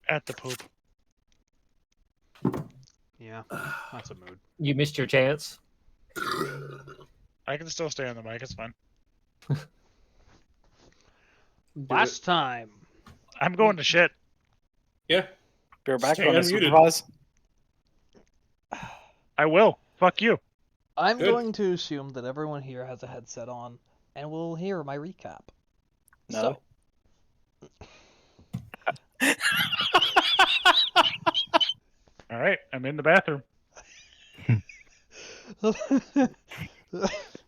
At the poop. Yeah, that's a mood. You missed your chance. I can still stay on the mic. It's fine. Last time. I'm going to shit. Yeah. You're back Stay on to unmuted. supervise. I will. Fuck you. I'm Good. going to assume that everyone here has a headset on, and will hear my recap. No. All right. I'm in the bathroom.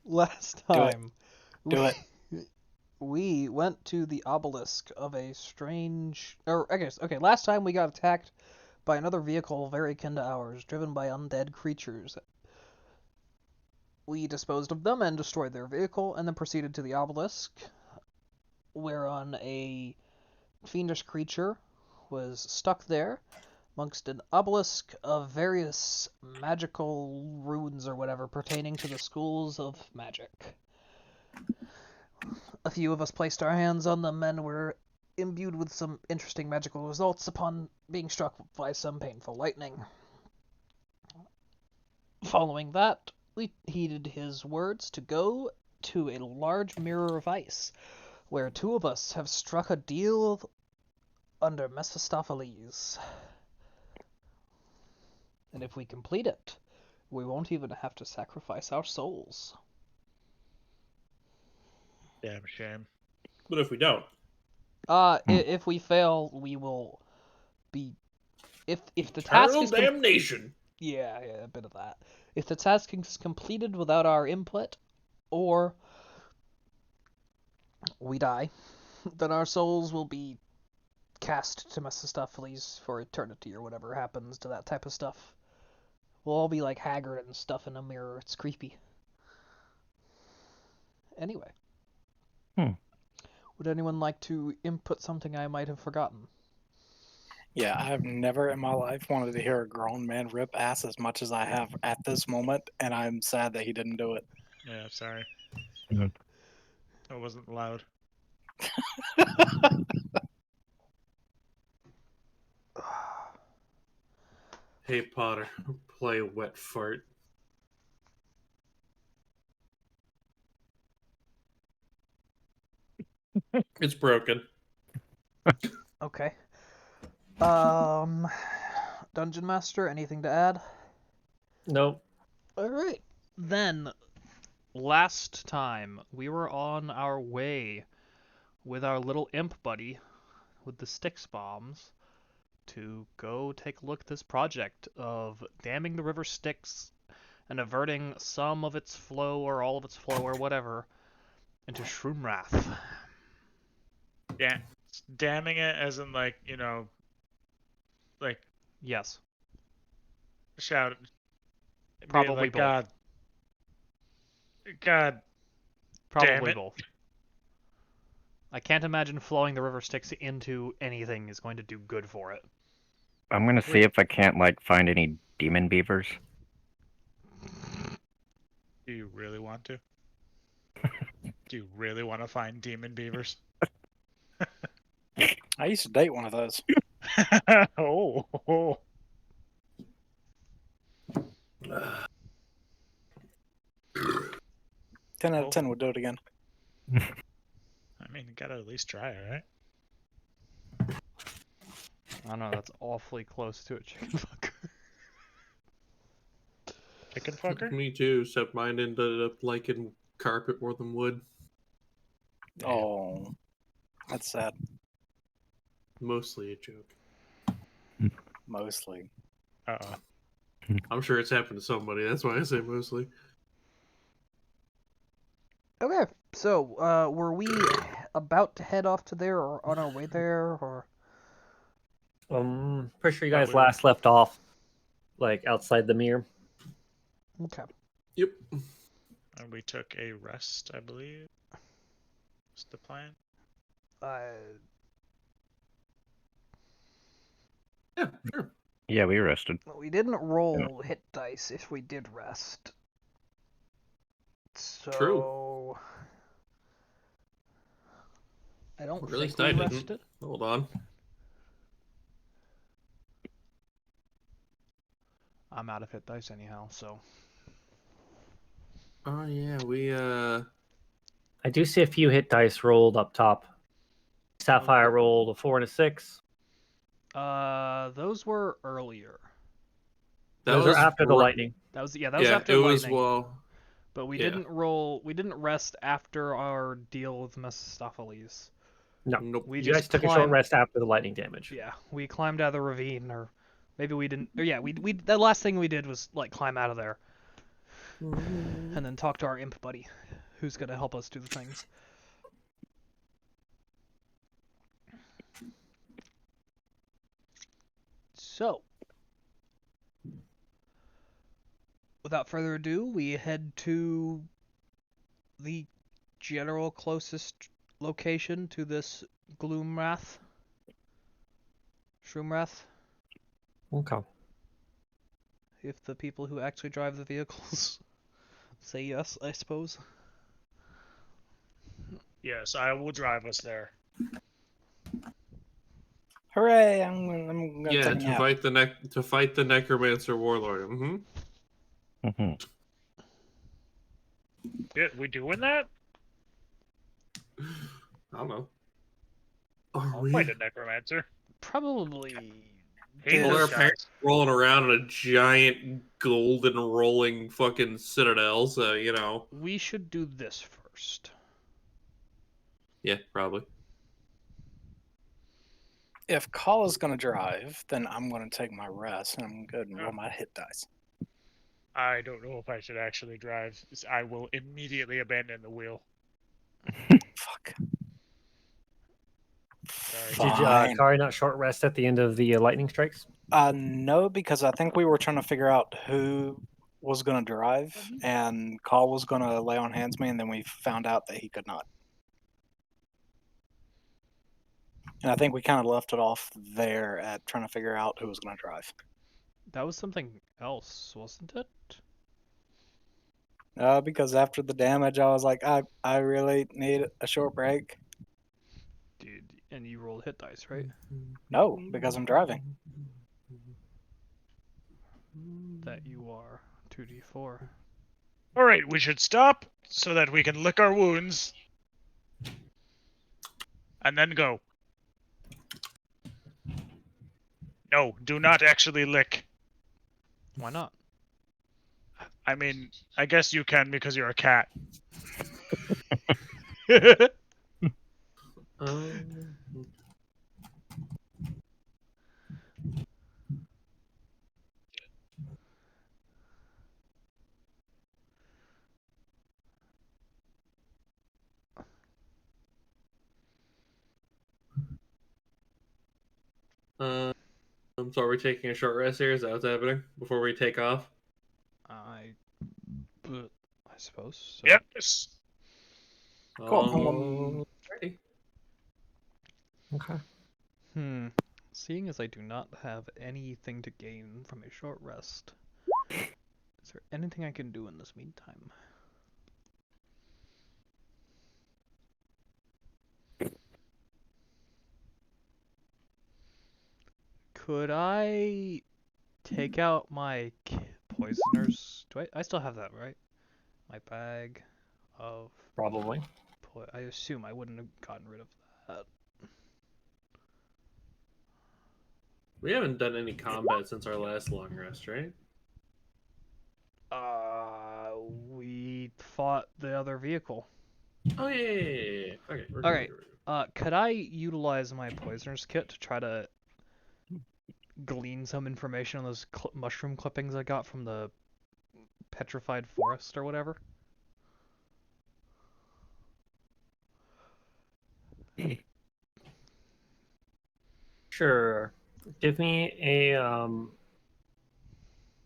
Last Do it. time, Do it. we went to the obelisk of a strange. Or I guess okay. Last time we got attacked by another vehicle very akin to ours, driven by undead creatures. We disposed of them and destroyed their vehicle, and then proceeded to the obelisk, whereon a fiendish creature was stuck there amongst an obelisk of various magical runes or whatever pertaining to the schools of magic. A few of us placed our hands on them and were imbued with some interesting magical results upon being struck by some painful lightning. Following that, we heeded his words to go to a large mirror of ice, where two of us have struck a deal under Mephistopheles. And if we complete it, we won't even have to sacrifice our souls. Damn shame. But if we don't, If we fail, we will be. If the task eternal is damnation. yeah, a bit of that. If the task is completed without our input, or we die, then our souls will be cast to Mephistopheles for eternity or whatever happens to that type of stuff. We'll all be like haggard and stuff in a mirror. It's creepy. Anyway. Would anyone like to input something I might have forgotten? Yeah, I've never in my life wanted to hear a grown man rip ass as much as I have at this moment, and I'm sad that he didn't do it. Yeah, sorry. Good. It wasn't loud. Hey Potter, play wet fart. It's broken. Okay. Dungeon Master, anything to add? Nope. Alright. Then, last time, we were on our way with our little imp buddy with the Styx bombs to go take a look at this project of damming the river Styx and averting some of its flow or all of its flow or whatever into Shroomrath. Yeah. Damning it as in like, you know, like Yes, shout. Being probably like, both. God damn Probably it. both. I can't imagine flowing the river Styx into anything is going to do good for it. I'm gonna see if I can't like find any demon beavers. Do you really want to? Do you really want to find demon beavers? I used to date one of those. oh. 10 out of 10 would do it again. I mean, you gotta at least try, right? I don't know, that's awfully close to a chicken fucker. Chicken fucker? Me too, except mine ended up liking carpet more than wood. Oh, that's sad. Mostly a joke. Mostly. Uh-oh. I'm sure it's happened to somebody, that's why I say mostly. Okay, so, were we about to head off to there, or on our way there, or... Pretty sure you guys last left off, like, outside the mirror. Okay. Yep. And we took a rest, I believe. What's the plan? Yeah, sure. Yeah, we rested. We didn't roll hit dice if we did rest. So... True. I don't Or at least think I we didn't. rested. Hold on. I'm out of hit dice anyhow, so. Oh yeah, we I do see a few hit dice rolled up top. Sapphire rolled a 4 and a 6. Those were earlier. that Those was are after the ri- lightning. That was that was yeah, after it was lightning. But we yeah. didn't rest after our deal with Mephistopheles. No, Nope. We you just guys took a short climbed. rest after the lightning damage. Yeah, we climbed out of the ravine, or maybe we didn't. Or yeah, we the last thing we did was like climb out of there and then talk to our imp buddy, who's gonna help us do the things. So, without further ado, we head to the general closest location to this Gloomwrath. Shroomwrath, Okay. if the people who actually drive the vehicles say yes, I suppose. Yes, I will drive us there. Hooray! I'm gonna Yeah, take a to nap. fight the necromancer warlord. Hmm. Yeah, we doing that? I don't know. Are I'll we? fight a necromancer. Probably. Hate Well, those our guys. parents rolling around in a giant golden rolling fucking citadel, so you know. We should do this first. Yeah, probably. If Call is gonna drive, then I'm gonna take my rest and I'm good and roll Oh. my hit dice. I don't know if I should actually drive. I will immediately abandon the wheel. Fuck. Sorry. Did Fine. Kari not short rest at the end of the lightning strikes? No, because I think we were trying to figure out who was gonna drive, and Call was gonna lay on hands me, and then we found out that he could not. And I think we kind of left it off there at trying to figure out who was gonna drive. That was something else, wasn't it? Because after the damage, I was like, I really need a short break. Dude, and you rolled hit dice, right? No, because I'm driving. That you are 2d4. All right, we should stop so that we can lick our wounds, and then go. No, do not actually lick. Why not? I mean, I guess you can because you're a cat. Um, so are we taking a short rest here? Is that what's happening before we take off? I suppose so. Yes. Cool. Alrighty. Okay. Seeing as I do not have anything to gain from a short rest, is there anything I can do in this meantime? Could I take out my poisoners? I still have that, right? My bag of Probably. I assume I wouldn't have gotten rid of that. We haven't done any combat since our last long rest, right? We fought the other vehicle. Oh yeah. Okay. We're All good, right. we're good. Could I utilize my poisoner's kit to try to glean some information on those mushroom clippings I got from the petrified forest or whatever? Sure. Give me a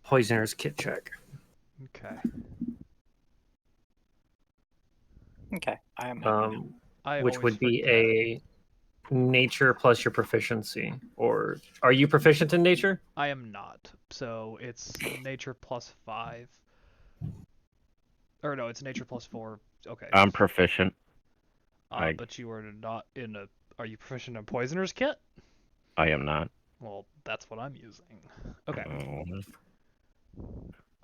poisoner's kit check. Okay. Okay, I am happy now. I Which always would be forget. a nature plus your proficiency. Or are you proficient in nature? I am not. So it's nature plus 5. Or no, it's nature plus 4. Okay. I'm proficient. But you are not in a. Are you proficient in poisoner's kit? I am not. Well, that's what I'm using. Okay. Oh.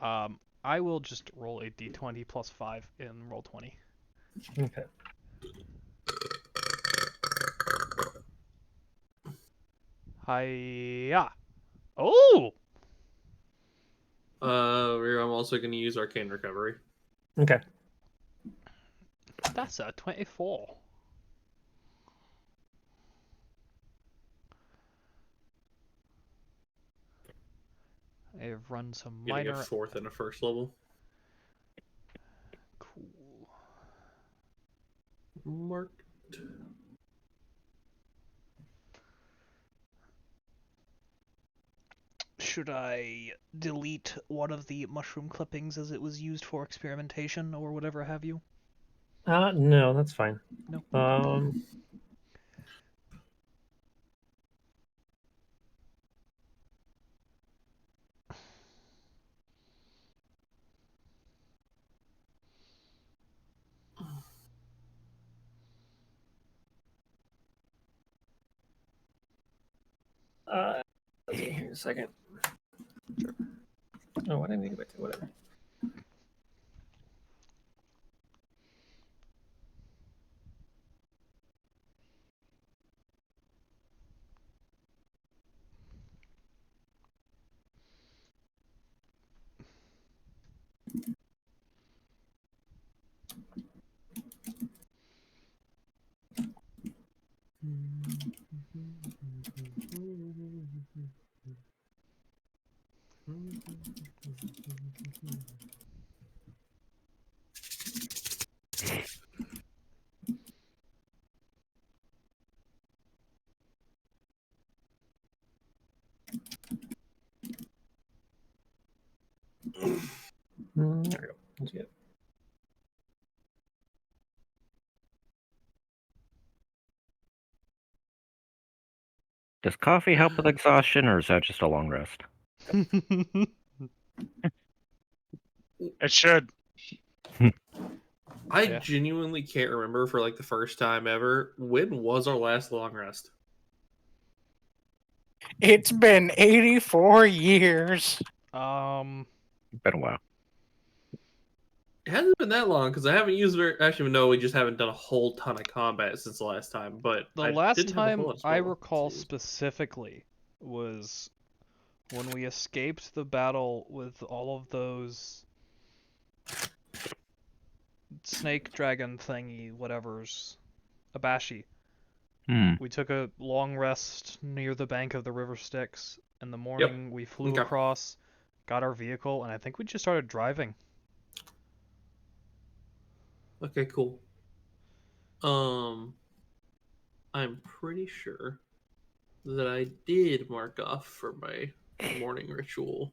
I will just roll a d20 plus 5 in roll 20. Okay. Hiya! Oh! I'm also going to use Arcane Recovery. Okay. That's a 24. I've run some Getting a minor... 4th and a 1st level. Cool. Marked. Should I delete one of the mushroom clippings as it was used for experimentation or whatever have you? No, that's fine. No. Okay, here a second. Sure. Oh, what did I need to go back to? Whatever. There we go. That's good. Does coffee help with exhaustion, or is that just a long rest? It should. I Yeah. genuinely can't remember for like the first time ever. When was our last long rest? It's been 84 years. Um, Been a while. It hasn't been that long because I haven't used it. Actually, no, we just haven't done a whole ton of combat since the last time. But the I last didn't have a whole time lot of I spell recall saves. specifically was when we escaped the battle with all of those snake dragon thingy whatevers, Abashi. Hmm. We took a long rest near the bank of the river Styx. In the morning, we flew Okay. across, got our vehicle, and I think we just started driving. Okay, cool. I'm pretty sure that I did mark off for my morning ritual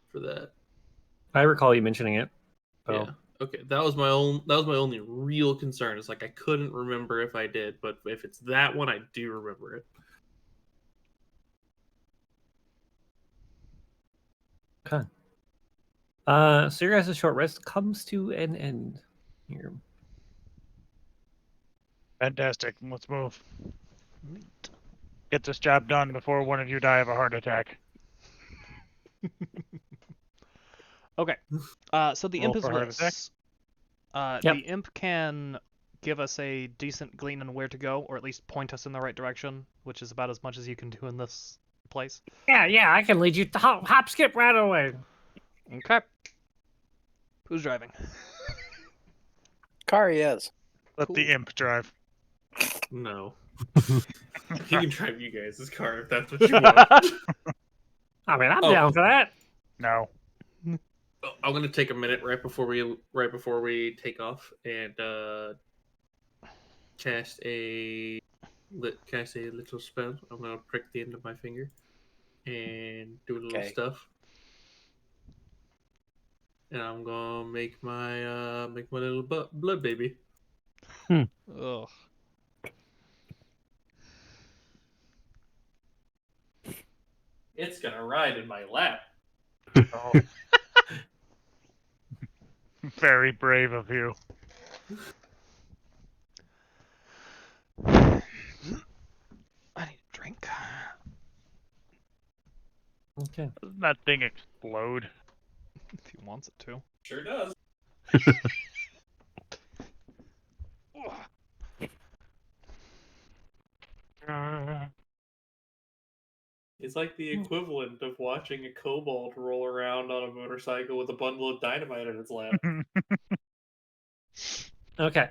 for that. I recall you mentioning it. So. Yeah. Okay, that was my only real concern. It's like I couldn't remember if I did, but if it's that one, I do remember it. Okay. So your guys' short rest comes to an end here. Fantastic. Let's move. Neat. Get this job done before one of you die of a heart attack. Okay. So the Roll imp is for with heart attack. us. Yep. The imp can give us a decent glean on where to go, or at least point us in the right direction, which is about as much as you can do in this place. Yeah, I can lead you to hop, skip right away. Okay. Who's driving? Kari is. Let the Cool. imp drive. No. He can drive you guys' car if that's what you want. I mean, I'm Oh. down for that. No. I'm gonna take a minute right before we take off and cast a little spell. I'm gonna prick the end of my finger and do a little Okay. stuff. And I'm gonna make my little blood baby. Ugh. It's gonna ride in my lap. Oh. Very brave of you. I need a drink. Okay. Doesn't that thing explode? If he wants it to. Sure does. It's like the equivalent of watching a kobold roll around on a motorcycle with a bundle of dynamite in its lap. Okay.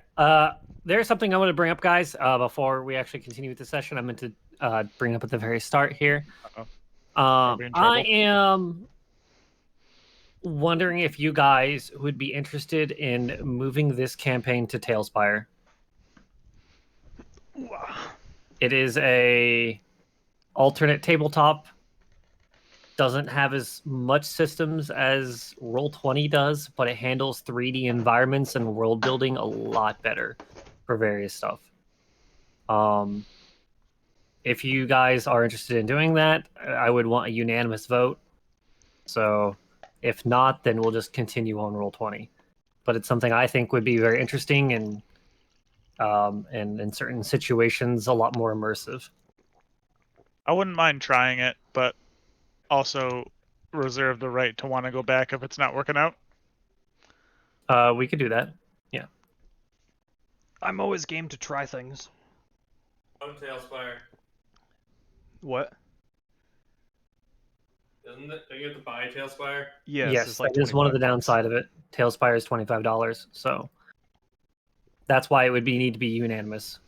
There's something I want to bring up, guys. Before we actually continue with the session, I meant to bring up at the very start here. Are we in trouble? I am wondering if you guys would be interested in moving this campaign to Tailspire. It is a alternate tabletop. Doesn't have as much systems as Roll20 does, but it handles 3D environments and world building a lot better for various stuff. If you guys are interested in doing that, I would want a unanimous vote. So if not, then we'll just continue on Roll20. But it's something I think would be very interesting and in certain situations a lot more immersive. I wouldn't mind trying it, but also reserve the right to want to go back if it's not working out. We could do that. Yeah. I'm always game to try things. On Tailspire. What? Isn't it? Don't you have to buy Tailspire? Yes, it's like that is one of the $25. downside of it. Tailspire is $25, so that's why it would need to be unanimous.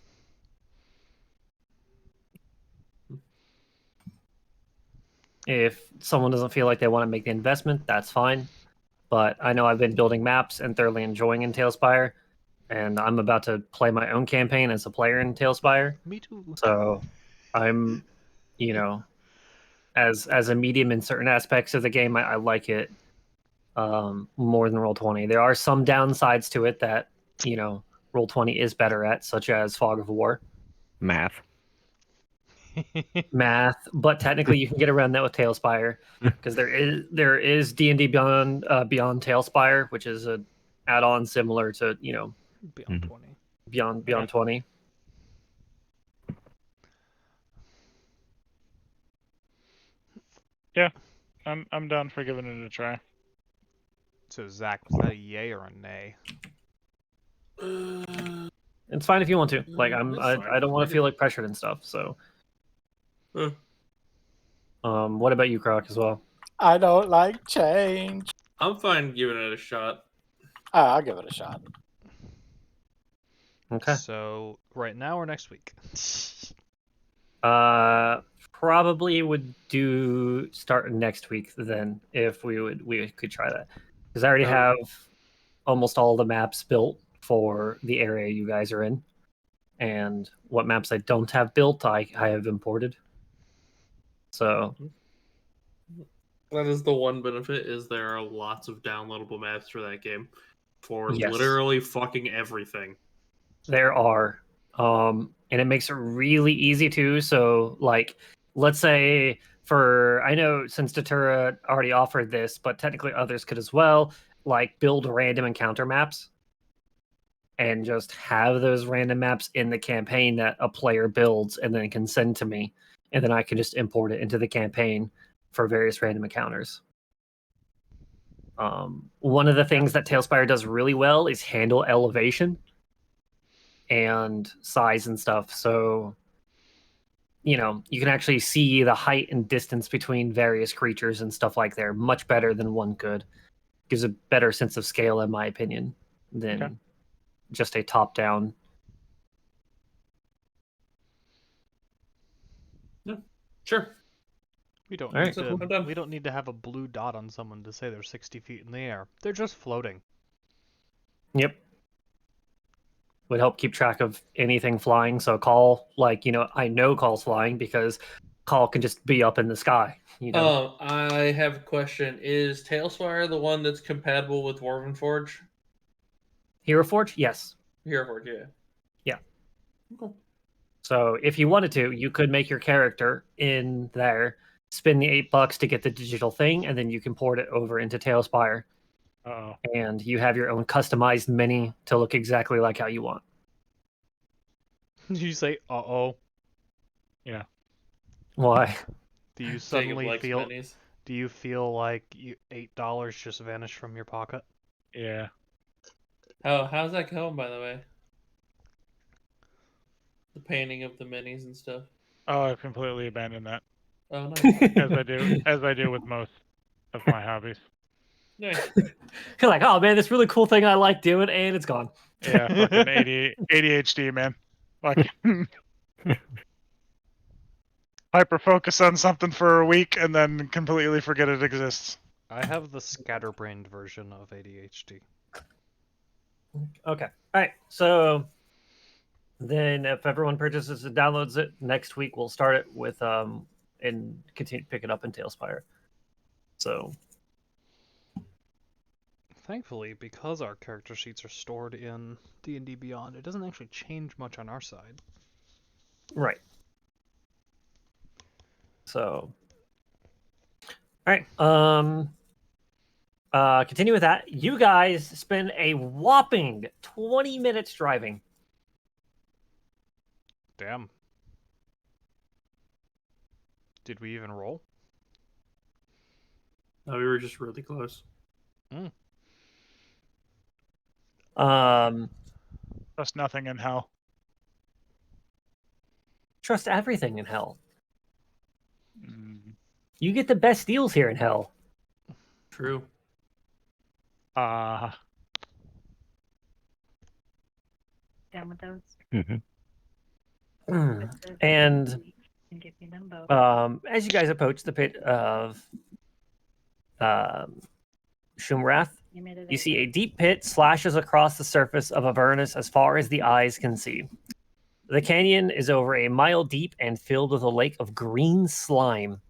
If someone doesn't feel like they want to make the investment, that's fine. But I know I've been building maps and thoroughly enjoying in Tailspire, and I'm about to play my own campaign as a player in Tailspire. Me too. So I'm, as a medium in certain aspects of the game, I like it more than Roll20. There are some downsides to it that, Roll20 is better at, such as Fog of War. Math. But technically you can get around that with Tailspire because there is D&D Beyond Tailspire, which is a add-on similar to Beyond 20. Beyond 20. Yeah, I'm down for giving it a try. So Zach, was that a yay or a nay? It's fine if you want to. Like That's fine. I don't want to feel like pressured and stuff. So, Huh. what about you, Croc, as well? I don't like change. I'm fine giving it a shot. I'll give it a shot. Okay. So right now or next week? Probably would do start next week then if we could try that because I already have almost all the maps built for the area you guys are in, and what maps I don't have built I have imported. So That is the one benefit, is there are lots of downloadable maps for that game. For Yes. literally fucking everything. there are, and it makes it really easy too. So like, let's say I know since Datura already offered this, but technically others could as well, like build random encounter maps and just have those random maps in the campaign that a player builds and then can send to me, and then I can just import it into the campaign for various random encounters. One of the things that Tailspire does really well is handle elevation and size and stuff. So, you can actually see the height and distance between various creatures and stuff like that much better than one could. Gives a better sense of scale, in my opinion, than just a top-down. Sure. We don't All need right. I'm done. we don't need to have a blue dot on someone to say they're 60 feet in the air. They're just floating. Yep. Would help keep track of anything flying. So Call, I know Call's flying because Call can just be up in the sky. I have a question. Is Tailspire the one that's compatible with Dwarven Forge? Hero Forge, yes. Hero Forge, yeah. Yeah. Okay. So if you wanted to, you could make your character in there, spend the $8 to get the digital thing, and then you can port it over into Tailspire. Uh-oh. And you have your own customized mini to look exactly like how you want. Did you say uh-oh? Yeah. Why? Do you Jacob suddenly likes feel minis. Do you feel like $8 just vanished from your pocket? Yeah. How's that going, by the way? The painting of the minis and stuff. Oh, I've completely abandoned that, Oh, nice. as I do with most of my hobbies. Nice. You're like, oh man, this really cool thing I like doing, and it's gone. Yeah, fucking ADHD, man. Fucking hyper focus on something for a week and then completely forget it exists. I have the scatterbrained version of ADHD. Okay. All right. So then, if everyone purchases and downloads it next week, we'll start it with and continue to pick it up in Tailspire. So Thankfully, because our character sheets are stored in D&D Beyond, it doesn't actually change much on our side. right. So all right. Continue with that. You guys spend a whopping 20 minutes driving. Damn. Did we even roll? No, we were just really close. Trust nothing in hell. Trust everything in hell. Mm, You get the best deals here in hell. True. Uh, Down with those. Mhm. With the- And and give me them both. as you guys approach the pit of Shumrath, You made it you eight. see a deep pit slashes across the surface of Avernus as far as the eyes can see. The canyon is over a mile deep and filled with a lake of green slime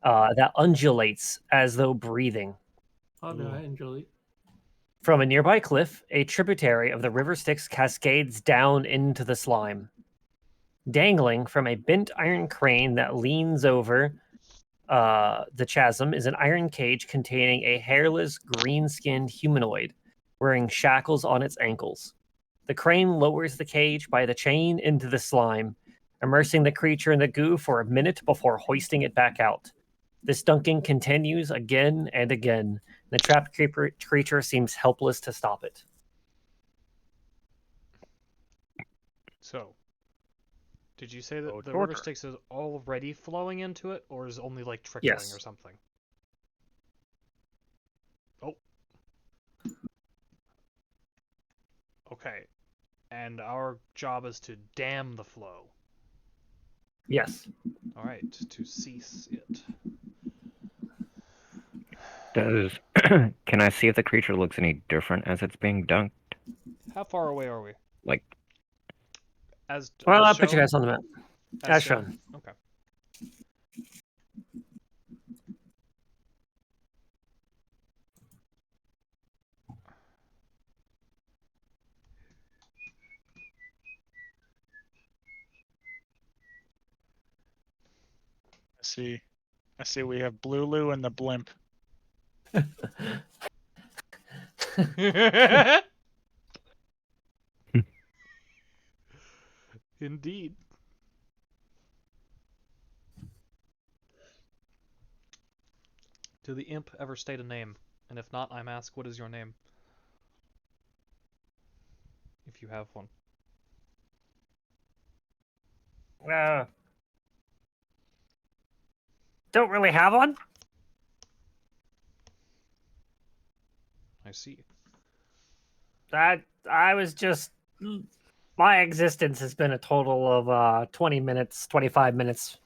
that undulates as though breathing. Oh no, I enjoy it. From a nearby cliff, a tributary of the river Styx cascades down into the slime. Dangling from a bent iron crane that leans over the chasm is an iron cage containing a hairless, green-skinned humanoid wearing shackles on its ankles. The crane lowers the cage by the chain into the slime, immersing the creature in the goo for a minute before hoisting it back out. This dunking continues again and again. The trapped creature seems helpless to stop it. So, did you say that Oh, the river torture. Styx is already flowing into it, or is only like trickling Yes. or something? Oh. Okay. And our job is to dam the flow. Yes. All right, to cease it. Does can I see if the creature looks any different as it's being dunked? How far away are we? Like, As Well, as I'll put you shown? guys on the map. As shown. Okay. I see we have Blue and the blimp. Indeed. Did the imp ever state a name? And if not, I'm asked, what is your name? If you have one. Don't really have one. I see. I was just my existence has been a total of 20 minutes, 25 minutes.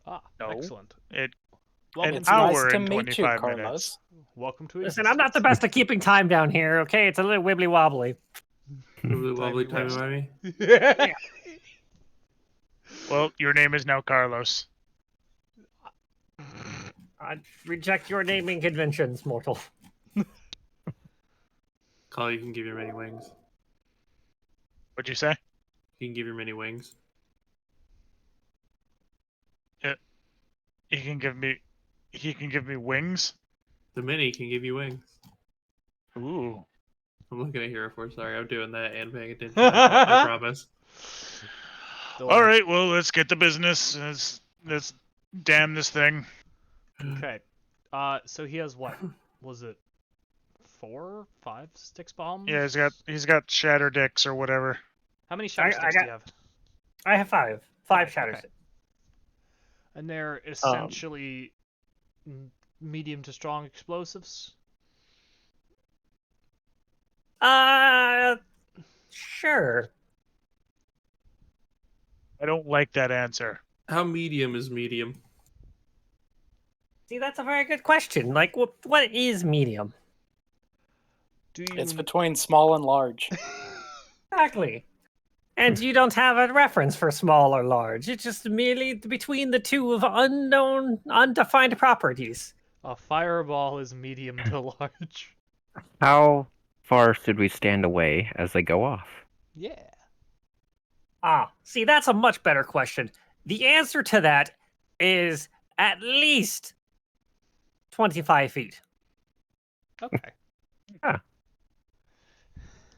Ah, No. excellent. It Welcome It's to How nice we're to in meet you, 25 Carlos. minutes. welcome to Listen, I'm not the existence. best at keeping time down here, okay? It's a little wibbly wobbly. Wibbly wobbly Timey-wimey. timey-wimey. Well, your name is now Carlos. I reject your naming conventions, mortal. Call, you can give your many wings. What'd you say? You can give your many wings. He can give me wings. The mini can give you wings. Ooh. I'm looking at Hero Force. Sorry, I'm doing that and paying attention. I promise. All right, well, let's get to business. Let's damn this thing. Okay. So he has what? Was it 4, 5 sticks bombs? Yeah, he's got shatter dicks or whatever. How many shatter sticks do you have? I have 5. 5 shatter okay. sticks. And they're essentially medium to strong explosives. Sure. I don't like that answer. How medium is medium? See, that's a very good question. Like, what is medium? Do you? It's between small and large. Exactly. And you don't have a reference for small or large. It's just merely between the two of unknown, undefined properties. A fireball is medium to large. How far should we stand away as they go off? Yeah. See, that's a much better question. The answer to that is at least 25 feet. Okay.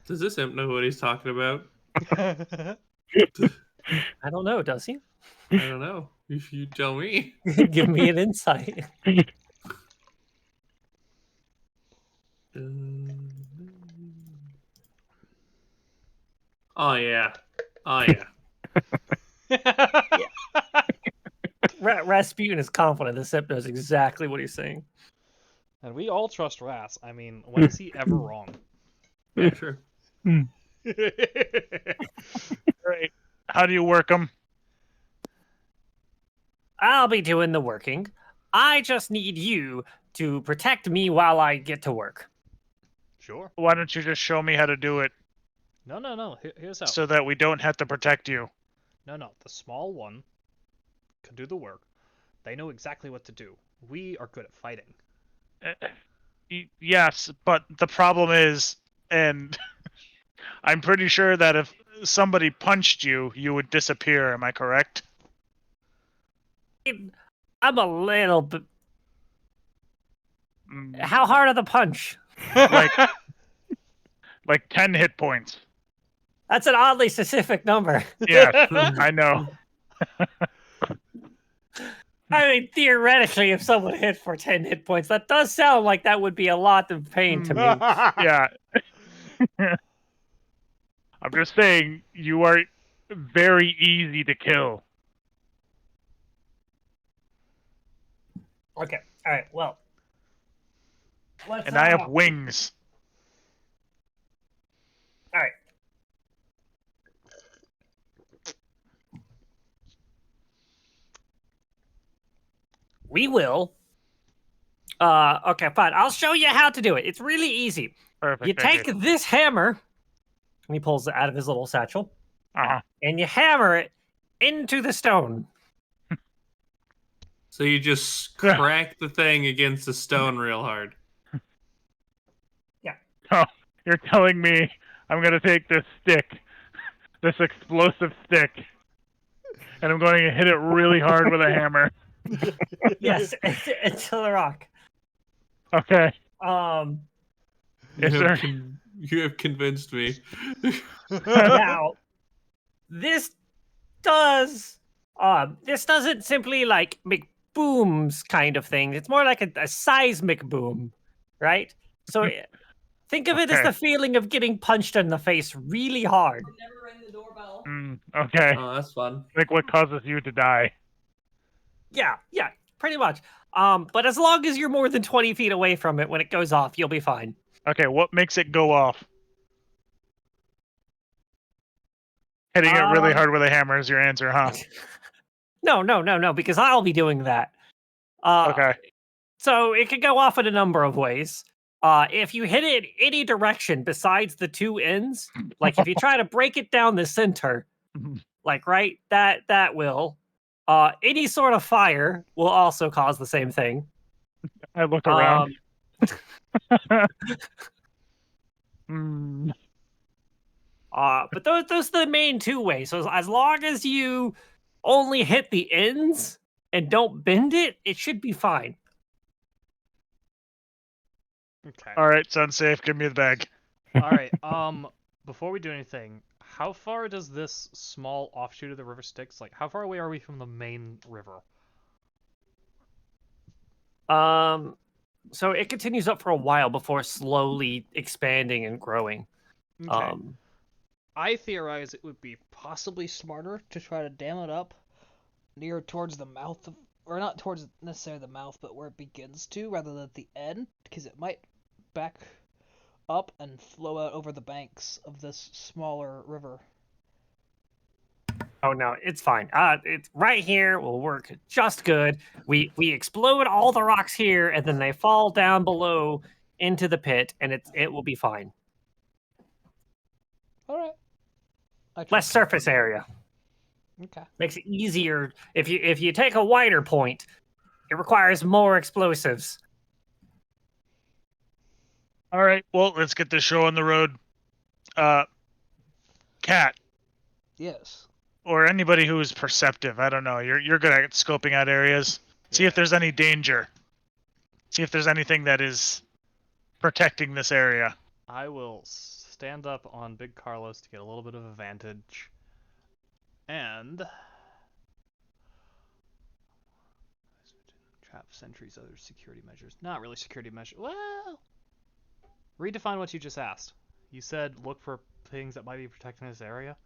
Does this imp know what he's talking about? I don't know, does he? I don't know. If you tell me. Give me an insight. Oh yeah. Oh yeah. Rasputin is confident this imp knows exactly what he's saying. And we all trust Ras. I mean, when is he ever wrong? Yeah, sure. Right. How do you work them? I'll be doing the working. I just need you to protect me while I get to work. Sure. Why don't you just show me how to do it No. Here's how. so that we don't have to protect you? No. The small one can do the work. They know exactly what to do. We are good at fighting. Yes, but the problem is, and I'm pretty sure that if somebody punched you, you would disappear. Am I correct? I'm a little bit. Mm, How hard are the punch? like 10 hit points. That's an oddly specific number. Yeah, I know. I mean, theoretically, if someone hit for 10 hit points, that does sound like that would be a lot of pain to me. Yeah. I'm just saying, you are very easy to kill. Okay, all right, well. And I have wings. All right. We will. Okay, fine. I'll show you how to do it. It's really easy. Perfect. You thank take this hammer, and he pulls it out of his little satchel, Uh-huh. and you hammer it into the stone. So you just crack the thing against the stone real hard. Oh, you're telling me I'm going to take this stick, this explosive stick, and I'm going to hit it really hard with a hammer. Yes, into the rock. Okay. You Is have, there... you have convinced me. Now, this doesn't simply like make booms kind of thing. It's more like a seismic boom, right? So think of it as Okay. the feeling of getting punched in the face really hard. Never ring the doorbell. Okay. Oh, that's fun. Like what causes you to die. Yeah, pretty much. But as long as you're more than 20 feet away from it when it goes off, you'll be fine. Okay, what makes it go off? Hitting it really hard with a hammer is your answer, huh? No, because I'll be doing that. Okay. So it could go off in a number of ways. If you hit it any direction besides the two ends, like if you try to break it down the center, like right, that will. Any sort of fire will also cause the same thing. I look around. Hmm. But those are the main two ways. So as long as you only hit the ends and don't bend it, it should be fine. Okay. All right, sounds safe. Give me the bag. All right. Before we do anything, how far does this small offshoot of the river Styx? Like, how far away are we from the main river? So it continues up for a while before slowly expanding and growing. Okay. I theorize it would be possibly smarter to try to dam it up near towards the mouth of, or not towards necessarily the mouth, but where it begins to, rather than at the end, because it might back up and flow out over the banks of this smaller river. Oh no, it's fine. It's right here. Will work just good. We explode all the rocks here, and then they fall down below into the pit, and it will be fine. All right. Less surface area Okay. makes it easier. If you take a wider point, it requires more explosives. All right, well, let's get this show on the road. Cat, Yes. or anybody who is perceptive. I don't know. You're good at scoping out areas. See if there's any danger. See if there's anything that is protecting this area. I will stand up on Big Carlos to get a little bit of a vantage. And trap sentries, other security measures. Not really security measures. Well, redefine what you just asked. You said look for things that might be protecting this area.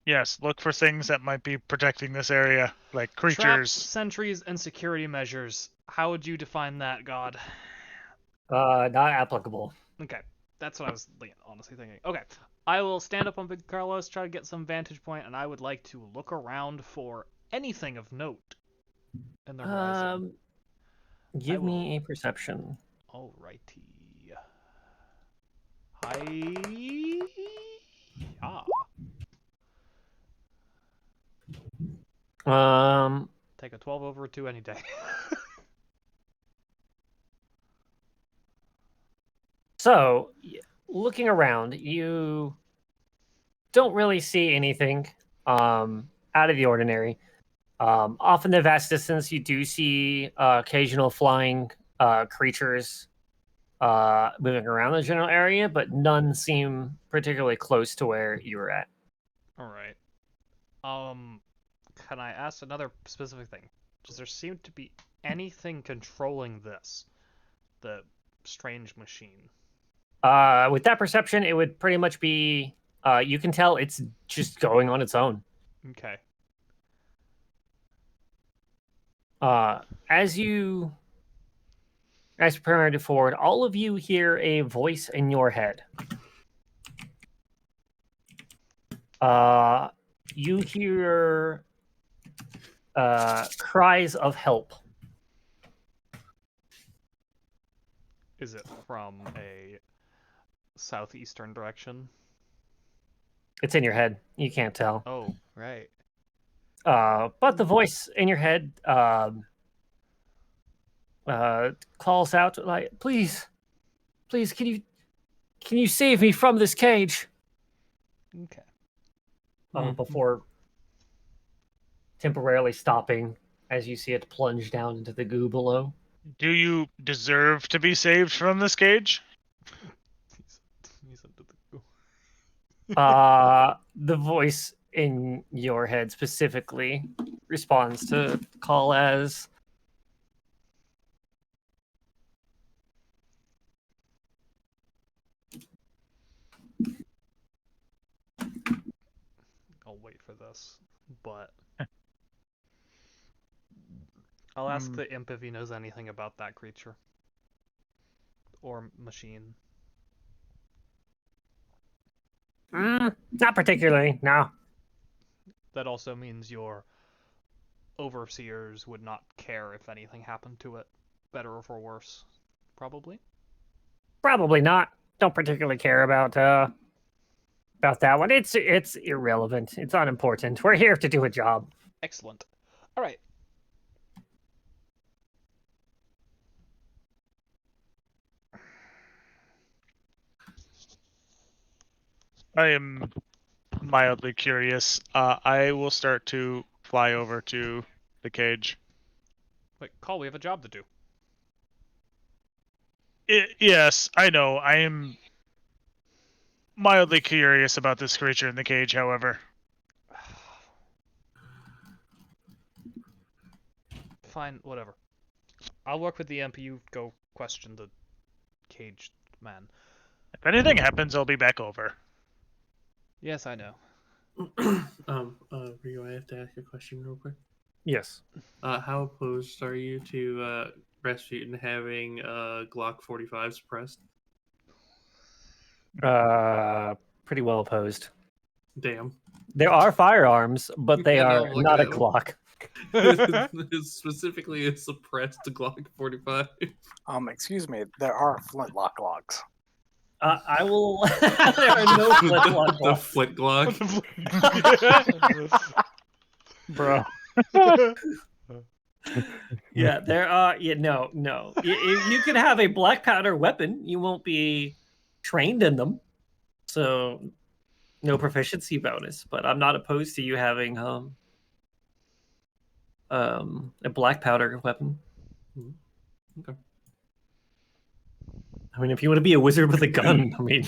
Yes, look for things that might be protecting this area, like creatures. Traps, sentries, and security measures. How would you define that, God? Not applicable. Okay, that's what I was honestly thinking. Okay, I will stand up on Big Carlos, try to get some vantage point, and I would like to look around for anything of note in the horizon. Give me a perception. Alrighty. Hi. Take a 12 over a 2 any day. So, looking around, you don't really see anything out of the ordinary. Off in the vast distance, you do see occasional flying creatures moving around the general area, but none seem particularly close to where you were at. Alright. Can I ask another specific thing? Does there seem to be anything controlling this? The strange machine. With that perception, it would pretty much be you can tell it's just going on its own. Okay. As prepare to forward, all of you hear a voice in your head. You hear cries of help. Is it from a southeastern direction? It's in your head. You can't tell. Oh, right. But the voice in your head calls out like, "Please, please, can you save me from this cage?" Okay. Before temporarily stopping as you see it plunge down into the goo below. Do you deserve to be saved from this cage? He's under the goo. The voice in your head specifically responds to call as, I'll wait for this, but I'll ask the imp if he knows anything about that creature or machine. Not particularly, no. That also means your overseers would not care if anything happened to it, better or for worse, probably. Probably not. Don't particularly care about that one. It's irrelevant. It's unimportant. We're here to do a job. Excellent. All right. I am mildly curious. I will start to fly over to the cage. Wait, Call, we have a job to do. Yes, I know. I am mildly curious about this creature in the cage, however. Fine, whatever. I'll work with the imp. You go question the caged man. If anything happens, I'll be back over. Yes, I know. Rio, I have to ask a question real quick. Yes. How opposed are you to Rasputin having Glock 45 suppressed? Pretty well opposed. Damn. There are firearms, but they Yeah, no, are I'm looking not a at 'em. Glock. It's specifically a suppressed Glock 45. Excuse me. There are flintlock logs. I will. There are no flintlock The Glocks, Flint Glock. bro. Yeah, there are. Yeah, no. You can have a black powder weapon. You won't be trained in them, so no proficiency bonus. But I'm not opposed to you having a black powder weapon. Okay. I mean, if you want to be a wizard with a gun, I mean,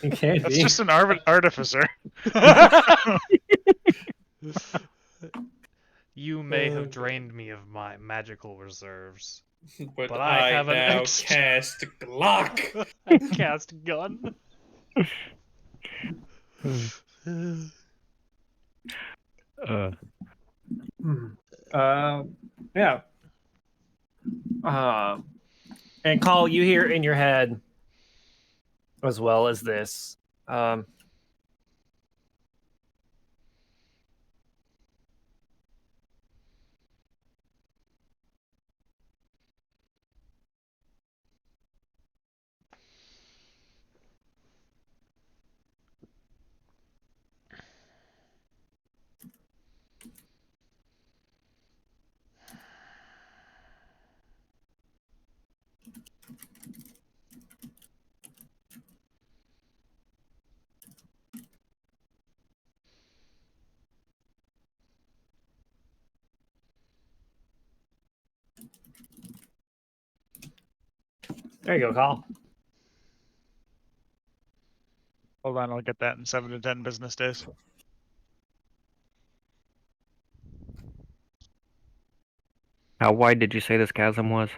you can That's be. just an artificer. You may have drained me of my magical reserves. But, But I have an now extra- cast Glock. I cast gun. Yeah. And Call, you hear in your head, as well as this. There you go, Call. Hold on, I'll get that in 7 to 10 business days. How wide did you say this chasm was?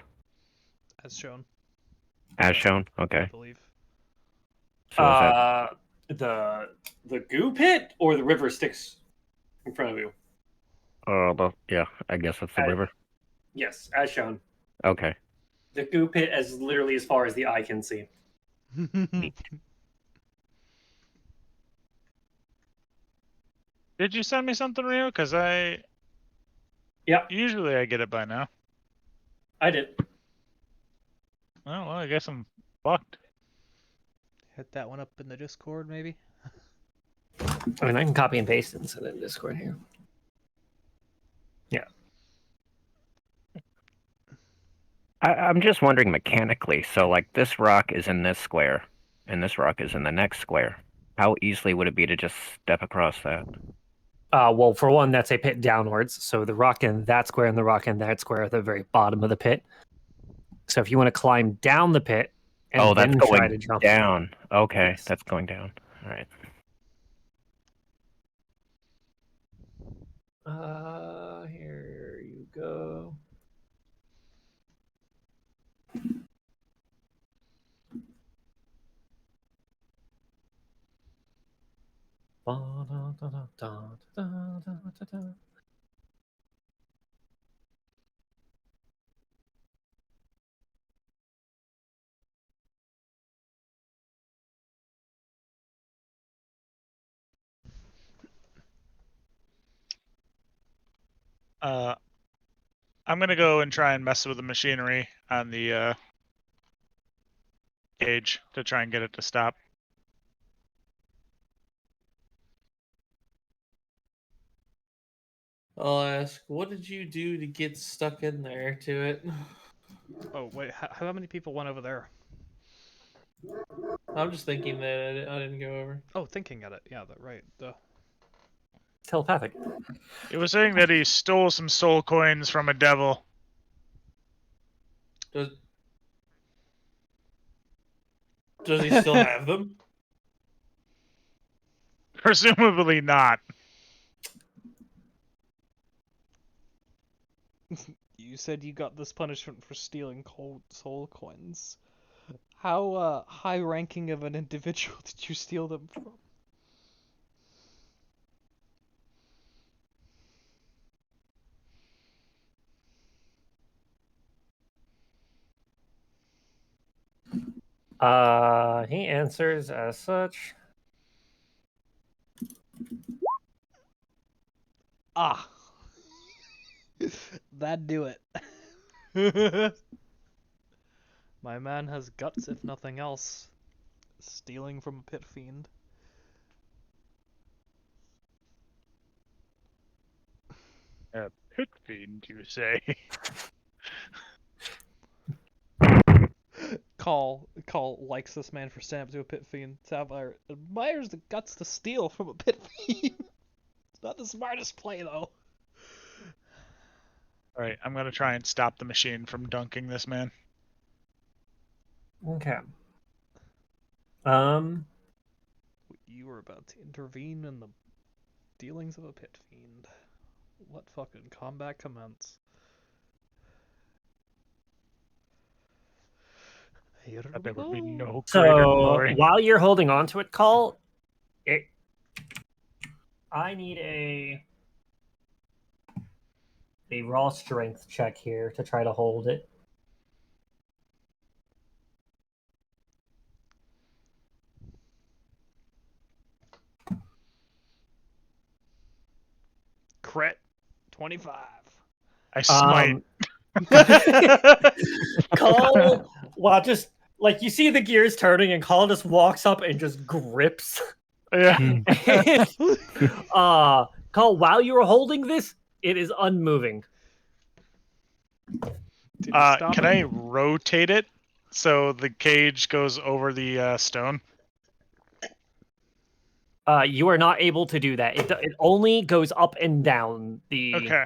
As shown, As shown? I Okay. believe. So is that The goo pit or the river sticks in front of you? yeah, I guess that's the I- river. Yes, as shown. Okay. The goo pit as literally as far as the eye can see. Did you send me something, Rio? Because Yep, usually I get it by now. I did. Well, I guess I'm fucked. Hit that one up in the Discord, maybe. I mean, I can copy and paste it and send it in Discord here. Yeah. I'm just wondering mechanically. So, like, this rock is in this square, and this rock is in the next square. How easily would it be to just step across that? Well, for one, that's a pit downwards. So the rock in that square and the rock in that square are at the very bottom of the pit. So if you want to climb down the pit and Oh, that's then try going to jump down. Okay, Yes. that's going down. All right. Here you go. I'm gonna go and try and mess with the machinery on the cage to try and get it to stop. I'll ask, what did you do to get stuck in there to it? Oh wait, how many people went over there? I'm just thinking that I didn't go over. Oh, thinking at it. Yeah, that right. Telepathic. It was saying that he stole some soul coins from a devil. Does he still have them? Presumably not. You said you got this punishment for stealing cold soul coins. How high-ranking of an individual did you steal them from? He answers as such. Ah, that'd do it. My man has guts, if nothing else. Stealing from a pit fiend. A pit fiend, you say? Call likes this man for standing up to a pit fiend. Sapphire admires the guts to steal from a pit fiend. It's not the smartest play though. All right, I'm gonna try and stop the machine from dunking this man. Okay. You were about to intervene in the dealings of a pit fiend. Let fucking combat commence. Here That we there would be go. no greater So glory. while you're holding on to it, Call, I need a raw strength check here to try to hold it. Crit 25. I smite. Call, well, just like you see the gears turning, and Call just walks up and just grips. Yeah. Call, while you are holding this, it is unmoving. Did you stop Can it? I rotate it so the cage goes over the stone? You are not able to do that. It only goes up and down. Okay.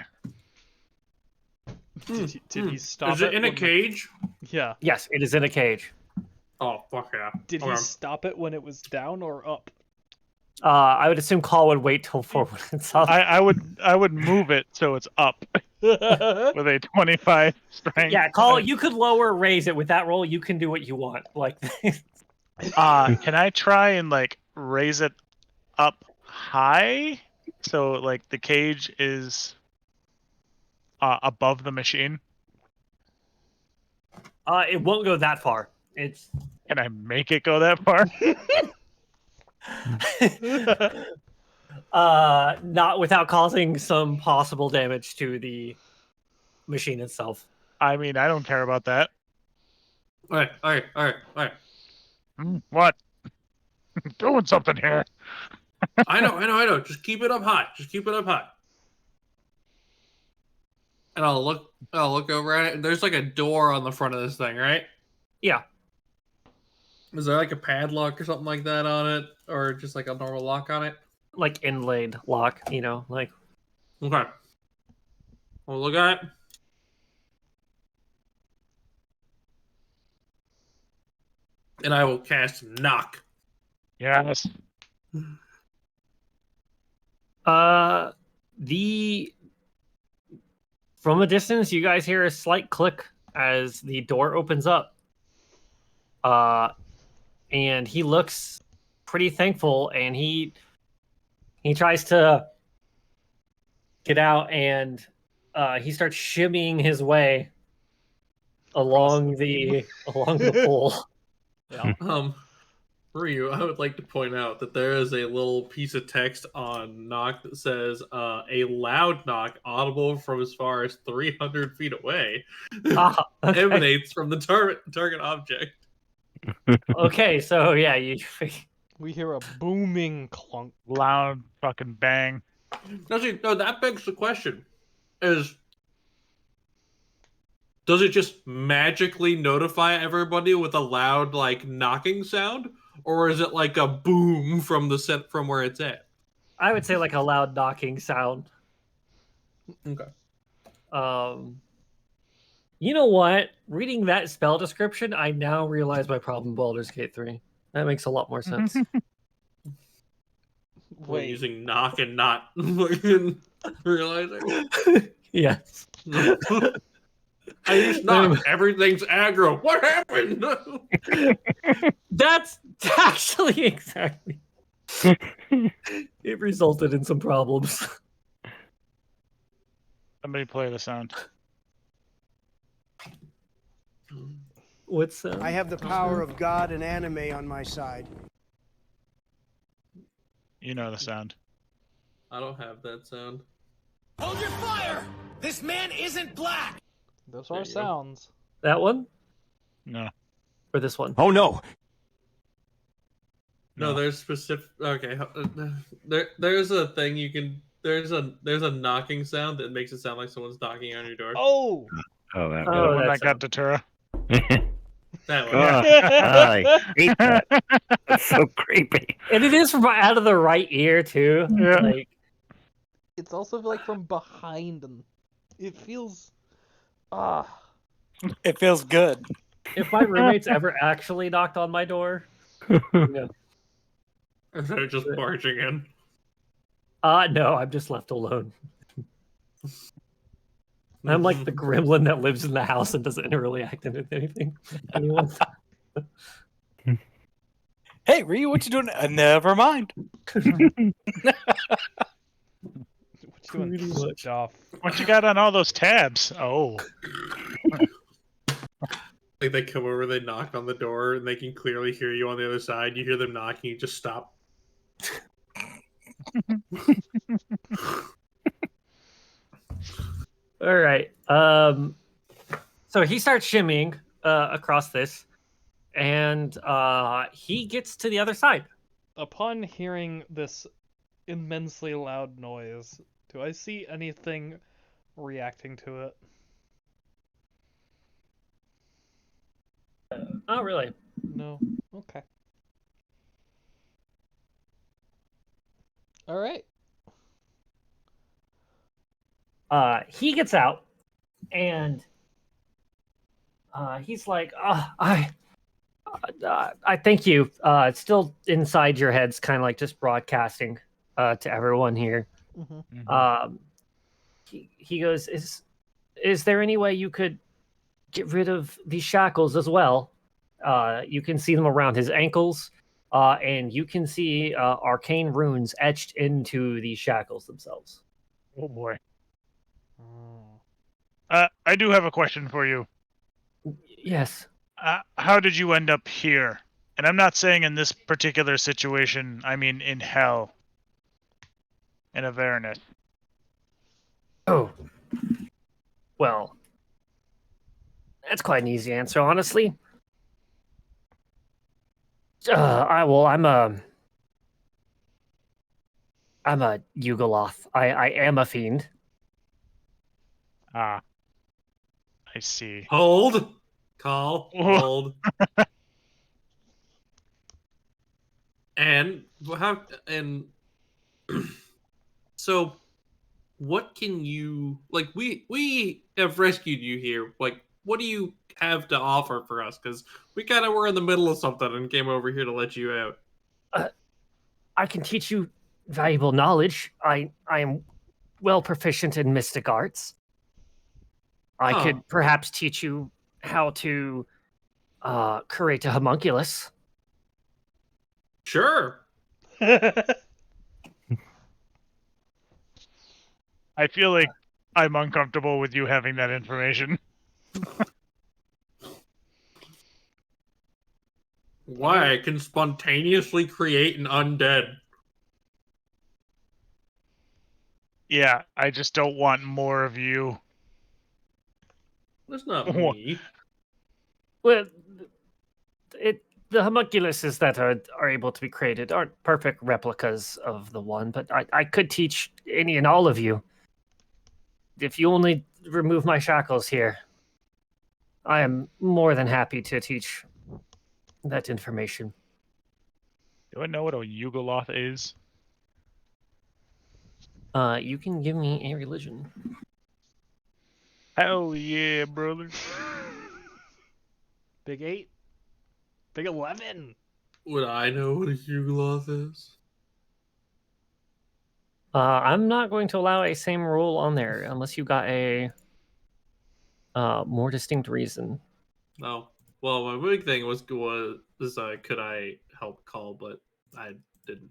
Did he stop Is it in a when the- cage? Yeah. Yes, it is in a cage. Oh, fuck yeah. Did he Okay. stop it when it was down or up? I would assume Call would wait till forward and up. I would move it so it's up with a 25 strength. Yeah, Call, you could lower, raise it with that roll. You can do what you want. Like, Can I try and like raise it up high so like the cage is above the machine? it won't go that far. It's Can I make it go that far? not without causing some possible damage to the machine itself. I mean, I don't care about that. Alright. What? Doing something here. I know. Just keep it up high. And I'll look over at it. There's like a door on the front of this thing, right? Yeah. Is there like a padlock or something like that on it? Or just like a normal lock on it? Like inlaid lock, like Okay. I'll look at it. And I will cast knock. Yes. From a distance, you guys hear a slight click as the door opens up. And he looks pretty thankful, and he tries to get out, and he starts shimmying his way along the pole. Yeah. For you, I would like to point out that there is a little piece of text on knock that says a loud knock audible from as far as 300 feet away Okay. emanates from the target object. Okay, so yeah, We hear a booming clunk. Loud fucking bang. No, that begs the question: does it just magically notify everybody with a loud like knocking sound, or is it like a boom from the set from where it's at? I would say like a loud knocking sound. Okay. You know what? Reading that spell description, I now realize my problem in Baldur's Gate 3. That makes a lot more sense. We're Wait, using knock and not fucking realizing. Yes. I just knocked. Everything's aggro. What happened? That's actually exactly. It resulted in some problems. Somebody play the sound. What's I have the power of God and anime on my side. You know the sound. I don't have that sound. Hold your fire! This man isn't black! Those There are you go. sounds. that one No. or this one? Oh no! No, there's specific. Okay, there's a thing you can. There's a knocking sound that makes it sound like someone's knocking on your door. Oh! Oh, that Oh, The was. one that that got Datura. That one. Oh, I hate that. That's so creepy. And it is from out of the right ear too. Yeah. Like, It's also like from behind, and it feels. Ah. It feels good. if my roommates ever actually knocked on my door, no. Instead of just barging in. No, I'm just left alone. I'm like the gremlin that lives in the house and doesn't really act into anything. Anyone? Hey, Ryu, what you doing? Never mind. What you Pretty much. stuff? What you got on all those tabs? Oh. Like they come over, they knock on the door, and they can clearly hear you on the other side. You hear them knocking, you just stop. All right. So he starts shimmying across this, and he gets to the other side. Upon hearing this immensely loud noise, do I see anything reacting to it? Oh, really? No. Okay. All right. He gets out, and he's like, I thank you. It's still inside your heads, kind of like just broadcasting to everyone here. Mm-hmm. He goes, is there any way you could get rid of these shackles as well? You can see them around his ankles, and you can see arcane runes etched into these shackles themselves. Oh boy. Oh. I do have a question for you. Yes. How did you end up here? And I'm not saying in this particular situation, I mean in hell. In Avernus. Oh. Well, that's quite an easy answer, honestly. I'm a Yugoloth. I am a fiend. Ah. I see. Hold. Call. Whoa. Hold. And how? And so, what can you like? We have rescued you here. Like, what do you have to offer for us? Because we kind of were in the middle of something and came over here to let you out. I can teach you valuable knowledge. I am well proficient in mystic arts. I Huh. could perhaps teach you how to create a homunculus. Sure. I feel like I'm uncomfortable with you having that information. Why? I can spontaneously create an undead. Yeah, I just don't want more of you. That's not me. Well, the homunculuses that are able to be created aren't perfect replicas of the one, but I could teach any and all of you. If you only remove my shackles here, I am more than happy to teach that information. Do I know what a Yugoloth is? You can give me a religion. Hell yeah, brother. Big 8? Big 11? Would I know what a Yugoloth is? I'm not going to allow a same rule on there unless you got a more distinct reason. Oh, well, my big thing was could I help call, but I didn't.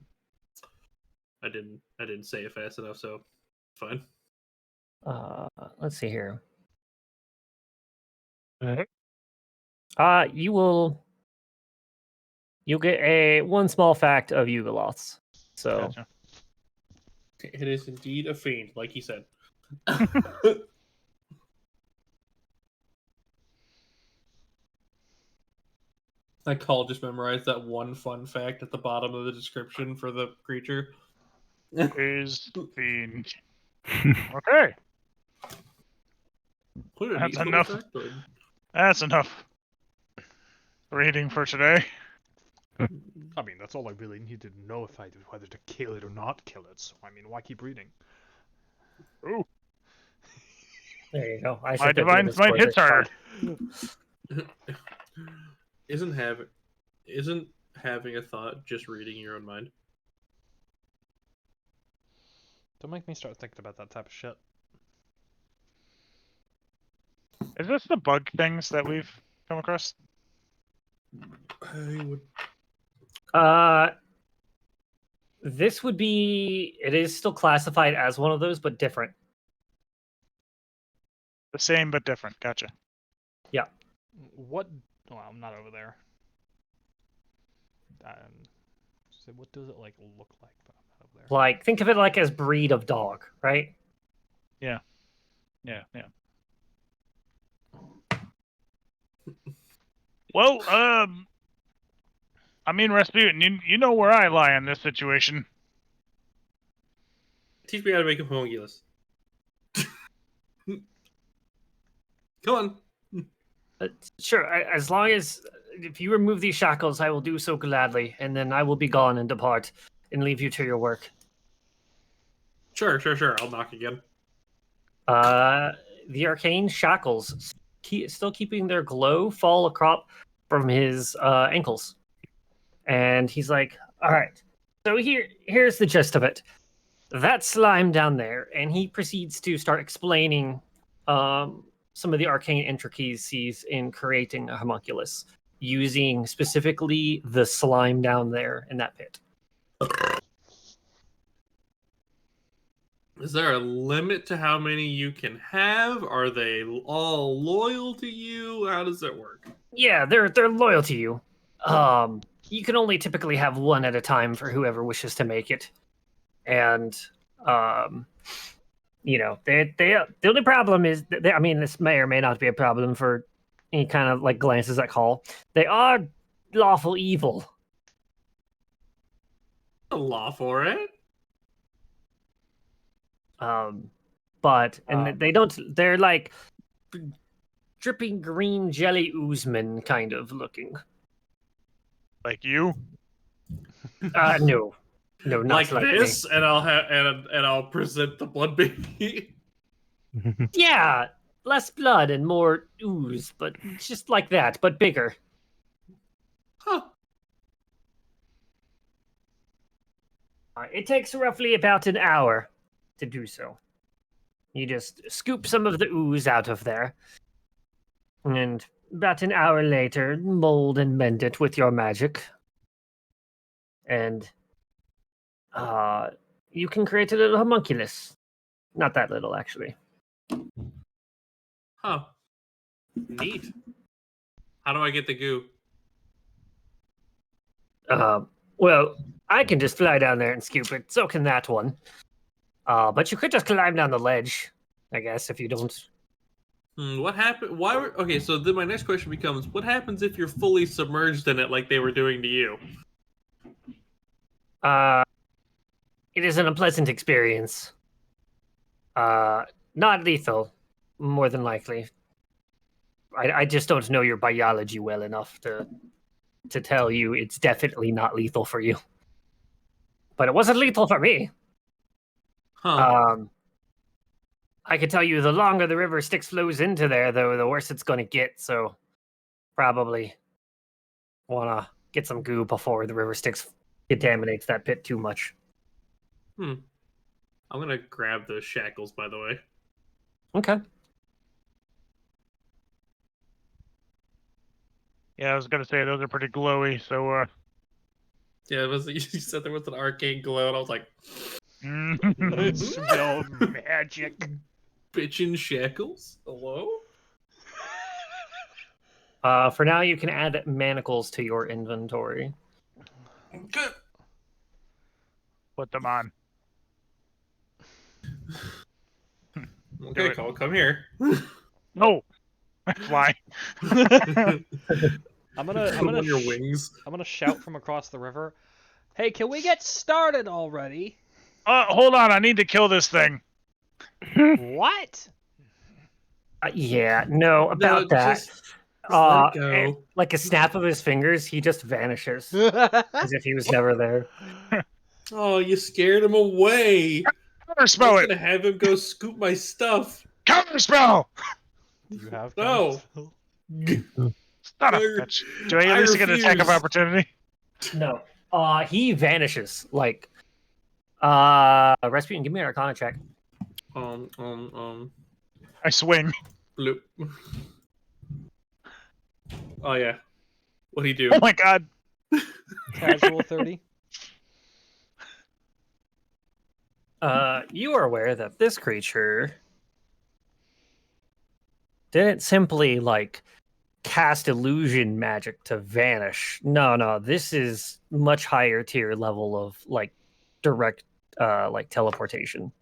I didn't say it fast enough, so fine. Let's see here. Alright. You'll get one small fact of Yugoloths. So Gotcha. It is indeed a fiend, like he said. I call just memorized that one fun fact at the bottom of the description for the creature. Is fiend. Okay, What a That's neat little enough. factoid. that's enough reading for today. I mean, that's all I really need to know if whether to kill it or not kill it. So I mean, why keep reading? Ooh, there you go. I my should divine smite hits harder. Isn't having a thought just reading your own mind? Don't make me start thinking about that type of shit. Is this the bug things that we've come across? I would. This would be. It is still classified as one of those, but different. The same but different. Gotcha. What? Well, I'm not over there. So what does it like look like? But I'm not over there. Like, think of it like as breed of dog, right? Yeah. Well, I mean, Rasputin, you know where I lie in this situation. Teach me how to make a homunculus. Come on. Sure. As long as if you remove these shackles, I will do so gladly, and then I will be gone and depart and leave you to your work. Sure. I'll knock again. The arcane shackles, still keeping their glow, fall across from his ankles, and he's like, "All right, so here's the gist of it. That slime down there," and he proceeds to start explaining some of the arcane intricacies in creating a homunculus, using specifically the slime down there in that pit. Is there a limit to how many you can have? Are they all loyal to you? How does it work? Yeah, they're loyal to you. You can only typically have one at a time for whoever wishes to make it, and the only problem is that I mean, this may or may not be a problem for any kind of like glances at Call. They are lawful evil. Lawful, right? But they don't. They're like dripping green jelly oozeman kind of looking. Like you? No, not Like me. this, and I'll have and I'll present the blood baby. Yeah, less blood and more ooze, but just like that, but bigger. Huh. It takes roughly about an hour to do so. You just scoop some of the ooze out of there, and about an hour later, mold and mend it with your magic. And you can create a little homunculus. Not that little, actually. Huh. Neat. How do I get the goo? Well, I can just fly down there and scoop it. So can that one. But you could just climb down the ledge, I guess, if you don't. What happened? Okay, so then my next question becomes: what happens if you're fully submerged in it, like they were doing to you? It is an unpleasant experience. Not lethal, more than likely. I just don't know your biology well enough to tell you it's definitely not lethal for you. But it wasn't lethal for me. Huh. I could tell you the longer the river Styx flows into there, though, the worse it's going to get. So probably want to get some goo before the river Styx contaminates that pit too much. I'm gonna grab those shackles, by the way. Okay. Yeah, I was gonna say those are pretty glowy. So Yeah, it was. You said there was an arcane glow, and I was like, I smell magic. bitchin' shackles. Hello. For now, you can add manacles to your inventory. Good. put them on. Okay, it. Cole, come here. No, fly. I'm gonna Put 'em on your wings. I'm gonna shout from across the river. Hey, can we get started already? Hold on, I need to kill this thing. What? Yeah, no, about No, that. just let it go. Like a snap of his fingers, he just vanishes as if he was never there. Oh, you scared him away. Counter I spell was it. gonna have him go scoop my stuff. Counter spell. Do you have No. Son of a bitch. Do I at least get an attack of refuse. opportunity? No. He vanishes. Like, Rasputin, give me an Arcana check. I swing. Bloop. Oh yeah. What'd he do? Oh my god. Casual 30. You are aware that this creature didn't simply like cast illusion magic to vanish. No, this is much higher tier level of like direct like teleportation.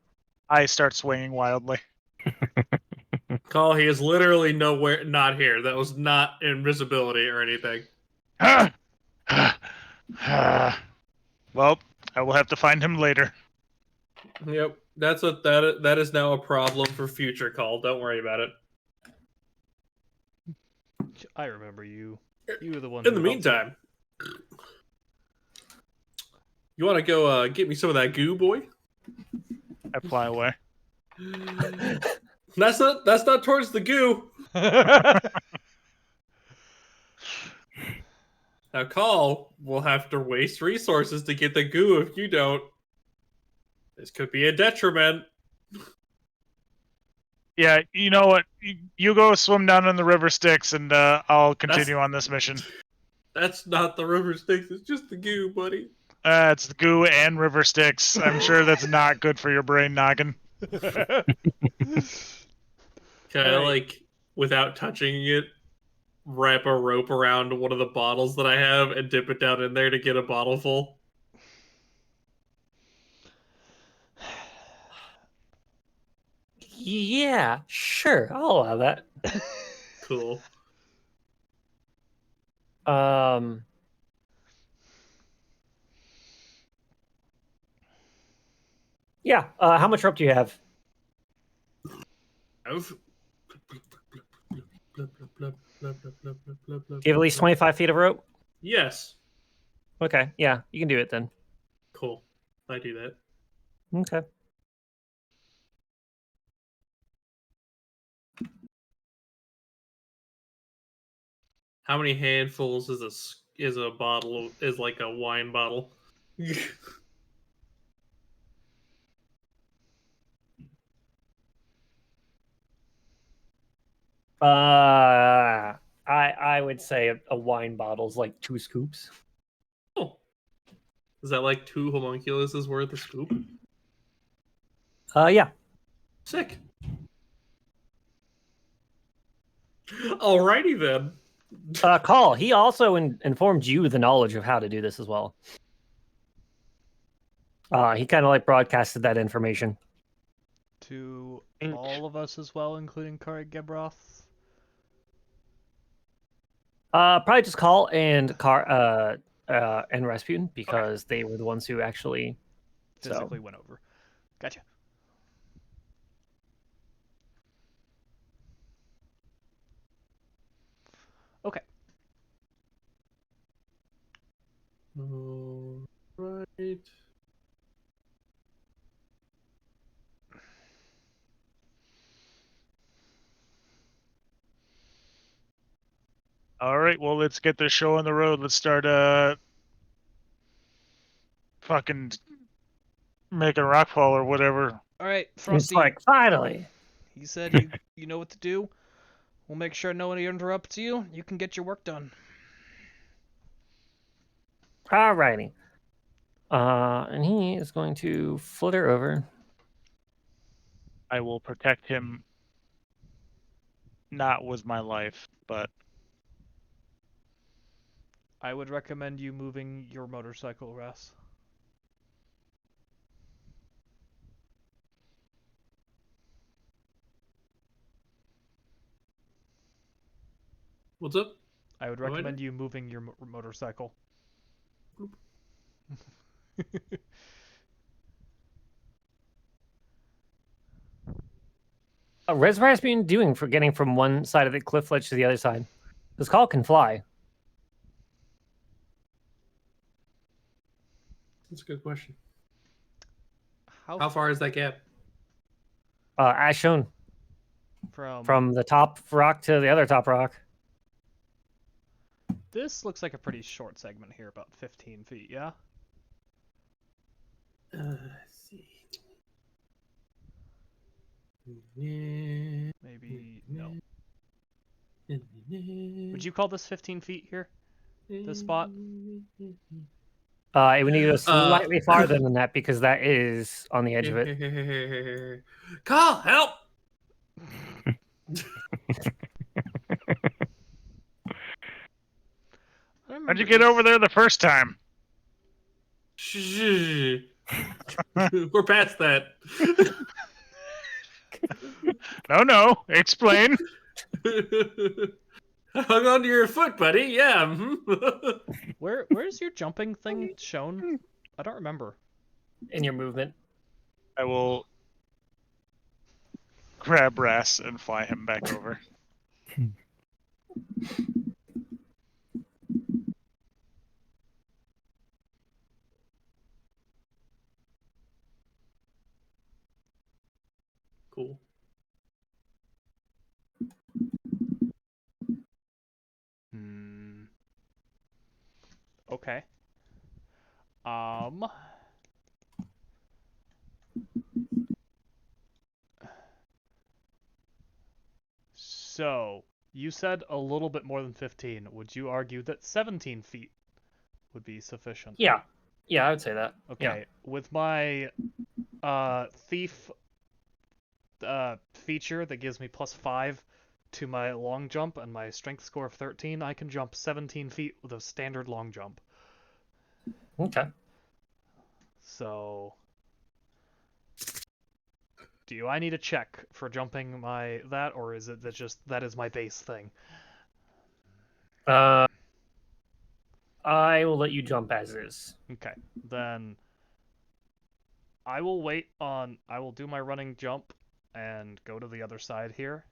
I start swinging wildly. Call, he is literally nowhere, not here. That was not invisibility or anything. Well, I will have to find him later. Yep, that is now a problem for future Call. Don't worry about it. I remember you. You were the one. In the who helped me. meantime, you want to go get me some of that goo, boy? I fly away. That's not towards the goo. Now, Call will have to waste resources to get the goo if you don't. This could be a detriment. Yeah, you know what? You go swim down in the river Styx, and I'll continue on this mission. That's not the river Styx. It's just the goo, buddy. It's the goo and river Styx. I'm sure that's not good for your brain noggin. Can I, like, without touching it, wrap a rope around one of the bottles that I have and dip it down in there to get a bottle full? Yeah, sure, I'll allow that. Cool. Yeah. How much rope do you have? Do Do you have at least 25 feet of rope? Yes. Okay, yeah, you can do it then. Cool. I do that. Okay. How many handfuls is a bottle is like a wine bottle? I would say a wine bottle's like 2 scoops. Oh. Is that like 2 homunculuses worth of scoop? Yeah. Sick. Alrighty then. Call. He also informed you the knowledge of how to do this as well. He kind of like broadcasted that information to all of us as well, including Kari Gebroth. Probably just Call and and Rasputin because they were the ones who actually physically went over. Gotcha. Okay. Right. All right, well, let's get this show on the road. Let's start fucking making rockfall or whatever. All right, it's Frosty. like finally. He said you know what to do. We'll make sure nobody interrupts you. You can get your work done. Alrighty. And he is going to flitter over. I will protect him. Not with my life, but I would recommend you moving your motorcycle, Russ. What's up? I would What do I recommend do? you moving your motorcycle. Where's Rasputin doing for getting from one side of the cliff ledge to the other side? Because Call can fly. That's a good question. How How far is that gap? As shown from the top rock to the other top rock. This looks like a pretty short segment here, about 15 feet, yeah? Let's see. Maybe, no. Would you call this 15 feet here? This spot? It would need to go slightly farther than that because that is on the edge of it. Call, help! how'd you get over there the first time? Shh. We're past that. No, explain. Hung onto your foot, buddy. Yeah. mhm. Where's your jumping thing shown? I don't remember. In your movement. I will grab Ras and fly him back over. Cool. Okay. So, you said a little bit more than 15. Would you argue that 17 feet would be sufficient? Yeah. Yeah, I would say that. Okay. With my thief feature that gives me +5 to my long jump and my strength score of 13, I can jump 17 feet with a standard long jump. Okay. So, do I need a check for jumping that, or is it that is my base thing? I will let you jump as is. Okay, then I will do my running jump and go to the other side here,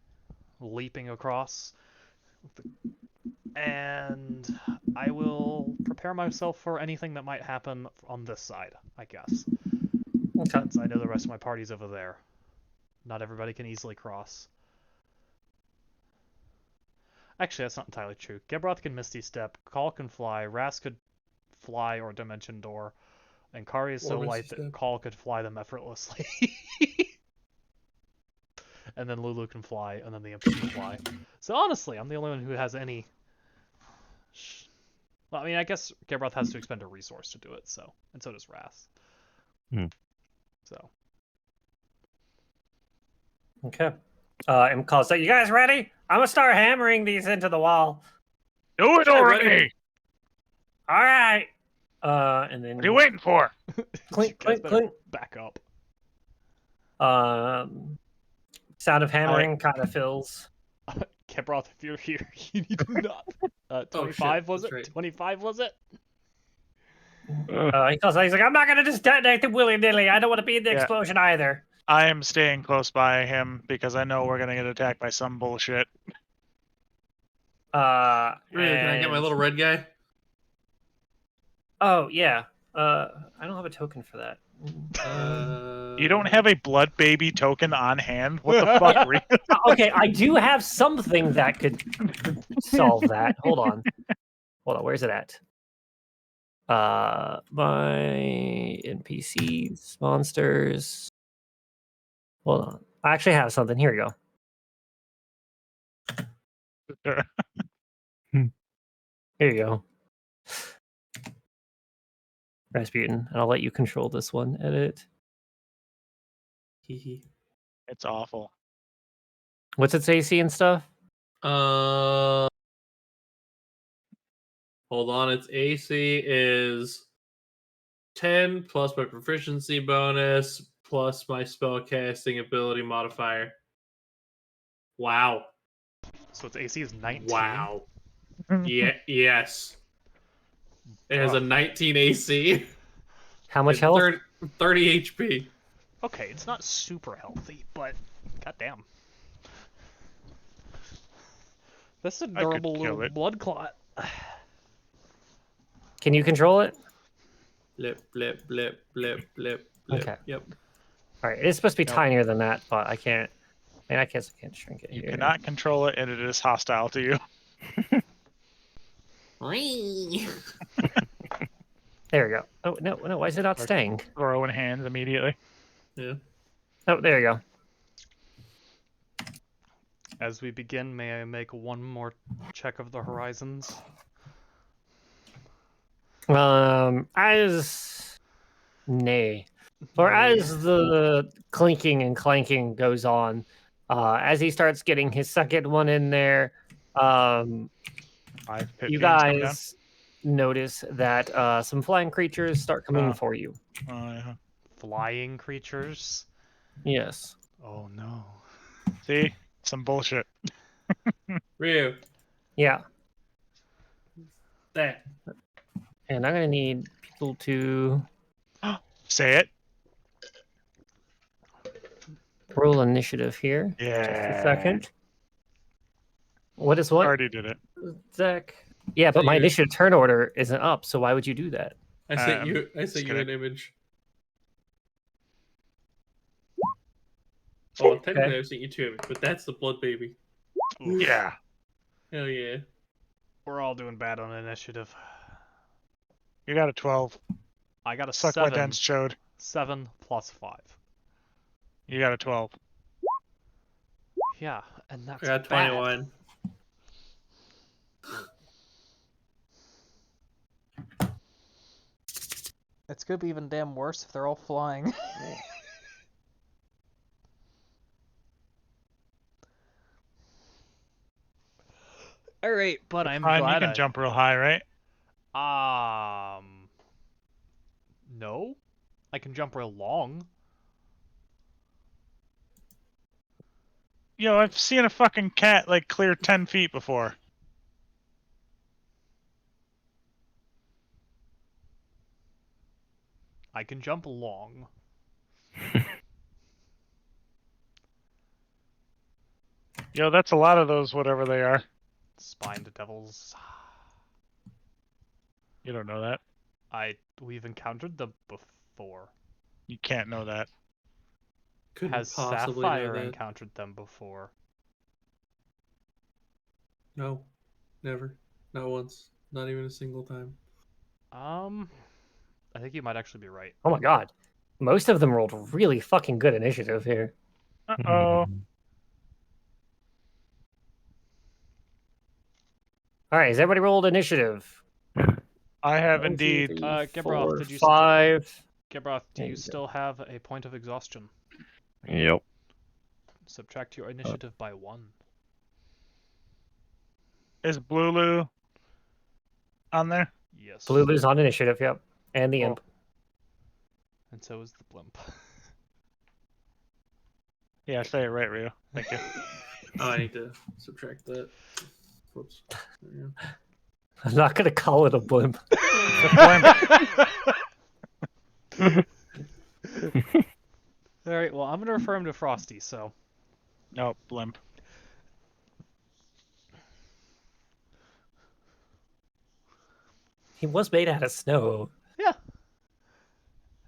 leaping across, and I will prepare myself for anything that might happen on this side, I guess. Okay. Since I know the rest of my party's over there. Not everybody can easily cross. Actually, that's not entirely true. Gebroth can Misty Step, Call can fly, Ras could fly or Dimension Door, and Kari is so Or Misty light that Step. Call could fly them effortlessly. And then Lulu can fly, and then the Imp can fly. So honestly, I'm the only one who has any... Well, I mean, I guess Gebroth has to expend a resource to do it, so... And so does Ras. So... Okay. Imp calls. So you guys ready? I'm gonna start hammering these into the wall. Do it already! All right. And then What are you waiting for? clink, You guys clink, better clink. back up. Sound of hammering kind of fills. Gebroth, if you're here, you need to not. 25 was that's it? right. 25 was it? He calls. He's like, I'm not gonna just detonate them willy nilly. I don't want to be in the Yeah. explosion either. I am staying close by him because I know we're gonna get attacked by some bullshit. Really, can I get my and- little red guy? Oh yeah. I don't have a token for that. You don't have a blood baby token on hand? What the fuck, Reed? Okay, I do have something that could solve that. Hold on. Where's it at? My NPCs, monsters. Hold on. I actually have something. Here we go. Here you go. Rasputin, and I'll let you control this one. Edit. It's awful. What's its AC and stuff? Hold on, its AC is 10 plus my proficiency bonus plus my spell casting ability modifier. Wow. So its AC is 19. Wow. Yeah, yes. It has a 19 AC. How much and health? 30 HP. Okay, it's not super healthy, but goddamn. This is a I could durable kill little it. blood clot. Can you control it? Blip, blip, blip, blip, blip, blip. Okay. Yep. All right. It's supposed to be Nope. tinier than that, but I can't. I guess I can't shrink it You here. cannot control it, and it is hostile to you. There we go. Oh no, no! Why is it not Or- staying? Throwing hands immediately. Yeah. Oh, there you As we begin, may I make one more check of the horizons? go. As the clinking and clanking goes on, as he starts getting his second one in there, 5 pit you fiends come down. guys notice that some flying creatures start coming Oh. for you. Oh, yeah. Flying creatures? Yes. Oh no. See? Some bullshit. Ryu. Yeah. That. And I'm gonna need people to Say it. roll initiative here. Yeah. Just a second. What is what? Already did it. Zach. Yeah, but So my you're- initiative turn order isn't up, so why would you do that? I sent I'm you just an kidding. image. Oh, technically Okay. I've sent you 2 images, but that's the blood baby. Yeah. Hell yeah. We're all doing bad on initiative. You got a 12. I got a Suck my 7. dents chode. 7 plus 5. You got a 12. Yeah, and that's I got bad. 21. It's gonna be even damn worse if they're all flying. Alright, but I'm Fine, you glad can jump real high, right? No. I can jump real long. Yo, I've seen a fucking cat like clear 10 feet before. I can jump long. Yo, that's a lot of those, whatever they are. Spined devils. You don't know that. We've encountered them before. You can't know that. Couldn't Has possibly Sapphire know that. encountered them before? No. Never. Not once. Not even a single time. I think you might actually be right. Oh my god. Most of them rolled really fucking good initiative here. Uh-oh. Alright, has everybody rolled initiative? I have 1, 2, indeed. 3, Gebroth, 4, did you 5. Gebroth, do There you you go. still have a point of exhaustion? Yep. Subtract your initiative by 1. Is Blulu on there? Yes. Lulu's on initiative, yep. And the Cool. imp. And so is the blimp. Yeah, say it right, Ryu. Thank you. Oh, I need to subtract that. Whoops. There you go. I'm not gonna call it a blimp. Alright, well, I'm gonna refer him to Frosty, so. No, blimp. He was made out of snow. Yeah.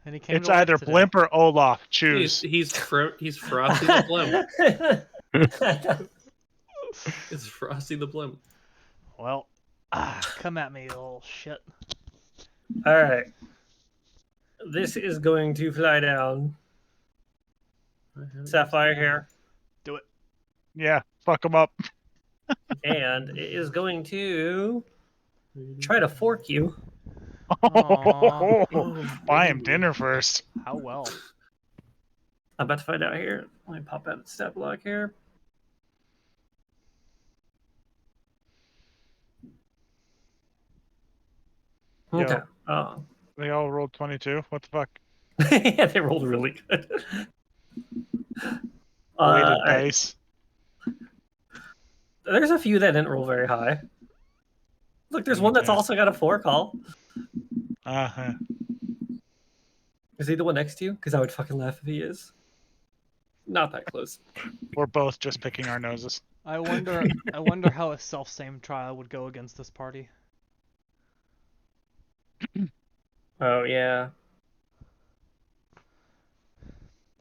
And he came It's to life either today. blimp or Olaf. Choose. He's Frosty the Blimp. It's Frosty the Blimp. Well, come at me, you little shit. Alright. This is going to fly down. Sapphire here. Do it. Yeah, fuck him up. And it is going to try to fork you. Aw. Buy him dinner first. How well? I'm about to find out here. Let me pop out the stat block here. Yo. Okay. Oh. They all rolled 22. What the fuck? Yeah, they rolled really good. Weighted all right. dice. There's a few that didn't roll very high. Look, there's one that's Yeah. also got a 4 call. Uh-huh. Is he the one next to you? Because I would fucking laugh if he is. Not that close. We're both just picking our noses. I wonder how a self-same trial would go against this party. Oh, yeah.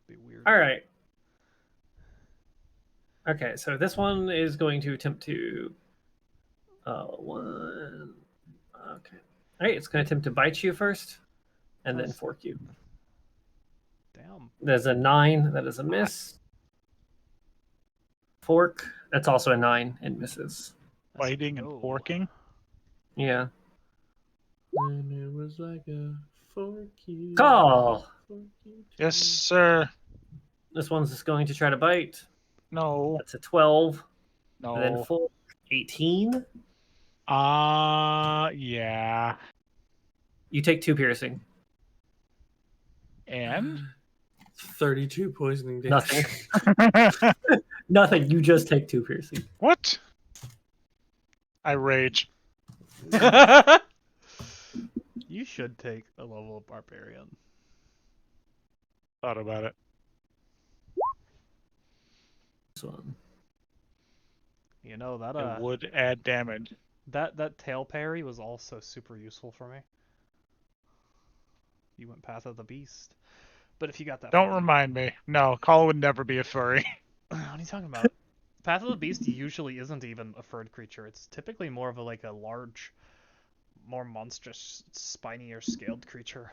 Be weird. All right. Okay, so this one is going to attempt to... one... Okay. All right, it's going to attempt to bite you first, and then Nice. fork you. Damn. There's a 9. That is a miss. Fork. That's also a 9 and misses. That's a Biting and no. forking. Yeah. And it was like a fork you. Call. Fork you Yes, too. sir. This one's just going to try to bite. No. That's a 12. And then No. fork. 18. Yeah. You take 2 piercing. And? 32 poisoning damage. Nothing. Nothing. You just take 2 piercing. What? I rage. You should take a level of barbarian. Thought about it. This one. You know that It would add damage. that tail parry was also super useful for me. You went Path of the Beast. But if you got that Don't far- remind me. No, Call would never be a furry. What are you talking about? Path of the Beast usually isn't even a furred creature. It's typically more of a large, more monstrous, spiny or scaled creature.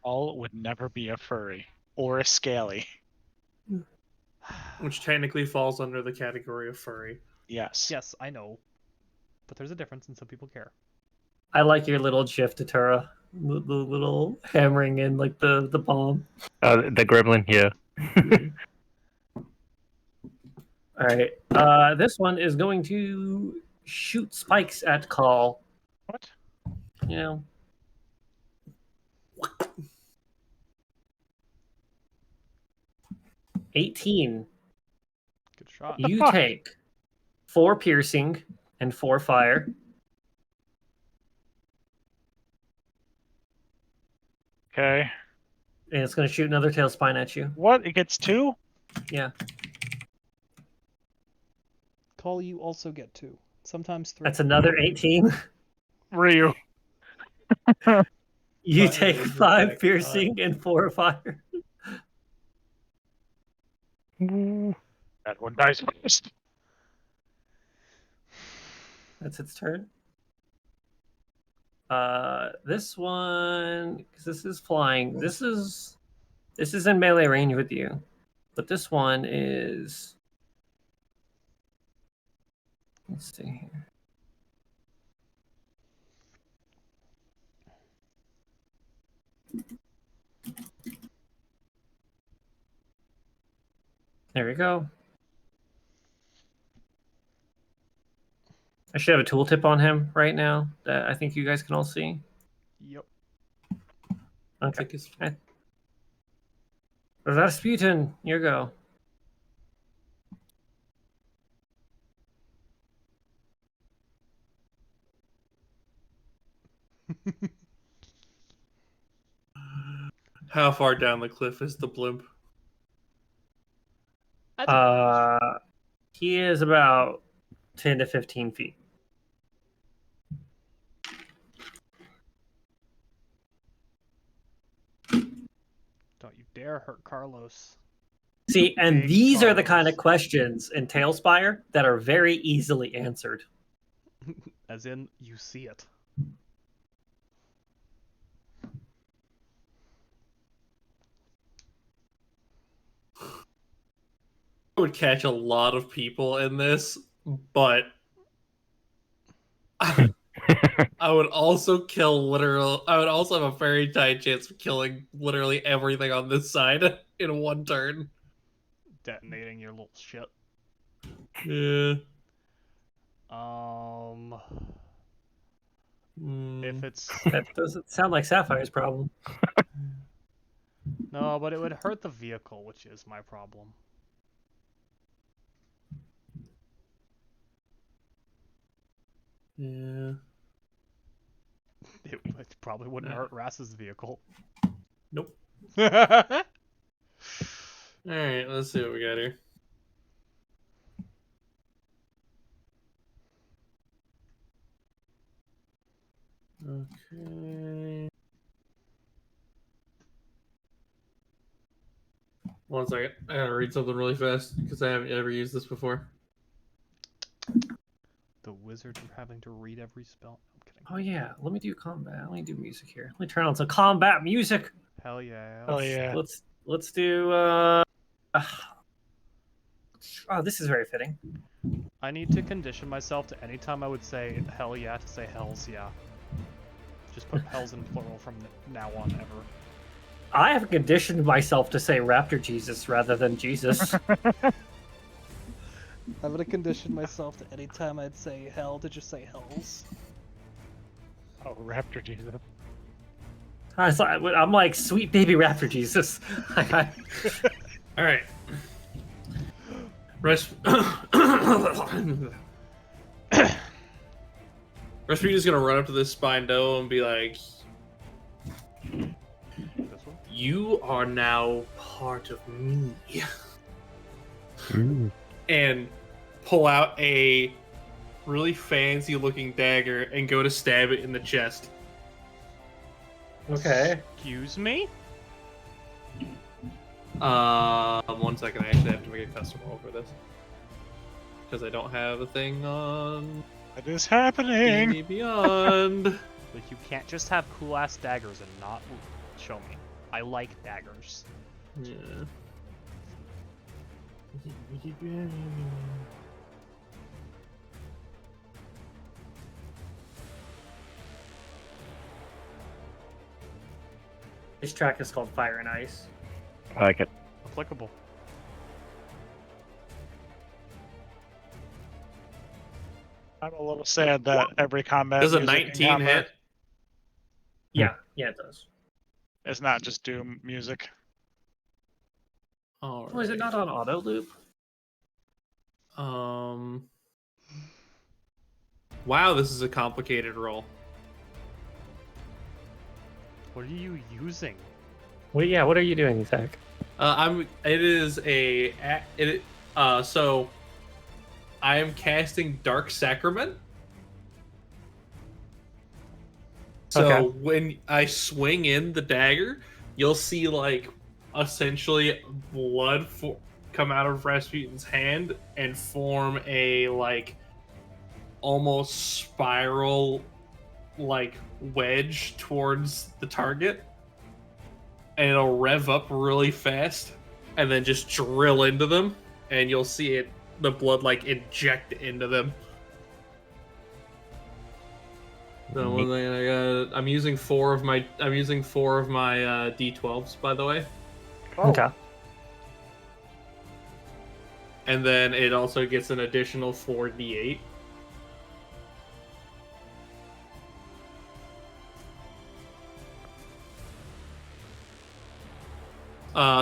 Call would never be a furry. Or a scaly. Which technically falls under the category of furry. Yes. Yes, I know. But there's a difference and some people care. I like your little gif, Tatura. The little hammering in like the palm. The gremlin, yeah. All right. This one is going to shoot spikes at Call. What? You know. $18. Good shot. You fuck? take 4 piercing and 4 fire. Okay. And it's going to shoot another tail spine at you. What? It gets 2? Yeah. Call, you also get 2. Sometimes 3. That's another 18. Ryu. You Fire take is 5 effect, piercing and 4 fire. That one dies first. That's its turn. This one, because this is flying. This is in melee range with you, but this one is. Let's see here. There we go. I should have a tooltip on him right now that I think you guys can all see. Yep. Okay. Thick as fuck. Rasputin, you go. How far down the cliff is the blimp? He is about 10 to 15 feet. Don't you dare hurt Carlos. See, and Big these are the Carlos. kind of questions in Tailspire that are very easily answered. As in, you see it. I would catch a lot of people in this, but I would also kill literal. I would also have a very high chance of killing literally everything on this side in one turn. Detonating your little shit. Yeah. If it's That doesn't sound like Sapphire's problem. no, but it would hurt the vehicle, which is my problem. Yeah. It probably wouldn't hurt Rass's vehicle. Nope. Alright. All right. Let's see what we got here. Okay. One second. I gotta read something really fast because I haven't ever used this before. The wizard for having to read every spell. I'm kidding. Oh yeah, let me do combat. Let me do music here. Let me turn on some combat music. Hell yeah. Oh yeah. Let's do. Oh, this is very fitting. I need to condition myself to any time I would say hell yeah to say hells yeah. Just put hells in plural from now on ever. I have conditioned myself to say Raptor Jesus rather than Jesus. I'm gonna condition myself to any time I'd say hell to just say hells. Oh, Raptor Jesus. I'm like sweet baby Raptor Jesus. All right. Rasputin's gonna run up to this Spindo and be like, This one? "You are now part of me," Ooh. and pull out a really fancy-looking dagger and go to stab it in the chest. Okay. Excuse me? 1 second. I actually have to make a custom roll for this because I don't have a thing on What is happening? D&D Beyond. Like, you can't just have cool ass daggers and not show me. I like daggers. Yeah. This track is called Fire and Ice. I like it. Applicable. I'm a little sad that every combat Does a music in 19 combat hit? Yeah, it does. is not just Doom music. All Oh, is it right. not on auto loop? Wow, this is a complicated roll. What are you using? Well, yeah. What are you doing, Zach? So I am casting Dark Sacrament. So Okay. when I swing in the dagger, you'll see like essentially blood come out of Rasputin's hand and form a like almost spiral like wedge towards the target, and it'll rev up really fast and then just drill into them, and you'll see the blood like inject into them. So one thing I'm using four of my D12s, by the way. Okay. And then it also gets an additional 4d8.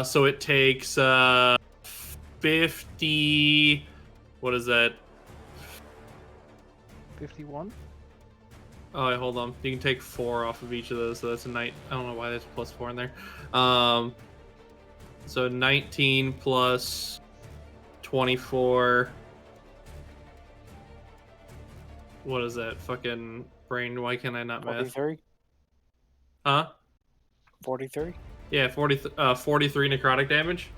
So it takes 50. What is that? 51? Oh, wait, hold on. You can take 4 off of each of those, so that's a night. I don't know why there's +4 in there. So 19 plus 24. What is that? Fucking brain. Why can't I not math? 43? Huh? 43? Yeah, 43 necrotic damage.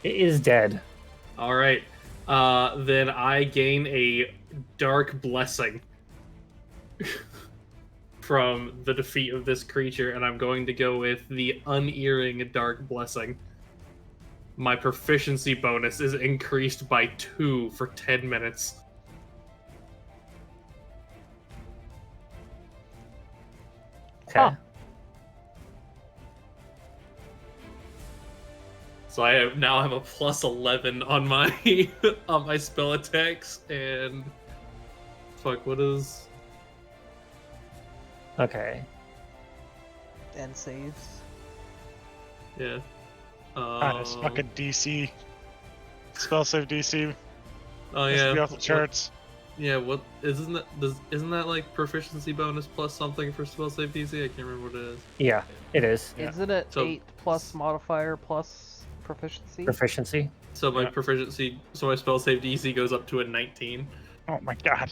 It is dead. All right. Then I gain a dark blessing from the defeat of this creature, and I'm going to go with the unearring dark blessing. my proficiency bonus is increased by 2 for 10 minutes. Okay. Huh. So I now have a plus 11 on my on my spell attacks, and fuck, what is? Okay. And saves. Yeah. It's fucking DC. Spell save DC. Oh Has to be yeah. off the charts. Yeah. What isn't that like proficiency bonus plus something for spell save DC? I can't remember what it is. Yeah, it is. Yeah. Isn't it So- 8 plus modifier plus proficiency? Proficiency. So my Yeah. proficiency, so my spell save DC goes up to a 19. Oh my god.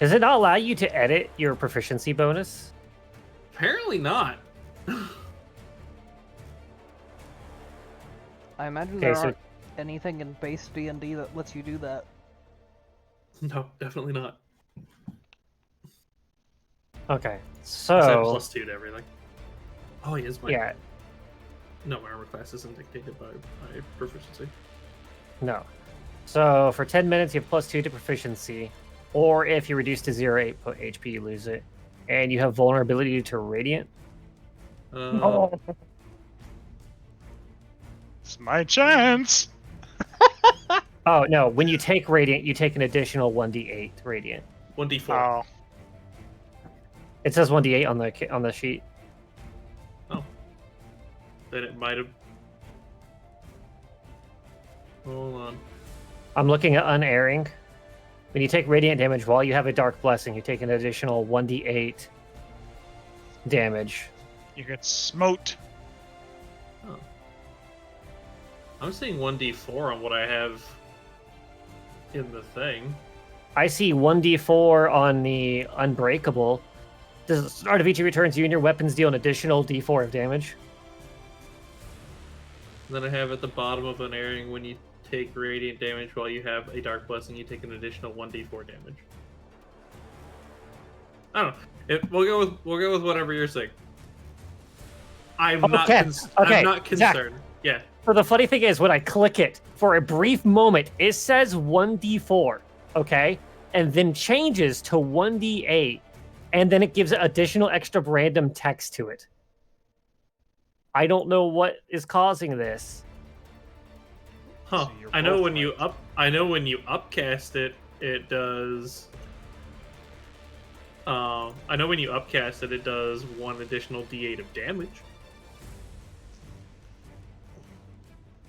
Does it not allow you to edit your proficiency bonus? Apparently not. I imagine Okay, there so- aren't anything in base D&D that lets you do that. No, definitely not. Okay, I have so plus 2 to everything. Oh, he is my. yeah, No, my armor class isn't dictated by my proficiency. no. So for 10 minutes, you have +2 to proficiency, or if you reduce to 0, 8 HP, you lose it, and you have vulnerability to radiant. It's my chance. Oh no! When you take radiant, you take an additional 1d8 radiant. 1d4. Oh, It says 1d8 on the sheet. Then it might have. Hold on. I'm looking at unerring. When you take radiant damage while you have a dark blessing, you take an additional 1d8 damage. you get smote. Oh. I'm seeing 1d4 on what I have in the thing. I see 1d4 on the unbreakable. Does the start of each of your turns, you and your weapons deal an additional d4 of damage? Then I have at the bottom of an airing, when you take radiant damage while you have a dark blessing, you take an additional 1d4 damage. I don't know. We'll go with whatever you're saying. I'm not. Okay, I'm not Zach. concerned. Yeah. So the funny thing is, when I click it, for a brief moment, it says 1d4, okay? And then changes to 1d8, and then it gives additional extra random text to it. I don't know what is causing this. Huh. So you're I know both when you right. up. I know when you upcast it, it does. I know when you upcast it, it does 1 additional d8 of damage.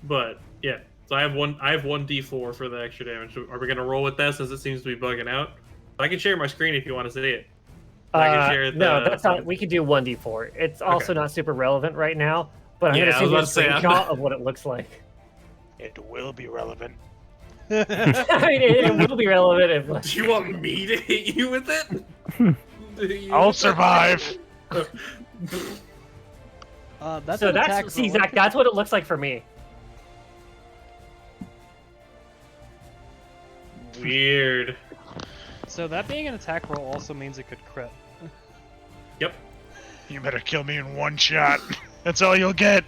But yeah, so I have one d4 for the extra damage. Are we gonna roll with that since it seems to be bugging out? I can share my screen if you want to see it. I can share No, the- that's not. We could do 1d4. It's also not super relevant right now, but I'm Yeah, going I to was send you a about to say, I'm screenshot of what it looks like. It will be relevant. I mean, it will be relevant if. Like, Do you want me to hit you with it? I'll survive. That's so an attack that's see, roll. Zach. That's what it looks like for me. Weird. So that being an attack roll also means it could crit. Yep. You better kill me in one shot. That's all you'll get.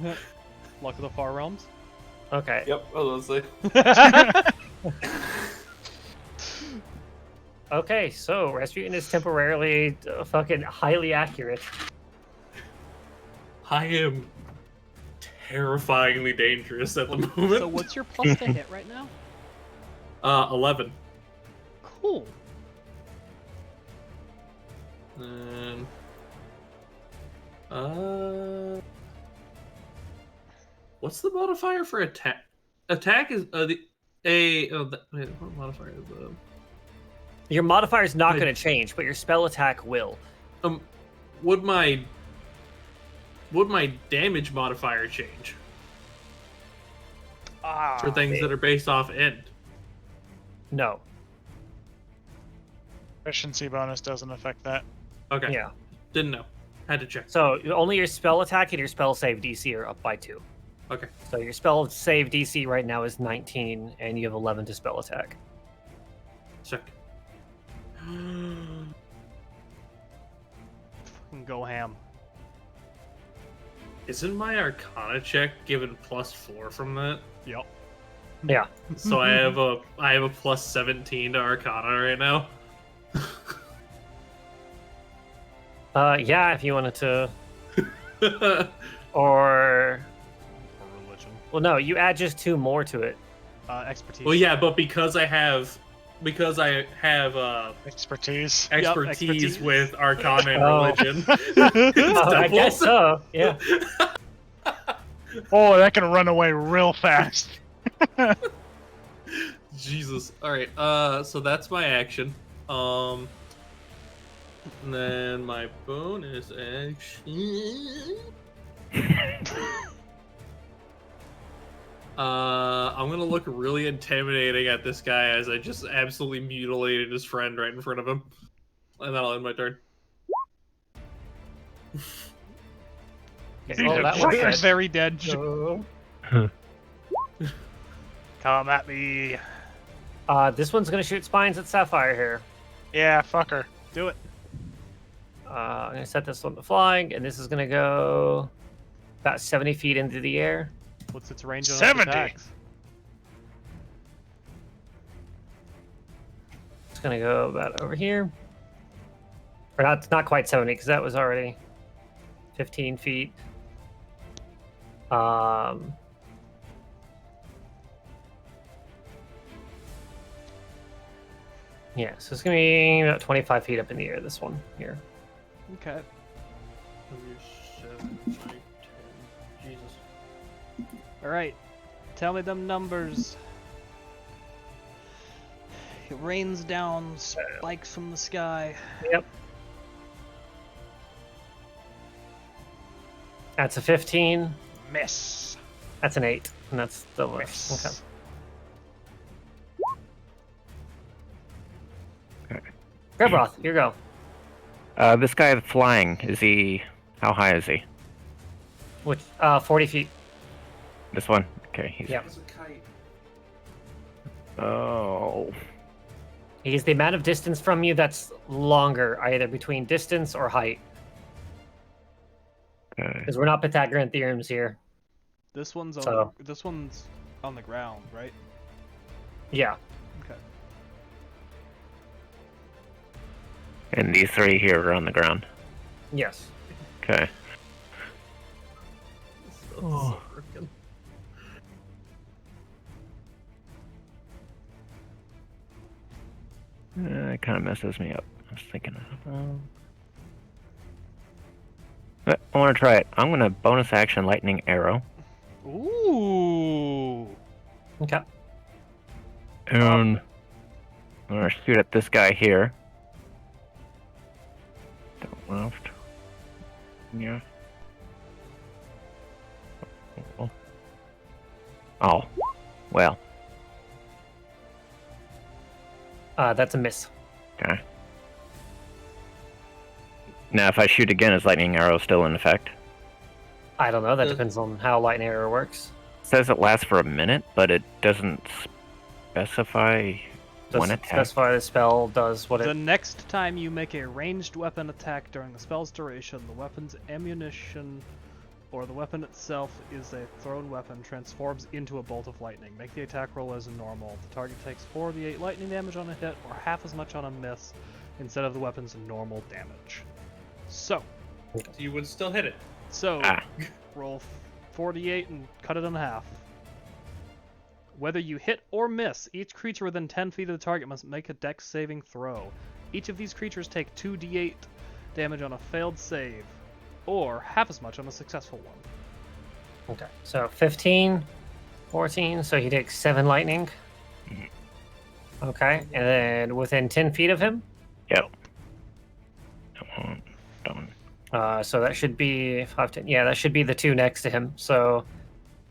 Luck of the Far Realms. Okay. Yep. I was gonna say. Okay. So Rasputin is temporarily fucking highly accurate. I am terrifyingly dangerous at the moment. So what's your plus to hit right now? 11. Cool. And what's the modifier for attack? Attack is wait, what modifier is Your modifier is not Wait. going to change, but your spell attack will. would my damage modifier change for things that are based off end? No. Efficiency bonus doesn't affect that. Okay. Yeah. Didn't know. Had to check. So only your spell attack and your spell save DC are up by 2. Okay. So your spell save DC right now is 19, and you have 11 to spell attack. Check. Fucking go ham. Isn't my Arcana check given +4 from that? Yep. Yeah. So I have a +17 to Arcana right now. Yeah, if you wanted to, Well, or For religion. well, no, you add just 2 more to it. Expertise. yeah, but because I have Expertise. expertise with Arcana and Oh. religion. I guess so. Yeah. Oh, that can run away real fast. Jesus. All right. So that's my action. And then my bonus action. I'm gonna look really intimidating at this guy as I just absolutely mutilated his friend right in front of him, and that'll end my turn. Okay, well, that You're was Very dead. So, Come at me. this one's gonna shoot spines at Sapphire here. Yeah, fuck her. Do it. I'm gonna set this one to flying, and this is gonna go about 70 feet into the air. What's its range on its 70. attacks? It's gonna go about over here, or not quite 70 because that was already 15 feet. Yeah, so it's gonna be about 25 feet up in the air. This one here. Okay. 7, 8, 10. Jesus. All right. Tell me them numbers. It rains down spikes from the sky. Yep. That's a 15. Miss. That's an 8, and that's the list. Miss. Okay. Grebroth, you go. This guy flying, how high is he? Which 40 feet. This one? Okay, he's... Yep. It's a kite. Oh. He's the amount of distance from you that's longer, either between distance or height. Okay. Because we're not Pythagorean theorems here. This one's on. So- This one's on the ground, right? Yeah. Okay. And these 3 here are on the ground. Yes. Okay. Oh. It kind of messes me up. I was thinking I want to try it. I'm going to bonus action lightning arrow. Ooh. Okay. And I'm going to shoot at this guy here. Down left. Yeah. Oh. Well. That's a miss. Okay. Now, if I shoot again, is lightning arrow still in effect? I don't know. That depends on how lightning arrow works. It says it lasts for a minute, but it doesn't specify when Doesn't attack. specify the spell does what The it. next time you make a ranged weapon attack during the spell's duration, the weapon's ammunition or the weapon itself is a thrown weapon transforms into a bolt of lightning. Make the attack roll as normal. The target takes 4d8 lightning damage on a hit or half as much on a miss instead of the weapon's normal damage. So, You would still hit it. roll 4d8 and cut it in half. Whether you hit or miss, each creature within 10 feet of the target must make a dex saving throw. Each of these creatures take 2d8 damage on a failed save, or half as much on a successful one. Okay. So 15, 14. So he takes 7 lightning. Okay. And then within 10 feet of him. Yep. Done. So that should be 5, 10. Yeah, that should be the 2 next to him. So,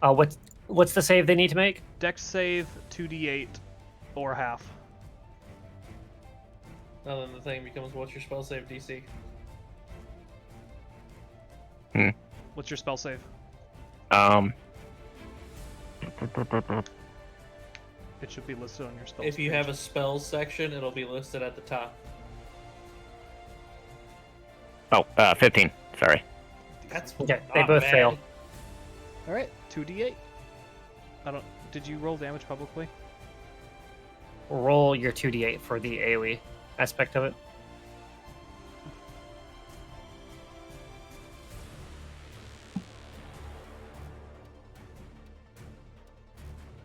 what's the save they need to make? Dex save 2d8 or half. Now then the thing becomes, what's your spell save DC? What's your spell save? It should be listed on your spells If you page. have a spells section, it'll be listed at the top. Oh, 15. Sorry. That's Okay, they not both bad. fail. All right, 2d8. I don't. Did you roll damage publicly? Roll your 2d8 for the AoE aspect of it.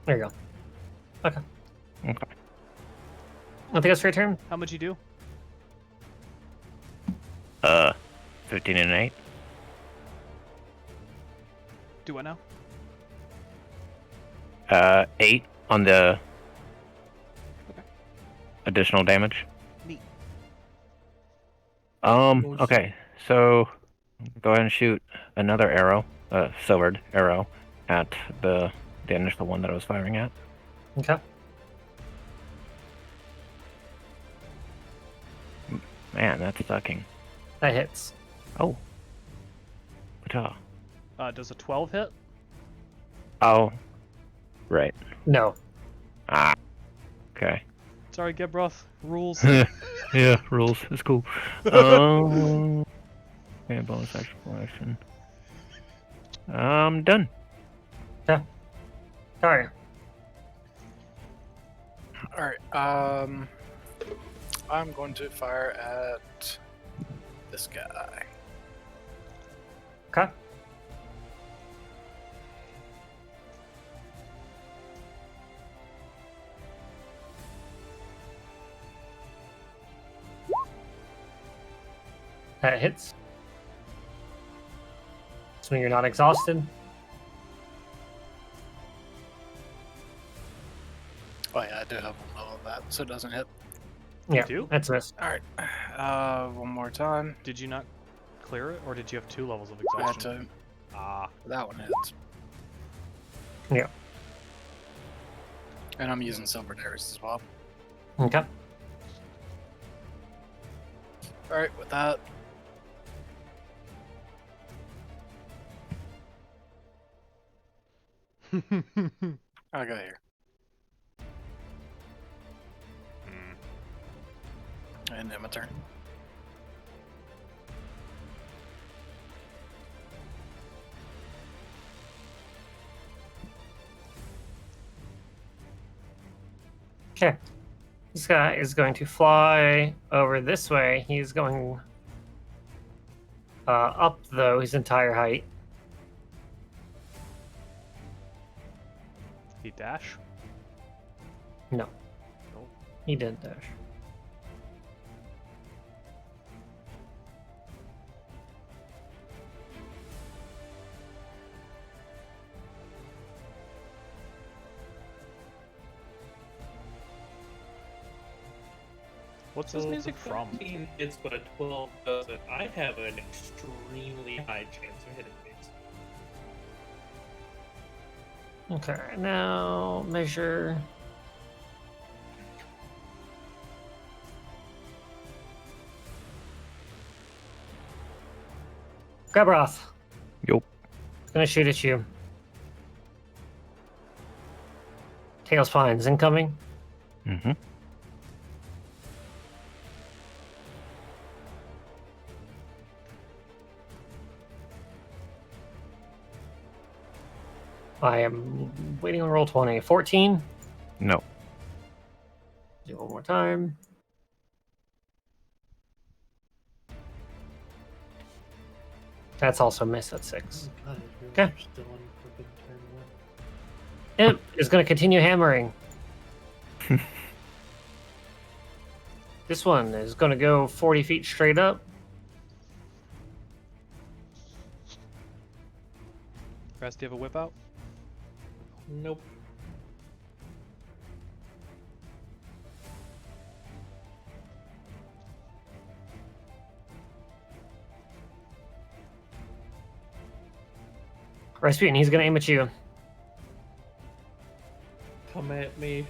There you go. Okay. Okay. I think that's your turn. How much you do? 15 and 8. Do what now? 8 on the Okay. additional damage. Neat. Okay, so go ahead and shoot another arrow, silvered arrow, at the initial one that I was firing at. Okay. Man, that's sucking. That hits. Oh. Ta. Does a 12 hit? Oh. Right. No. Ah. Okay. Sorry, Gebroth. Rules. Yeah, rules. It's cool. Okay, bonus action. Done. Sorry. All right. I'm going to fire at this guy. Okay. That hits. So you're not exhausted. Oh yeah, I do have one of that, so it doesn't hit. Yeah, do? that's a miss. All right. One more time. Did you not clear it, or did you have 2 levels of I had exhaustion? to. Ah. That one hits. Yeah. And I'm using silver dares as well. Okay. All right, with that. I'll go here. And end my turn. Okay. This guy is going to fly over this way. He's going up, though, his entire height. He dash? No. He didn't dash. What's this music from? 13 hits, but a 12 doesn't. I have an extremely high chance of hitting these. Okay, now measure. Gabroth. Yup. It's gonna shoot at you. Tails Pines incoming. Mm-hmm. I am waiting on roll 20. 14. No. Do it one more time. That's also missed at 6. Okay. Imp is going to continue hammering. This one is going to go 40 feet straight up. Rest, do you have a whip out? Nope. Rasputin, he's going to aim at you. Come at me.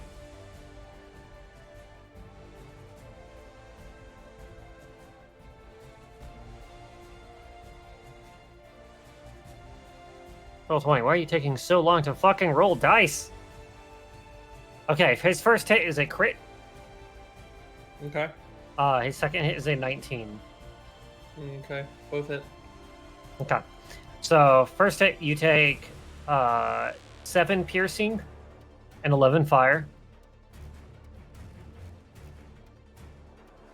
Roll 20. Why are you taking so long to fucking roll dice? Okay, his first hit is a crit. Okay. His second hit is a 19. Okay. Both hit. Okay. So first hit, you take 7 piercing and 11 fire.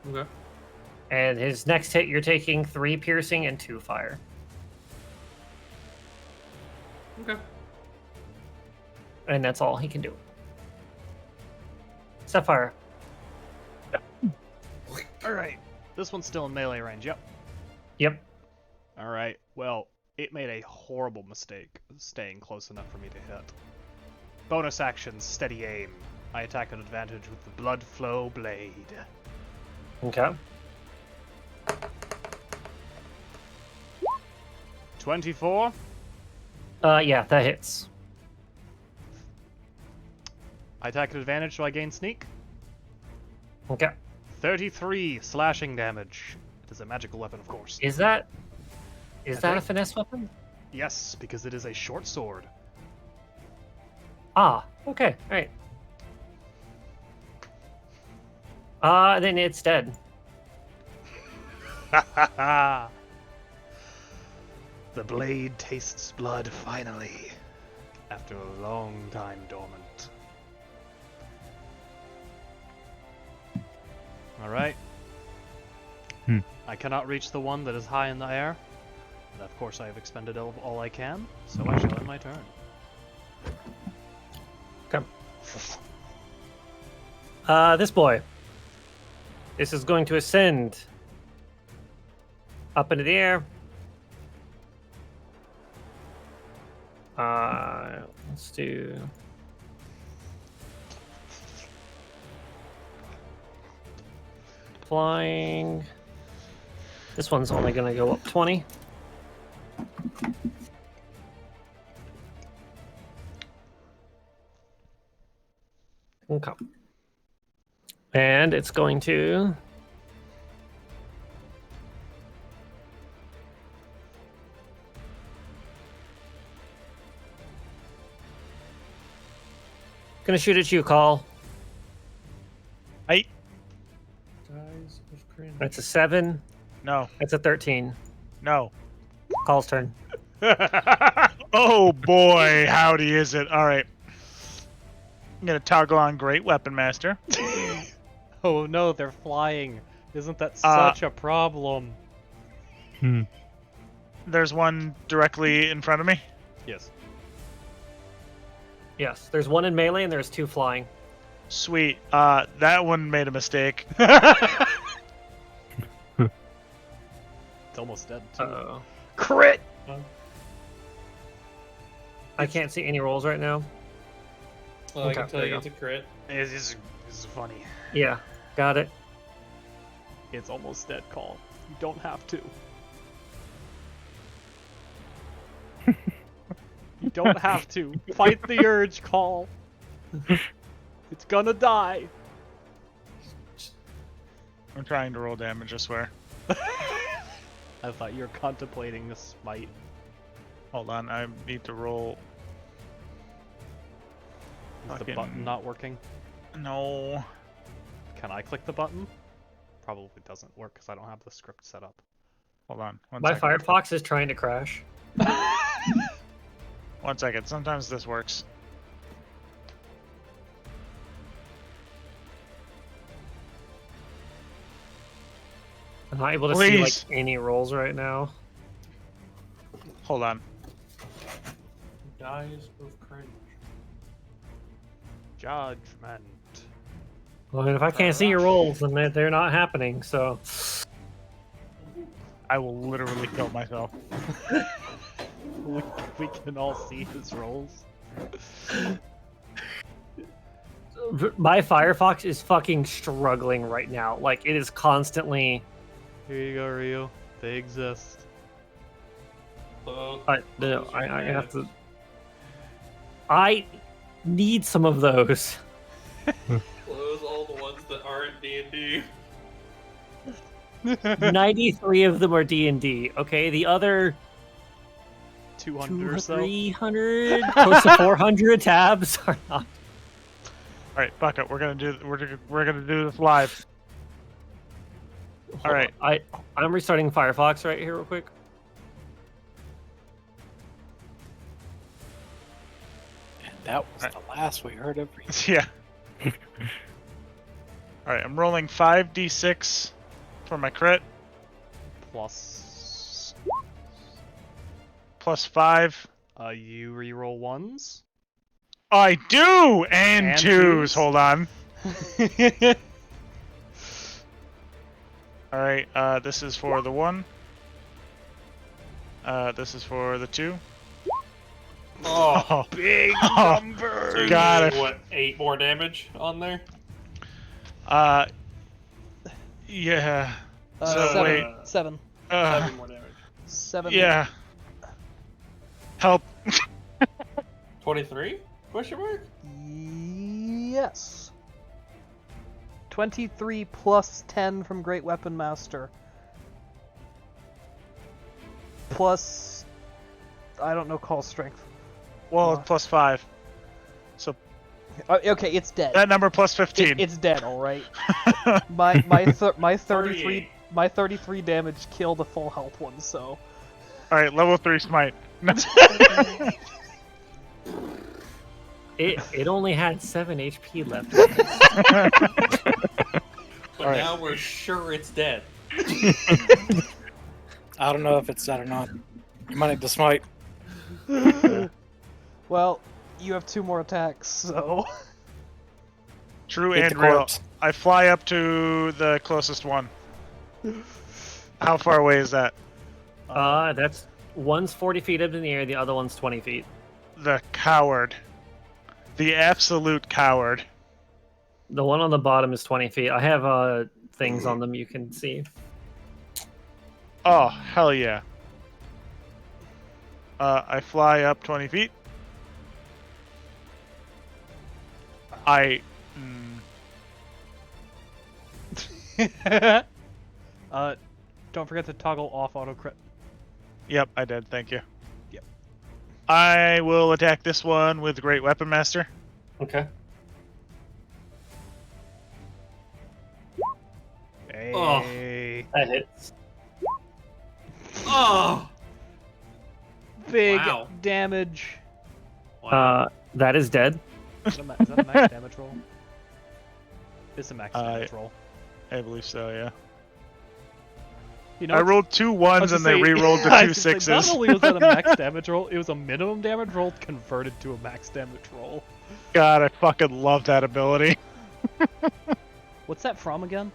Okay. And his next hit, you're taking 3 piercing and 2 fire. Okay. And that's all he can do. Sapphire. Alright. This one's still in melee range, yep. Yep. Alright, well, it made a horrible mistake staying close enough for me to hit. Bonus action, steady aim. I attack at advantage with the Blood Flow Blade. Okay. 24. Yeah, that hits. I attack at advantage, so I gain sneak. Okay. 33 slashing damage. It is a magical weapon, of course. Is that I a think- finesse weapon? Yes, because it is a short sword. Ah, okay, alright. Then it's dead. The blade tastes blood finally, after a long time dormant. Alright. I cannot reach the one that is high in the air. And of course I have expended all I can, so I shall end my turn. Okay. This boy. This is going to ascend up into the air. Let's do. Flying. This one's only going to go up 20. Okay. And it's going to. Gonna shoot at you, Call. Hey, That's a 7. no, That's a 13. no. Call's turn. Oh boy, howdy is it? All right. I'm gonna toggle on Great Weapon Master. Oh no, they're flying. Isn't that such a problem? There's one directly in front of me. Yes. Yes, there's one in melee and there's 2 flying. Sweet. That one made a mistake. It's almost dead too. Uh-oh. Crit! I can't see any rolls right now. Well, I Okay, can tell there you you it's a crit. This is funny. Yeah, got it. It's almost dead, Call. You don't have to. You don't have to. Fight the urge, Call. It's gonna die. I'm trying to roll damage, I swear. I thought you were contemplating a smite. Hold on, I need to roll. Is the Fucking- button not working? No. Can I click the button? Probably doesn't work because I don't have the script set up. Hold on. My Firefox is trying to crash. 1 second. Sometimes this works. I'm not able to see like Please. any rolls right now. Hold on. Dies of cringe. Judgment. Well, if I can't see your rolls, then they're not happening. So I will literally kill myself. We can all see his rolls. my Firefox is fucking struggling right now. Like it is constantly. Here you go, Ryu. They exist. I have to. I need some of those. Close all the ones that aren't D&D. 93 of them are D&D. Okay, the other 200 or so. 300, close to 400 tabs are not. All right, fuck it. We're gonna do this live. All right. I'm restarting Firefox right here real quick. That was the last we heard of you. Yeah. Alright, I'm rolling 5d6 for my crit. Plus, Plus 5. you reroll ones. I do! And, And twos. twos? Hold on. Alright, this is for the 1. This is for the 2. Oh, Big Oh, number. so you're God, doing, what, 8 more damage on there? Yeah. So, seven. wait. 7. 7 more damage. 7. Yeah. Help. 23? Question mark? Yes. 23 plus 10 from Great Weapon Master. Plus, I don't know call strength. Well, plus 5. So Okay, it's dead. that number plus 15. It's dead, all right. My 33 38. my 33 damage killed a full health one, so. Alright, level 3 smite. It only had 7 HP left. But Alright. now we're sure it's dead. I don't know if it's dead or not. You might need to smite. Well, you have 2 more attacks, so. True Eat and the real. corpse. I fly up to the closest one. How far away is that? That's one's 40 feet up in the air, the other one's 20 feet. The coward. The absolute coward. The one on the bottom is 20 feet. I have things on them you can see. Oh, hell yeah. I fly up 20 feet. Don't forget to toggle off auto crit. Yep, I did. Thank you. Yep. I will attack this one with Great Weapon Master. Okay. Hey. That hits. Oh! Big Wow. damage. Wow. That is dead. Is that a max damage roll? It's a max damage roll. I believe so, yeah. You know, I rolled 2 ones and they re-rolled the 2 6s. Not only was that a max damage roll, it was a minimum damage roll converted to a max damage roll. God, I fucking love that ability. What's that from again?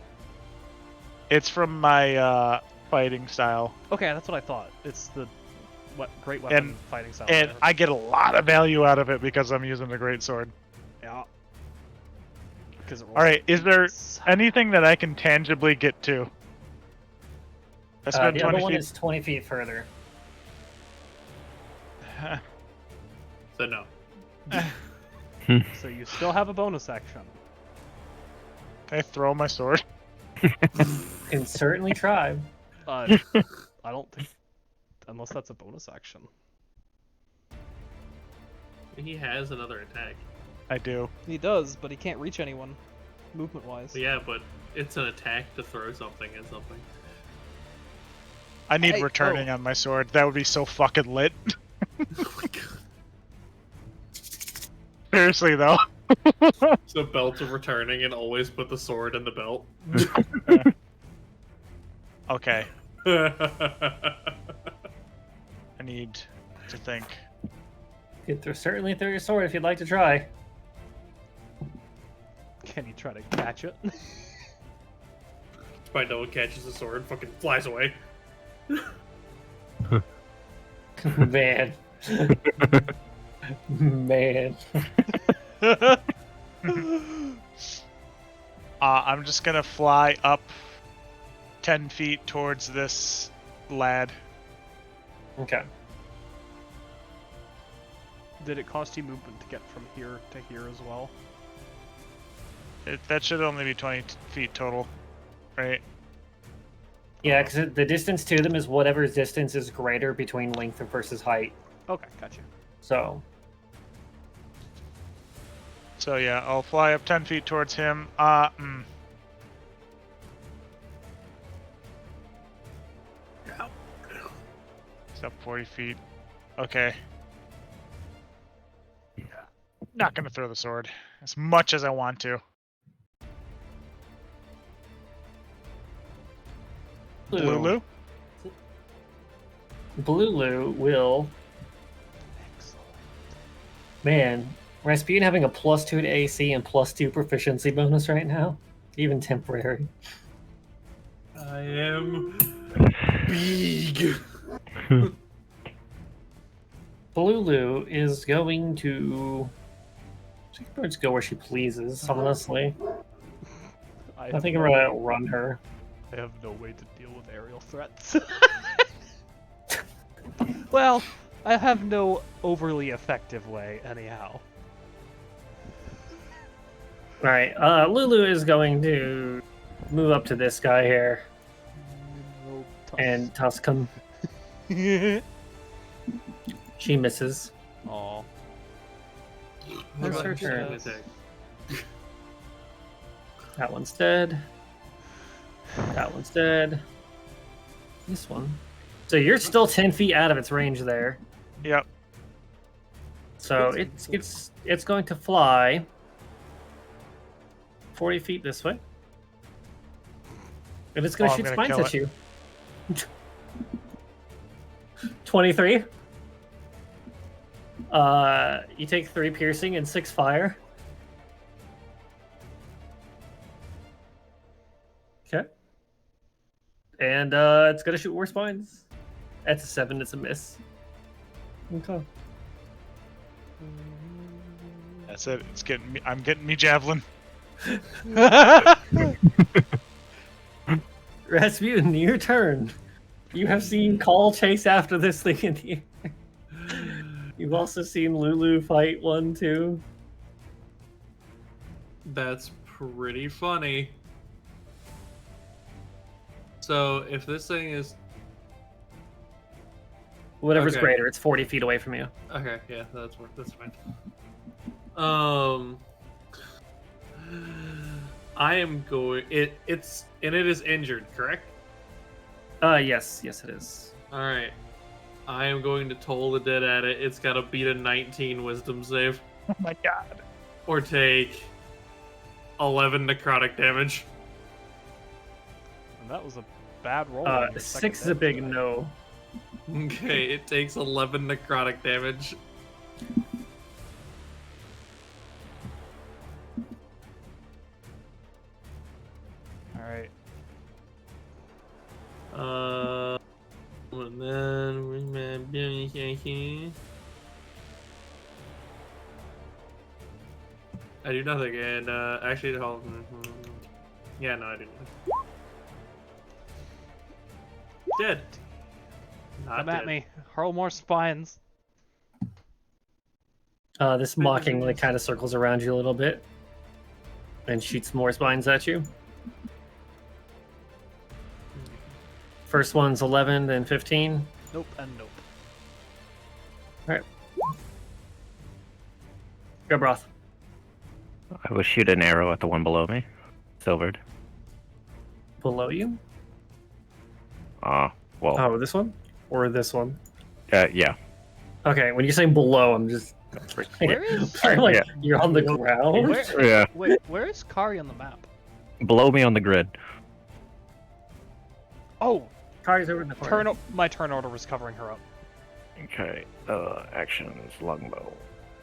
It's from my fighting style. Okay, that's what I thought. It's the great weapon fighting style. And I get a lot of value out of it because I'm using the great sword. Yeah. Alright, is there anything that I can tangibly get to? I spent The 20 other one feet. is 20 feet further. So no. So you still have a bonus action. Can I throw my sword? Can certainly try. I don't think, unless that's a bonus action. He has another attack. I do. He does, but he can't reach anyone, movement-wise. Yeah, but it's an attack to throw something at something. I need returning on my sword. That would be so fucking lit. Oh my god. Seriously though. So belts of returning and always put the sword in the belt. Okay. I need to think. You could certainly throw your sword if you'd like to try. Can he try to catch it? By no one catches the sword, fucking flies away. Man. Man. I'm just gonna fly up 10 feet towards this lad. Okay. Did it cost you movement to get from here to here as well? That should only be 20 feet total, right? Yeah, because the distance to them is whatever distance is greater between length versus height. Okay, gotcha. So, So yeah, I'll fly up 10 feet towards him. It's up 40 feet. Okay. Not gonna throw the sword as much as I want to. Lulu? Blulu will. Man, Rasputin having a +2 to AC and +2 proficiency bonus right now, even temporary. I am big. Blulu is going to. She can probably just go where she pleases, honestly. I think I'm gonna outrun her. I have no way to deal with aerial threats. Well, I have no overly effective way, anyhow. Alright, Lulu is going to move up to this guy here and tusk him. She misses. Aw. That's her turn. Attack. That one's dead. That one's dead. This one. So you're still 10 feet out of its range there. Yep. So it's going to fly 40 feet this way. And it's going to I'm shoot gonna spines kill at you. 23. You take 3 piercing and 6 fire. Okay. And it's gonna shoot more spines. That's a 7, it's a miss. Okay. That's it. It's getting me. I'm getting me javelin. Rasputin, your turn. You have seen Call chase after this thing in the air. You've also seen Lulu fight 1, 2. That's pretty funny. So if this thing is Whatever's Okay. greater, it's 40 feet away from you. okay, yeah, that's fine. I am going. It is injured, correct? Yes, it is. All right. I am going to toll the dead at it. It's got to beat a 19 Wisdom save, Oh my god. or take 11 necrotic damage. And that was a bad roll. on your 6 second is a big damage die. no. Okay, it takes 11 necrotic damage. Alright. And then where's my ability here? I do nothing, and actually, hold. Yeah, no, I didn't. Dead. Not Come dead. at me. Hurl more spines. This mockingly kind of circles around you a little bit and shoots more spines at you. First one's 11, then 15. Nope and nope. Alright. Go, Broth. I will shoot an arrow at the one below me. Silvered. Below you? Well, Oh, this one? Or this one? yeah. Okay, when you're saying below, I'm just... Where is- I'm like, Yeah. you're on the ground? Where, Yeah. wait, where is Kari on the map? Below me on the grid. Oh, Kari's over in the corner. my turn order was covering her up. Okay. Actions, longbow.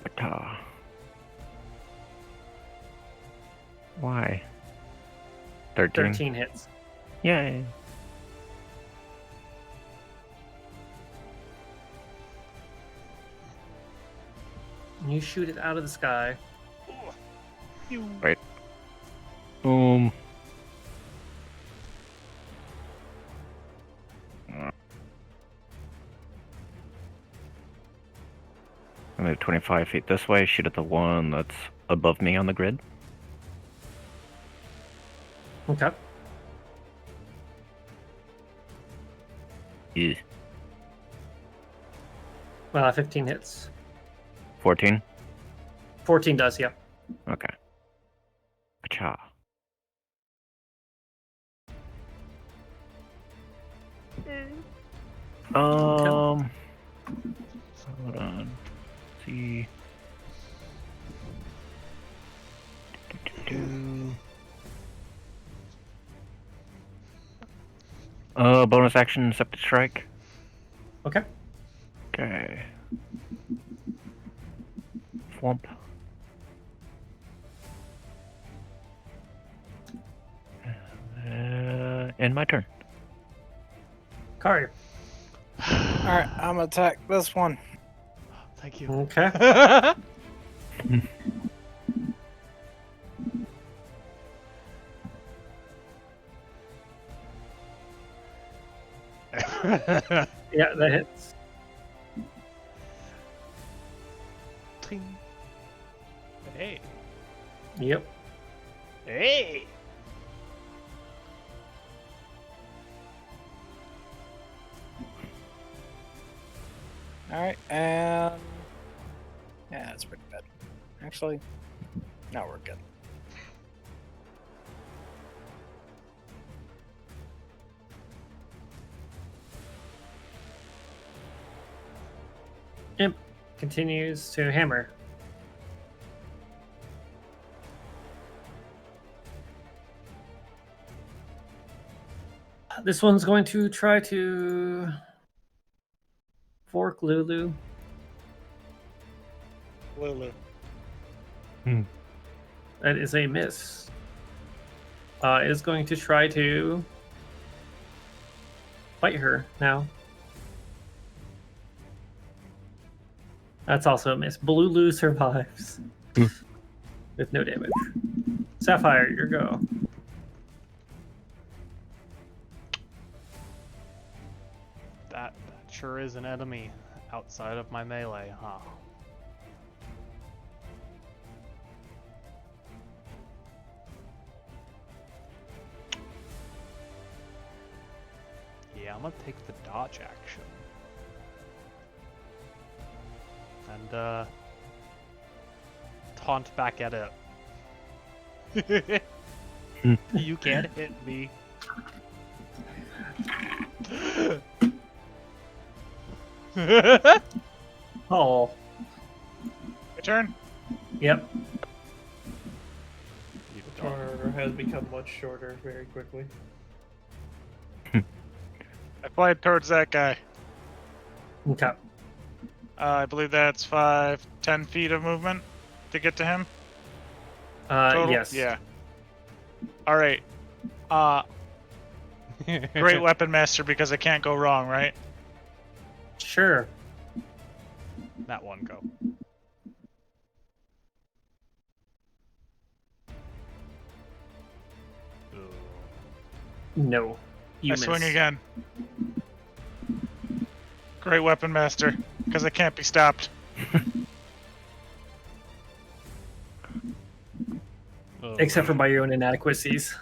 Atta. Why? 13. 13 hits. Yay. You shoot it out of the sky. Wait. Boom. I move 25 feet this way, shoot at the one that's above me on the grid. Okay. Yeah. 15 hits. 14? 14 does, yeah. Okay. Acha. Hold on. See. Bonus action, Septic Strike. Okay. Okay. Flump. And my turn. Kari. Alright, I'm gonna attack this one. Thank you. Okay. Yeah, that hits. Ting. Hey. Yep. Hey. Alright, and yeah, that's pretty bad. Actually, no, we're good. Imp continues to hammer. This one's going to try to fork Lulu. Lulu. That is a miss. It is going to try to fight her now. That's also a miss. Lulu survives with no damage. Sapphire, your go. That sure is an enemy outside of my melee, huh? Yeah, I'm gonna take the dodge action. And, taunt back at it. You can't hit me. Oh. My turn. Yep. You Corner has become much shorter very quickly. I fly towards that guy. Okay. I believe that's 10 feet of movement to get to him. Total? Yes. Yeah. All right. Great weapon master, because I can't go wrong, right? Sure. That one go. No. You I miss. swing again. Great weapon master, because I can't be stopped. Except for by your own inadequacies.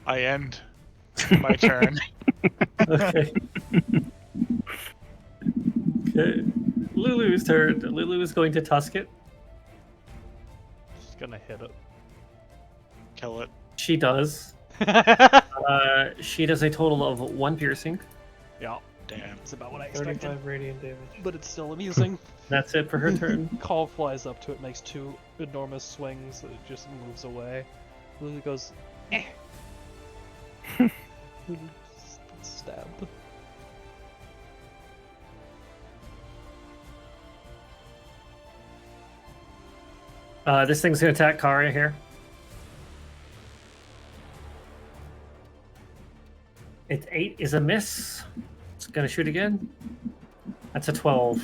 I end my turn. Okay. Okay. Lulu's turn. Lulu is going to tusk it. Just gonna hit it. Kill it. She does. She does a total of 1 piercing. Yeah, Damn. it's about what I expected. 35 radiant damage. But it's still amusing. That's it for her turn. Call flies up to it, makes 2 enormous swings, it just moves away. Lily goes, eh. Stabbed. This thing's gonna attack Kara here. It's 8 is a miss. It's gonna shoot again. That's a 12.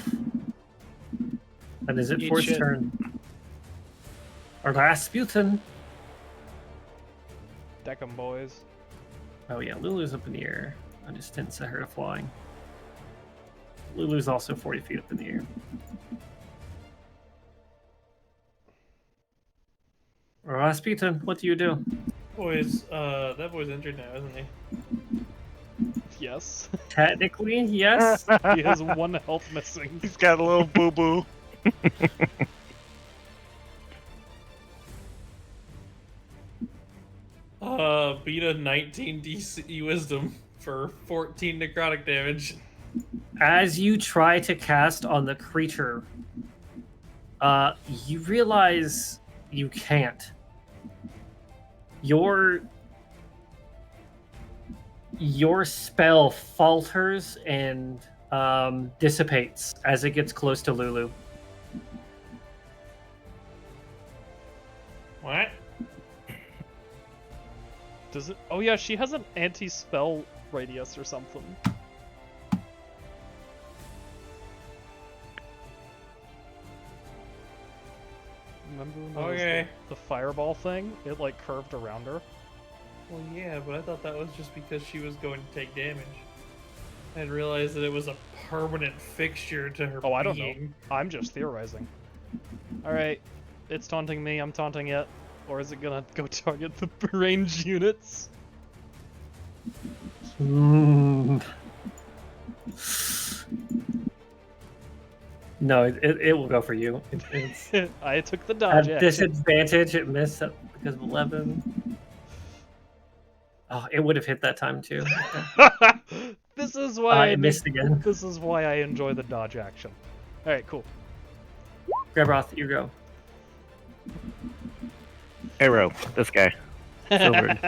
That is it Eat for its shit. turn. Our Rasputin. Deck 'em, boys. Oh yeah, Lulu's up in the air. I just didn't set her to flying. Lulu's also 40 feet up in the air. Rasputin, what do you do? Boys, that boy's injured now, isn't he? Yes. Technically, yes. He has 1 health missing. He's got a little boo boo. Beat a 19 DC wisdom for 14 necrotic damage. As you try to cast on the creature, you realize you can't. your spell falters and dissipates as it gets close to Lulu. What? Does it? Oh yeah, she has an anti-spell radius or something. Remember when there was Okay. the fireball thing? It like curved around her. Well, yeah, but I thought that was just because she was going to take damage. I didn't realize that it was a permanent fixture to her Oh, I don't being. know. I'm just theorizing. Alright, it's taunting me, I'm taunting it. Or is it gonna go target the ranged units? No, it will go for you. It's I took the dodge at action. disadvantage. It missed because of 11. Oh, it would have hit that time too. This is why I it missed again. This is why I enjoy the dodge action. Alright, cool. Grabroth, you go. Arrow, this guy. Silvered.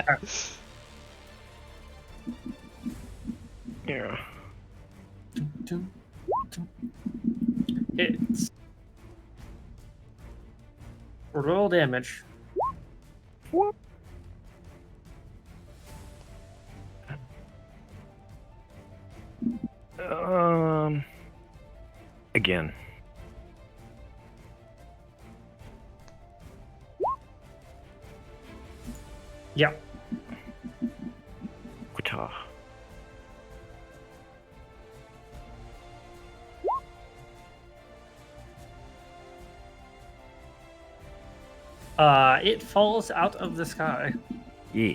Yeah. It's roll damage. Whoop. Again. Yeah. Quita. It falls out of the sky. Yeah.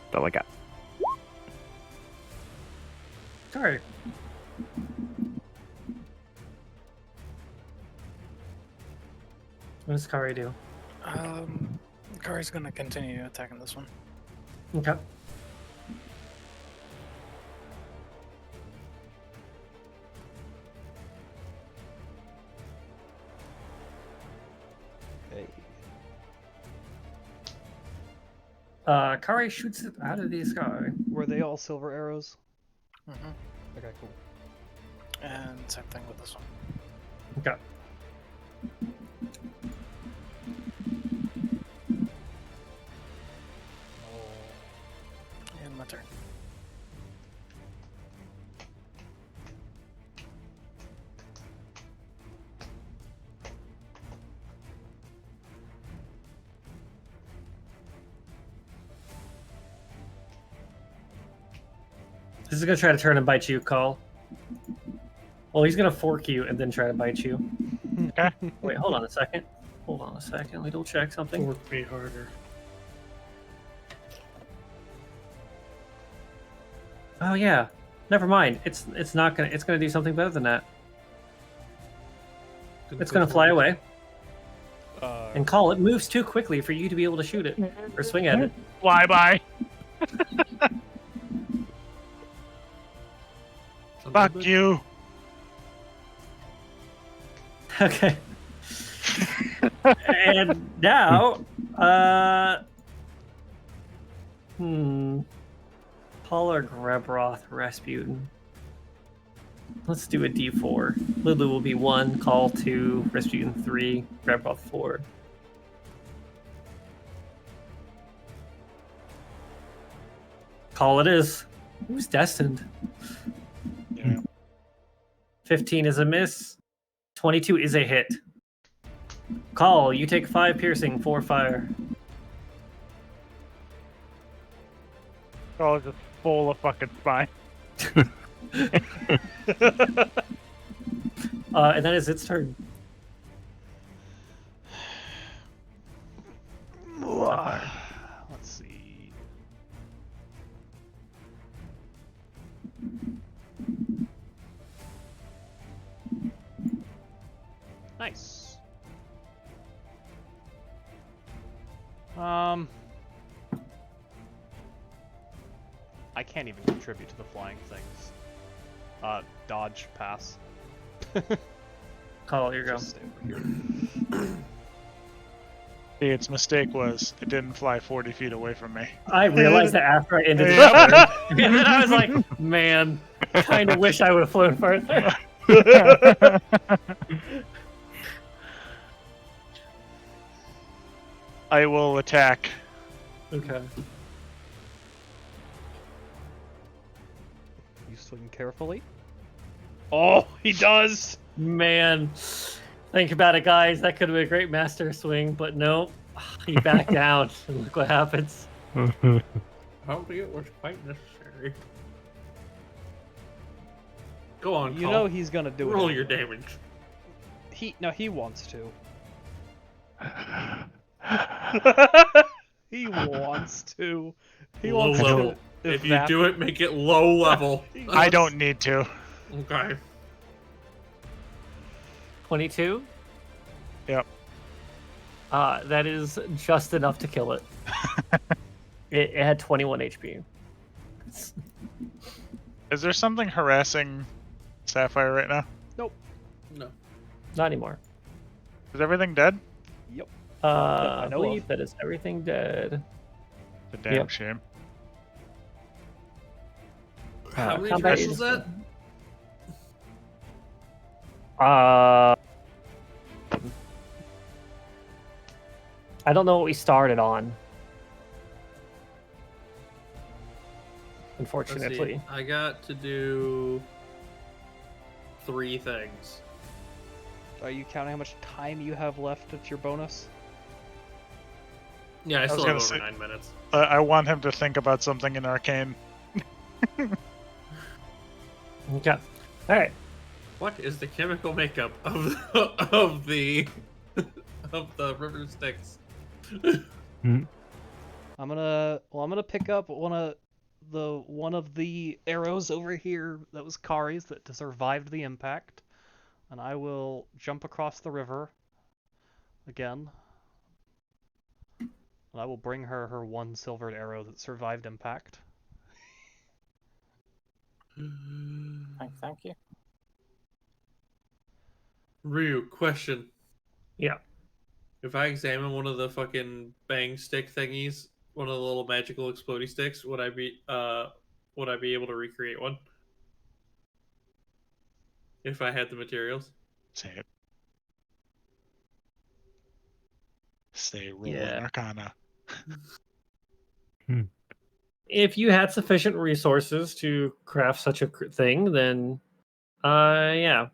That's all I got. Sorry. What does Kari do? Kari's gonna continue attacking this one. Okay. Hey. Kari shoots it out of the sky. Were they all silver arrows? Mm-hmm. Okay, cool. And same thing with this one. Okay. And my turn. This is gonna try to turn and bite you, Call. Well, he's gonna fork you and then try to bite you. Okay. Wait, hold on a second. Hold on a second. Let me double check something. Fork me harder. Oh yeah. Never mind. It's not gonna. It's gonna do something better than that. It's gonna fly away. And Call, it moves too quickly for you to be able to shoot it or swing at it. Fly by. Fuck you. Okay. And now, Paul or Grebroth, Rasputin. Let's do a D4. Lulu will be 1, Call 2, Rasputin 3, Grebroth 4. Call it is. Who's destined? Yeah. 15 is a miss. 22 is a hit. Call, you take 5 piercing, 4 fire. Oh, just full of fucking spine. And that is its turn. Let's see. Nice. I can't even contribute to the flying things. Dodge pass. Call, here you go. Just stay over here. See, its mistake was it didn't fly 40 feet away from me. I realized that after I ended the Yep. turn, and then I was like, man, kind of wish I would have flown further. I will attack. Okay. You swing carefully. Oh, he does! Man, think about it, guys. That could have been a great master swing, but no, he backed down. And look what happens. I don't think it was quite necessary. Go on, You Call. know he's gonna do it. Roll your anyway. damage. He wants to. He wants to. He Low wants level. to. If you do it, make it low level. I don't need to. Okay. 22? Yep. That is just enough to kill it. It had 21 HP. Is there something harassing Sapphire right now? Nope. No. Not anymore. Is everything dead? Yep. I know believe of. that is everything dead. It's a damn Yep. shame. How many combat turns was that? I don't know what we started on. Let's see. Unfortunately. I got to do 3 things. Are you counting how much time you have left at your bonus? Yeah, I was still gonna have over say- 9 minutes. I want him to think about something in Arcane. Okay. Alright. What is the chemical makeup of the of the river Styx? I'm gonna pick up one of the arrows over here that was Kari's that survived the impact, and I will jump across the river again. And I will bring her her one silvered arrow that survived impact. Thank you. Ryu, question. Yeah. If I examine one of the fucking bang stick thingies, one of the little magical explodey sticks, would I be able to recreate one? If I had the materials? Say it. Say roll Yeah. an Arcana. If you had sufficient resources to craft such a thing, then yeah.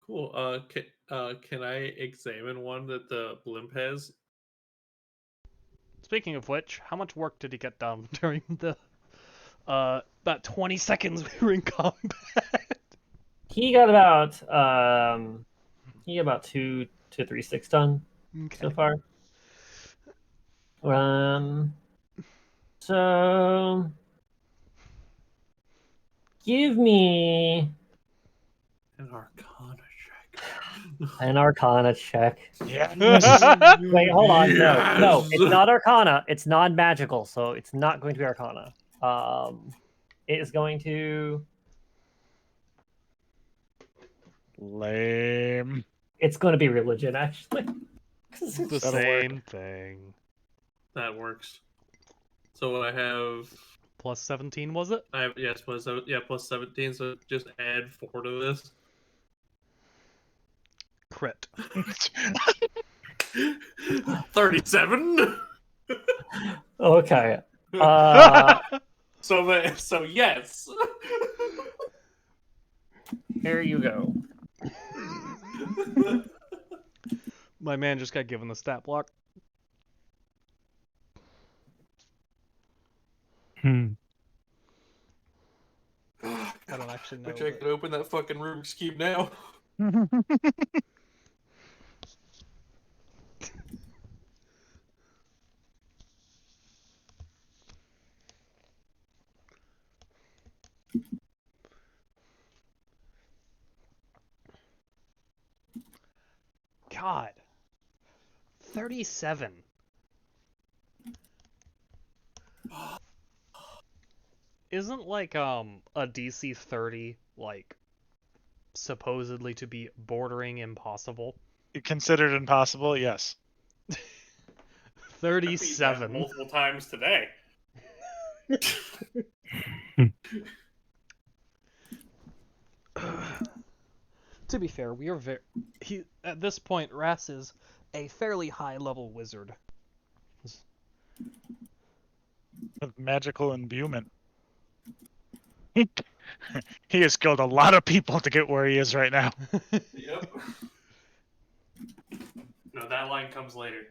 Cool. Can I examine one that the blimp has? Speaking of which, how much work did he get done during the about 20 seconds we were in combat? He got about 2 to 3 sticks done so far. So give me An Arcana check. an Arcana check. Yeah. Wait, hold on. Yes! No, it's not Arcana. It's non-magical, so it's not going to be Arcana. It is going to. Lame. It's going to be religion, actually. The That'll same thing. That works. So I have Plus 17, was it? yes, plus 17, so just add 4 to this. Crit. 37. Okay. So yes. Here you go. My man just got given the stat block. Hmm. I don't actually know. Wish I could open that fucking Rubik's Cube now. God. 37. Isn't like a DC 30 like supposedly to be bordering impossible. Considered impossible, yes. I beat that 37. multiple times today. To be fair, we are at this point, Ras is a fairly high-level wizard. With magical imbuement. He has killed a lot of people to get where he is right now. Yep. No, that line comes later.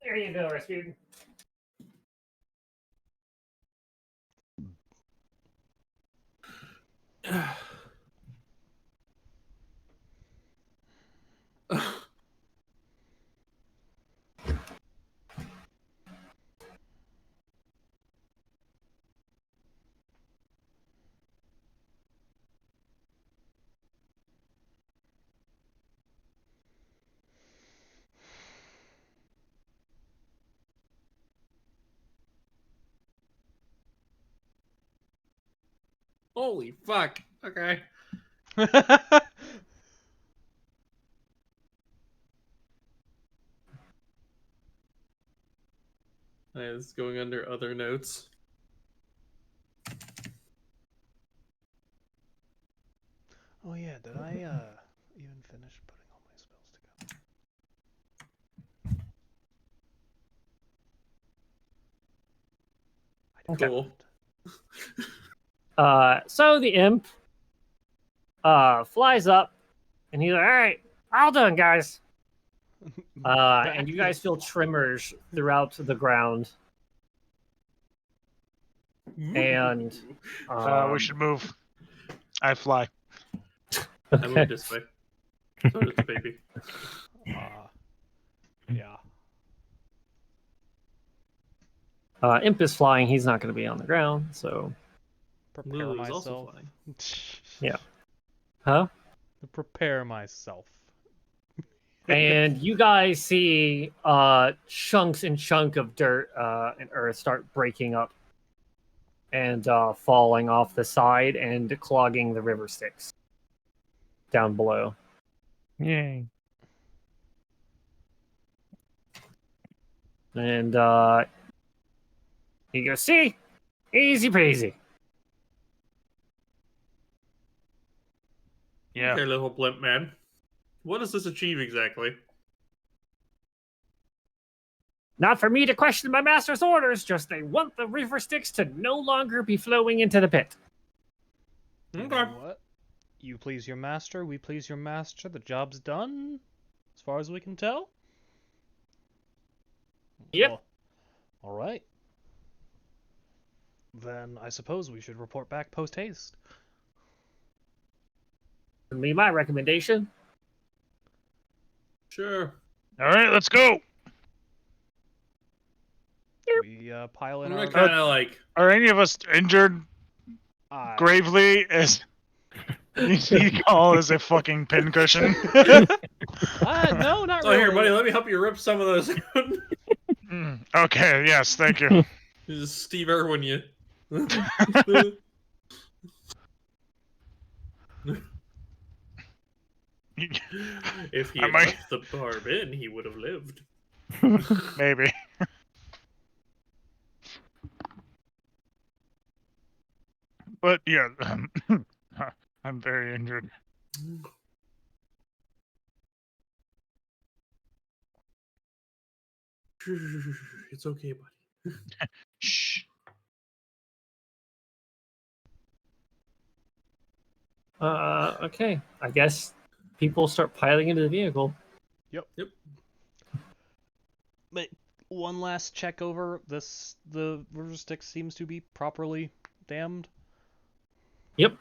There you go, Rasputin. Holy fuck. Okay. It's going under other notes. Oh yeah, did I even finish putting all my spells together? I did Cool. So the imp flies up, and he's like, "All right, all done, guys." And you guys feel tremors throughout the ground, and We should move. I fly. I moved this way. So does the baby. Yeah. Imp is flying. He's not going to be on the ground, so Prepare Lulu is also myself. flying. yeah. Huh? Prepare myself. And you guys see chunks and chunk of dirt and earth start breaking up and falling off the side and clogging the river Styx down below. Yay. And you go, see? Easy peasy. Yeah. Okay, little blimp man. What does this achieve exactly? Not for me to question my master's orders, just they want the river Styx to no longer be flowing into the pit. You know what? You please your master, we please your master. The job's done, as far as we can tell. Yep. Well, all right. Then I suppose we should report back post haste. Be my recommendation. Sure. All right, let's go. We pile in I'm our. gonna kind of like. Are any of us injured gravely? As you call as a fucking pincushion. No, not Oh, really. here, buddy. Let me help you rip some of those out. Okay. Yes. Thank you. This is Steve Irwin, you. If he had left the barb in, he would have lived. Maybe. But yeah, I'm very injured. It's okay, buddy. Shh. Okay. I guess people start piling into the vehicle. Yep. Yep. But one last check over this. The river Styx seems to be properly dammed. Yep.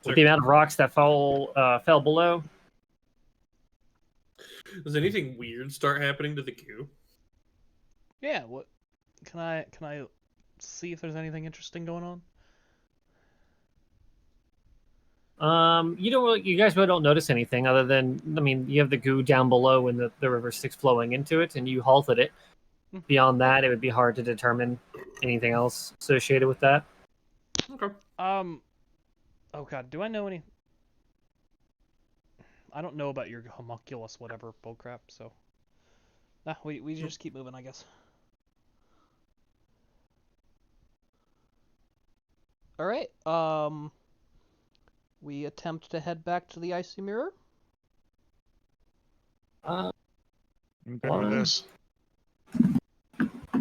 With the amount of rocks that fell below. Does anything weird start happening to the queue? Yeah. What? Can I see if there's anything interesting going on? You guys really don't notice anything other than, I mean, you have the goo down below and the river Styx flowing into it, and you halted it. Beyond that, it would be hard to determine anything else associated with that. Okay. Oh god, do I know any? I don't know about your homunculus whatever bullcrap, so. Nah, we just keep moving, I guess. Alright, we attempt to head back to the icy mirror. I'm good with this. Let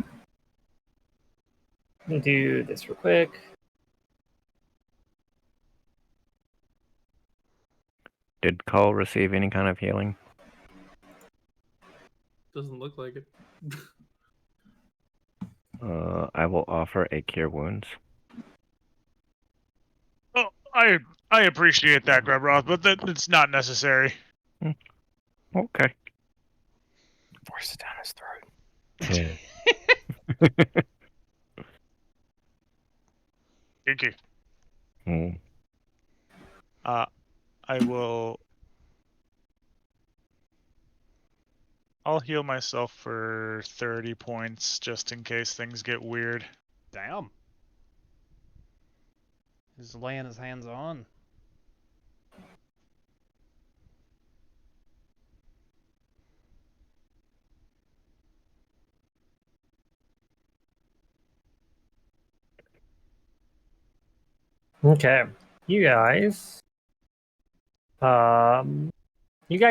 me do this real quick. Did Cole receive any kind of healing? Doesn't look like it. I will offer a cure wounds. Oh, I appreciate that, Grubroth, but it's not necessary. Okay. Force it down his throat. Thank Hmm. I'll heal myself for 30 points just in case things get weird. Damn. He's laying his hands on. Okay. You guys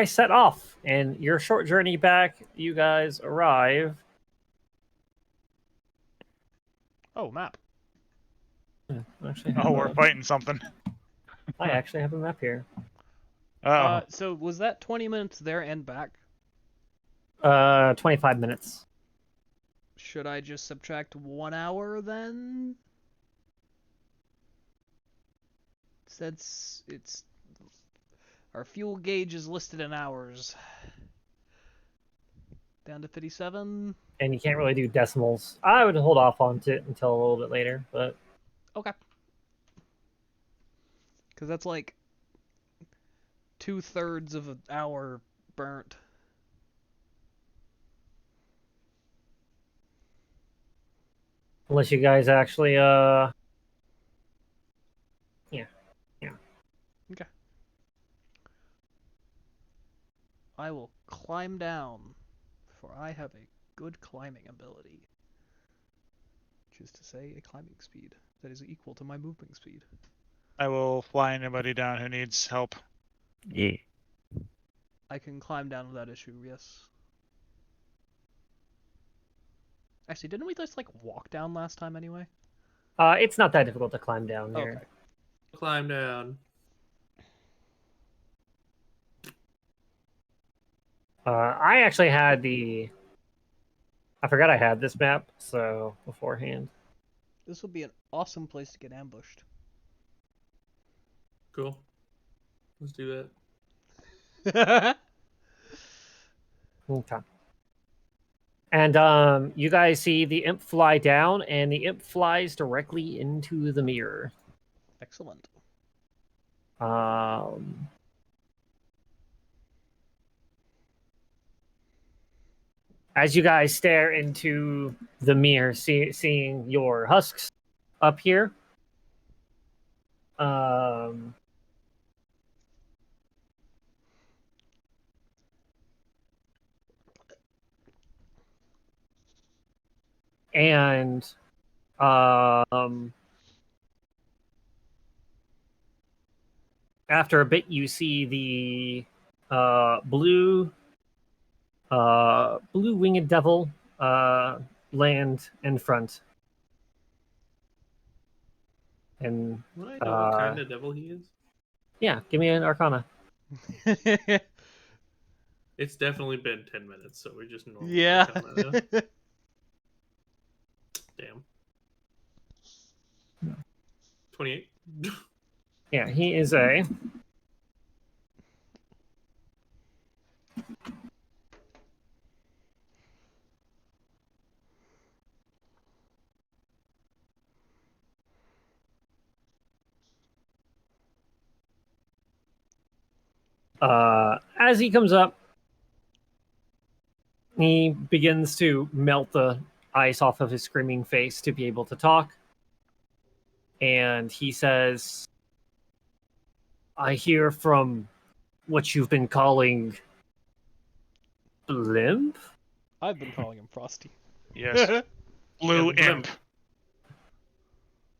set off, and your short journey back, you guys arrive. Oh, map. We're fighting something. I actually have a map here. So was that 20 minutes there and back? 25 minutes. Should I just subtract 1 hour then? Since it's our fuel gauge is listed in hours. Down to 57. And you can't really do decimals. I would hold off on it until a little bit later, but okay. Because that's like 2/3 of an hour burnt. unless you guys actually yeah. Okay. I will climb down, for I have a good climbing ability. Which is to say, a climbing speed that is equal to my moving speed. I will fly anybody down who needs help. Yeah. I can climb down without issue, yes. Actually, didn't we just, like, walk down last time anyway? It's not that difficult to climb down here. Okay. Climb down. I actually had I forgot I had this map, so beforehand. This would be an awesome place to get ambushed. Cool. Let's do that. Okay. And you guys see the imp fly down, and the imp flies directly into the mirror. Excellent. As you guys stare into the mirror, seeing your husks up here, and after a bit, you see the blue blue winged devil land in front. And Would I know what kind of devil he is? yeah, give me an Arcana. It's definitely been 10 minutes, so we just normally Yeah. Arcana. Damn. 28. Yeah, he is a as he comes up, he begins to melt the ice off of his screaming face to be able to talk. And he says, I hear from what you've been calling Blimp? I've been calling him Frosty. Yes. Blue Yeah, imp. blimp.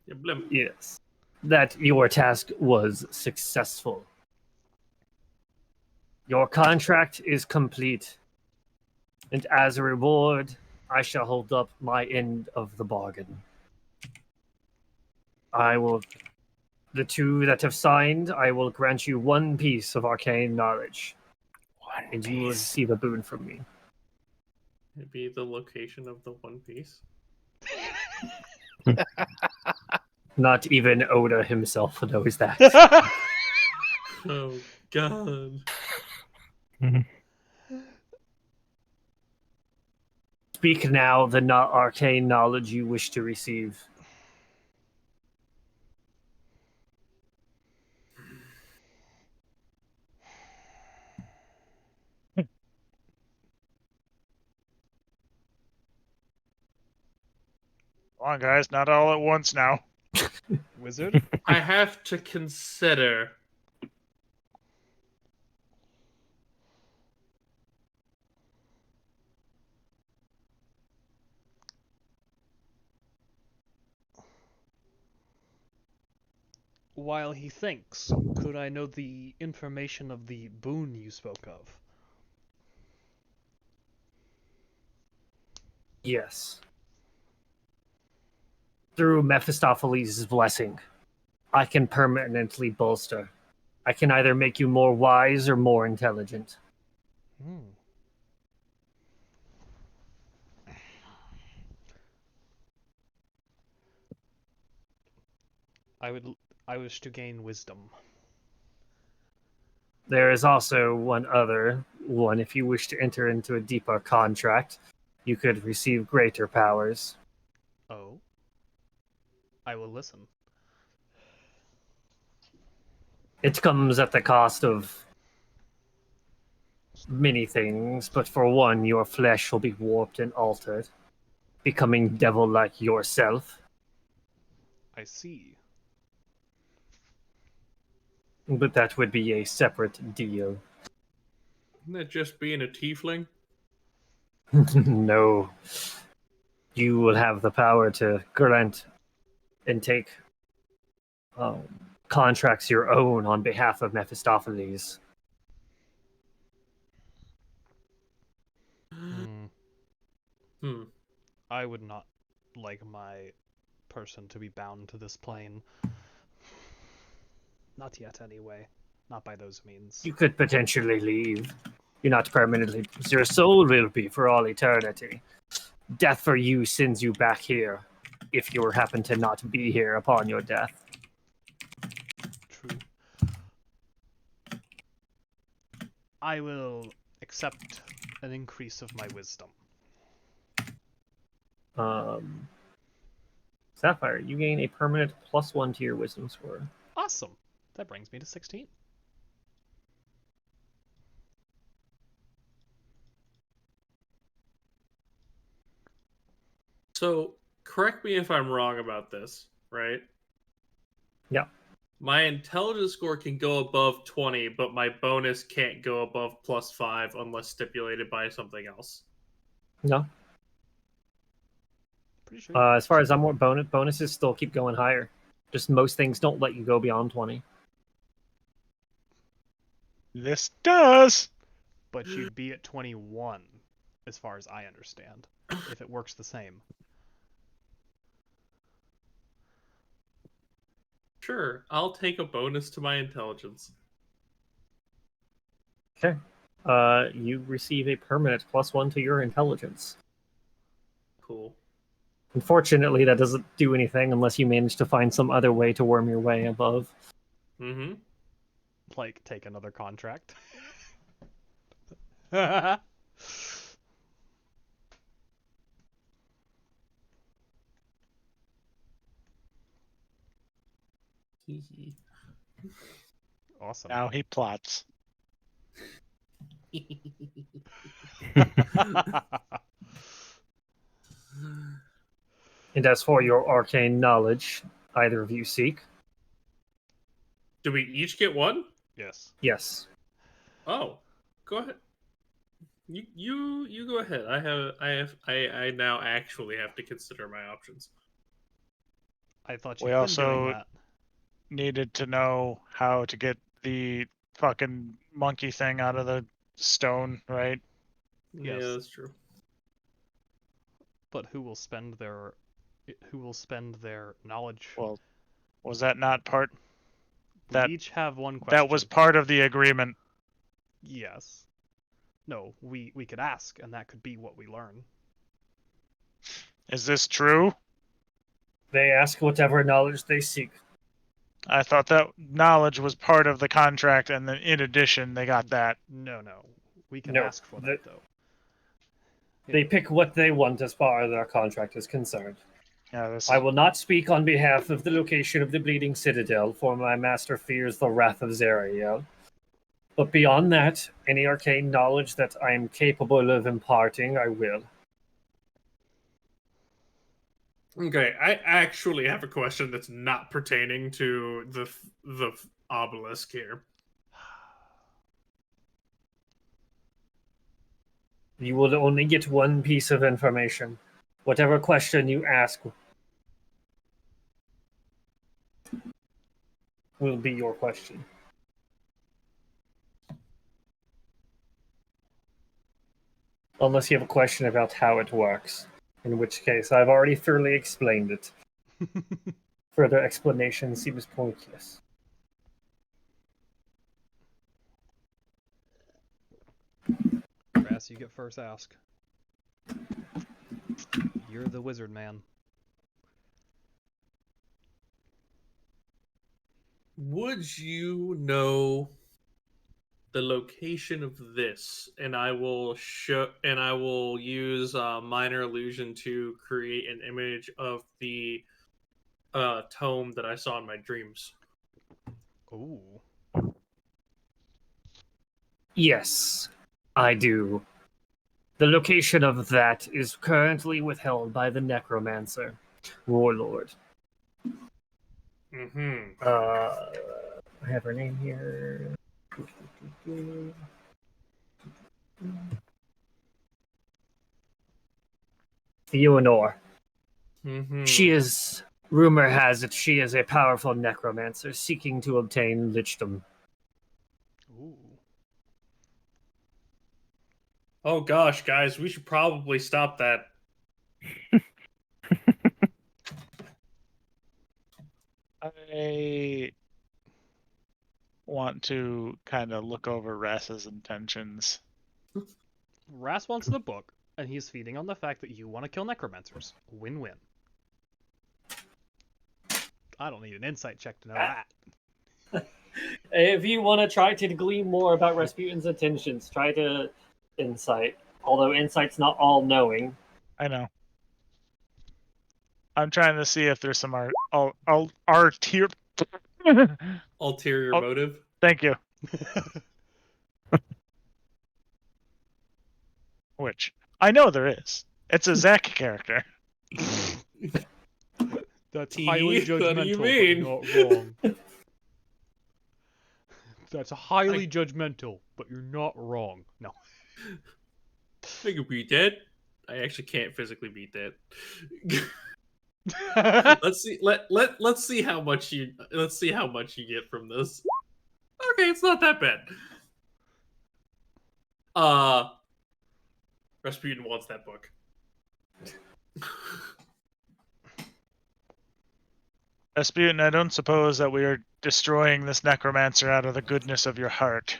Yeah, blimp. Yes. That your task was successful. Your contract is complete. And as a reward, I shall hold up my end of the bargain. The two that have signed, I will grant you one piece of arcane knowledge. And you will receive a boon from me. It'd be the location of the One Piece. Not even Oda himself knows that. Oh, God. Speak now the arcane knowledge you wish to receive. Come on, guys, not all at once now. Wizard? I have to consider. While he thinks, could I know the information of the boon you spoke of? Yes. Through Mephistopheles' blessing, I can permanently bolster. I can either make you more wise or more intelligent. I wish to gain wisdom. There is also one other one. If you wish to enter into a deeper contract, you could receive greater powers. Oh? I will listen. It comes at the cost of many things, but for one, your flesh will be warped and altered, becoming devil-like yourself. I see. But that would be a separate deal. Isn't that just being a tiefling? No. You will have the power to grant and take contracts your own on behalf of Mephistopheles. I would not like my person to be bound to this plane. Not yet, anyway. Not by those means. You could potentially leave. You're not permanently. Your soul will be for all eternity. Death for you sends you back here, if you happen to not be here upon your death. True. I will accept an increase of my wisdom. Sapphire, you gain a permanent +1 to your wisdom score. Awesome. That brings me to 16. So, correct me if I'm wrong about this, right? Yeah. My intelligence score can go above 20, but my bonus can't go above +5 unless stipulated by something else. No. Pretty sure. As far as I'm aware, bonuses still keep going higher. Just most things don't let you go beyond 20. This does. But you'd be at 21 as far as I understand, if it works the same. Sure, I'll take a bonus to my intelligence. Okay. You receive a permanent +1 to your intelligence. Cool. Unfortunately, that doesn't do anything unless you manage to find some other way to worm your way above. Mm-hmm. Like, take another contract. Awesome. Now he plots. And as for your arcane knowledge, either of you seek? Do we each get one? Yes. Yes. Oh, go ahead. You go ahead. I now actually have to consider my options. I thought We you'd been doing also that. needed to know how to get the fucking monkey thing out of the stone, right? Yeah, Yes. that's true. But who will spend their knowledge? Well, was that not part? We That each have one question. that was part of the agreement. Yes. No, we could ask, and that could be what we learn. Is this true? They ask whatever knowledge they seek. I thought that knowledge was part of the contract, and then in addition, they got that. No. We can No, ask for that, though. They pick what they want as far as their contract is concerned. Yeah, this I is, will not speak on behalf of the location of the Bleeding Citadel, for my master fears the wrath of Zariel. But beyond that, any arcane knowledge that I am capable of imparting, I will. Okay, I actually have a question that's not pertaining to the obelisk here. You will only get one piece of information. Whatever question you ask will be your question. Unless you have a question about how it works, in which case I've already thoroughly explained it. Further explanation seems pointless. Grass, you get first ask. You're the wizard man. Would you know the location of this? And I will use minor illusion to create an image of the tome that I saw in my dreams. Ooh. Yes, I do. The location of that is currently withheld by the Necromancer, Warlord. Mm-hmm. I have her name here. Theonor. Mm-hmm. She is, rumor has it, she is a powerful necromancer seeking to obtain lichdom. Ooh. Oh gosh, guys, we should probably stop that. I want to kind of look over Rass's intentions. Ras wants the book, and he's feeding on the fact that you want to kill necromancers. Win-win. I don't need an insight check to know that. If you want to try to glean more about Rasputin's intentions, try to insight. Although insight's not all knowing. I know. I'm trying to see if there's some Ulterior Oh. motive. Thank you. Which I know there is. It's a Zack character. That's T, highly what do judgmental, you mean? but you're not wrong. That's highly judgmental, but you're not wrong. No. I can beat that. I actually can't physically beat that. let's see. Let's see how much you get from this. Okay, it's not that bad. Rasputin wants that book. Rasputin, I don't suppose that we are destroying this necromancer out of the goodness of your heart.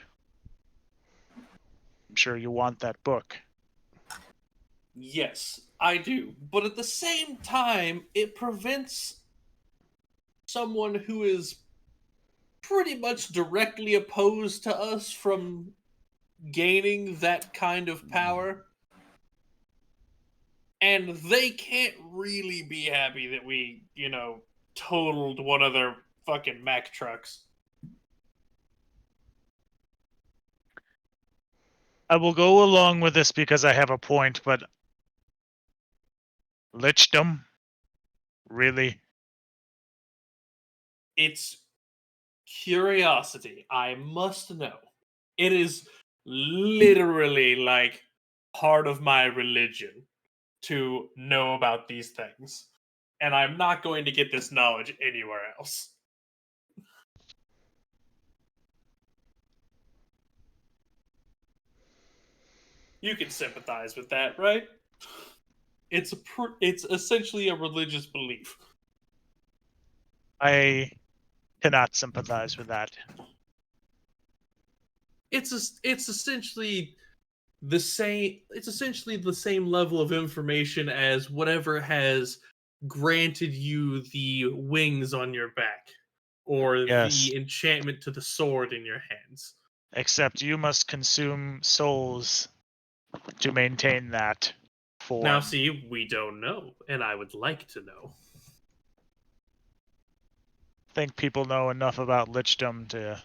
I'm sure you want that book. Yes, I do. But at the same time, it prevents someone who is pretty much directly opposed to us from gaining that kind of power. And they can't really be happy that we, totaled one of their fucking Mack trucks. I will go along with this because I have a point, but lichdom? Really? It's curiosity. I must know. It is literally like part of my religion to know about these things. And I'm not going to get this knowledge anywhere else. You can sympathize with that, right? It's essentially a religious belief. I cannot sympathize with that. It's essentially the same. It's essentially the same level of information as whatever has granted you the wings on your back, or Yes. the enchantment to the sword in your hands. Except you must consume souls to maintain that form. Now, see, we don't know, and I would like to know. I think people know enough about lichdom to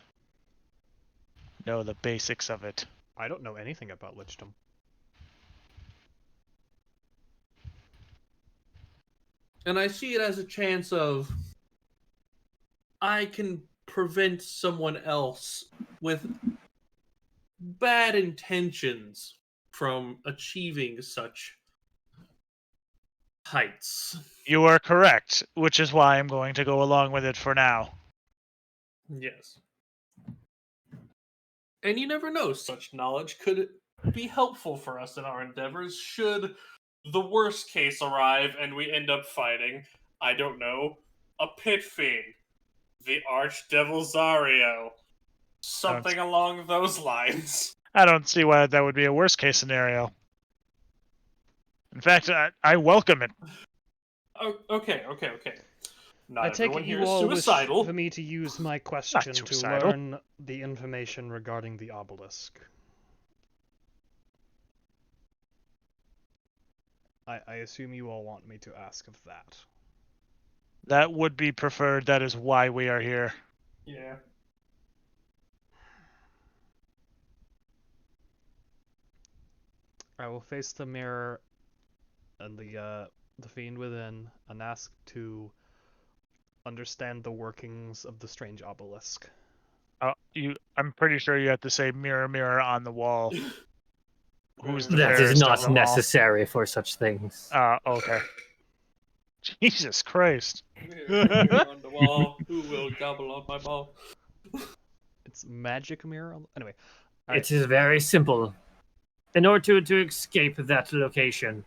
know the basics of it. I don't know anything about lichdom. And I see it as a chance of I can prevent someone else with bad intentions from achieving such heights. You are correct, which is why I'm going to go along with it for now. Yes. And you never know, such knowledge could be helpful for us in our endeavors should the worst case arrive and we end up fighting, I don't know, a pit fiend, the Archdevil Zario, something along those lines. I don't see why that would be a worst case scenario. In fact, I welcome it. Oh, okay. Not I take everyone it here you is all wish suicidal. for me to use my question to suicidal. learn the information regarding the obelisk. I assume you all want me to ask of that. That would be preferred. That is why we are here. Yeah. I will face the mirror and the fiend within and ask to understand the workings of the strange obelisk. I'm pretty sure you have to say mirror, mirror on the wall. Who's the That is fairest of not them all? necessary for such things. Okay. Jesus Christ. Mirror on the wall. Who will gobble on my ball? It's magic mirror. Anyway, It is very simple. In order to escape that location,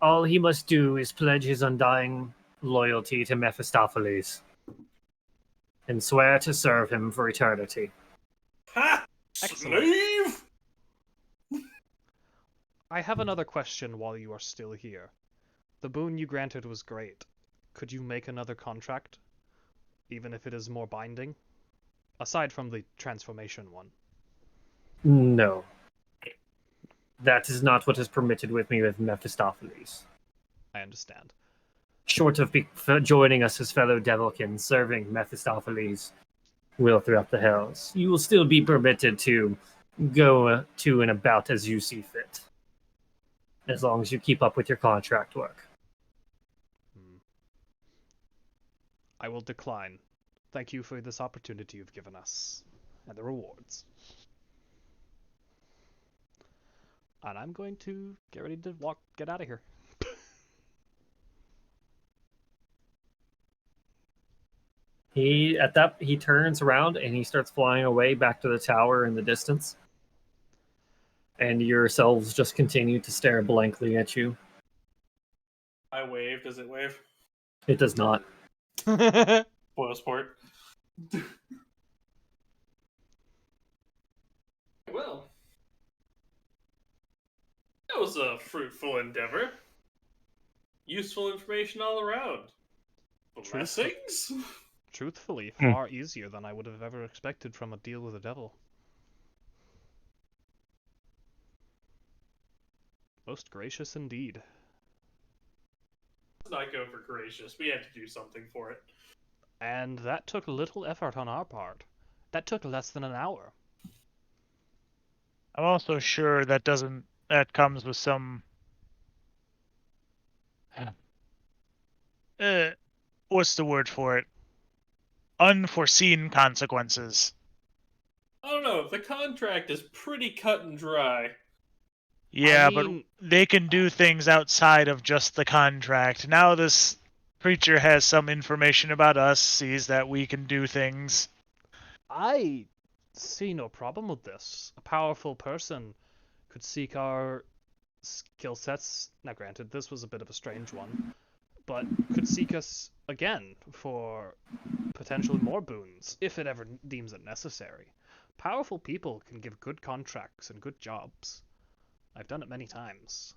all he must do is pledge his undying loyalty to Mephistopheles and swear to serve him for eternity. Ha! Excellent. Slave! I have another question while you are still here. The boon you granted was great. Could you make another contract? Even if it is more binding? Aside from the transformation one. No. That is not what is permitted with me with Mephistopheles. I understand. Short of joining us as fellow Devilkin, serving Mephistopheles' will throughout the hells, you will still be permitted to go to and about as you see fit. As long as you keep up with your contract work. I will decline. Thank you for this opportunity you've given us. And the rewards. And I'm going to get ready to get out of here. He turns around and he starts flying away back to the tower in the distance. and yourselves just continue to stare blankly at you. I wave. Does it wave? It does not. Spoil sport. Well, that was a fruitful endeavor. Useful information all around. Blessings? Truthfully, Hmm. far easier than I would have ever expected from a deal with the devil. Most gracious indeed. Let's not go for gracious. We had to do something for it. And that took little effort on our part. That took less than an hour. I'm also sure that comes with some what's the word for it? Unforeseen consequences. I don't know. The contract is pretty cut and dry. Yeah, mean- but they can do things outside of just the contract. Now this creature has some information about us, sees that we can do things. I see no problem with this. A powerful person could seek our skill sets. Now, granted, this was a bit of a strange one, but could seek us again for potentially more boons, if it ever deems it necessary. Powerful people can give good contracts and good jobs. I've done it many times.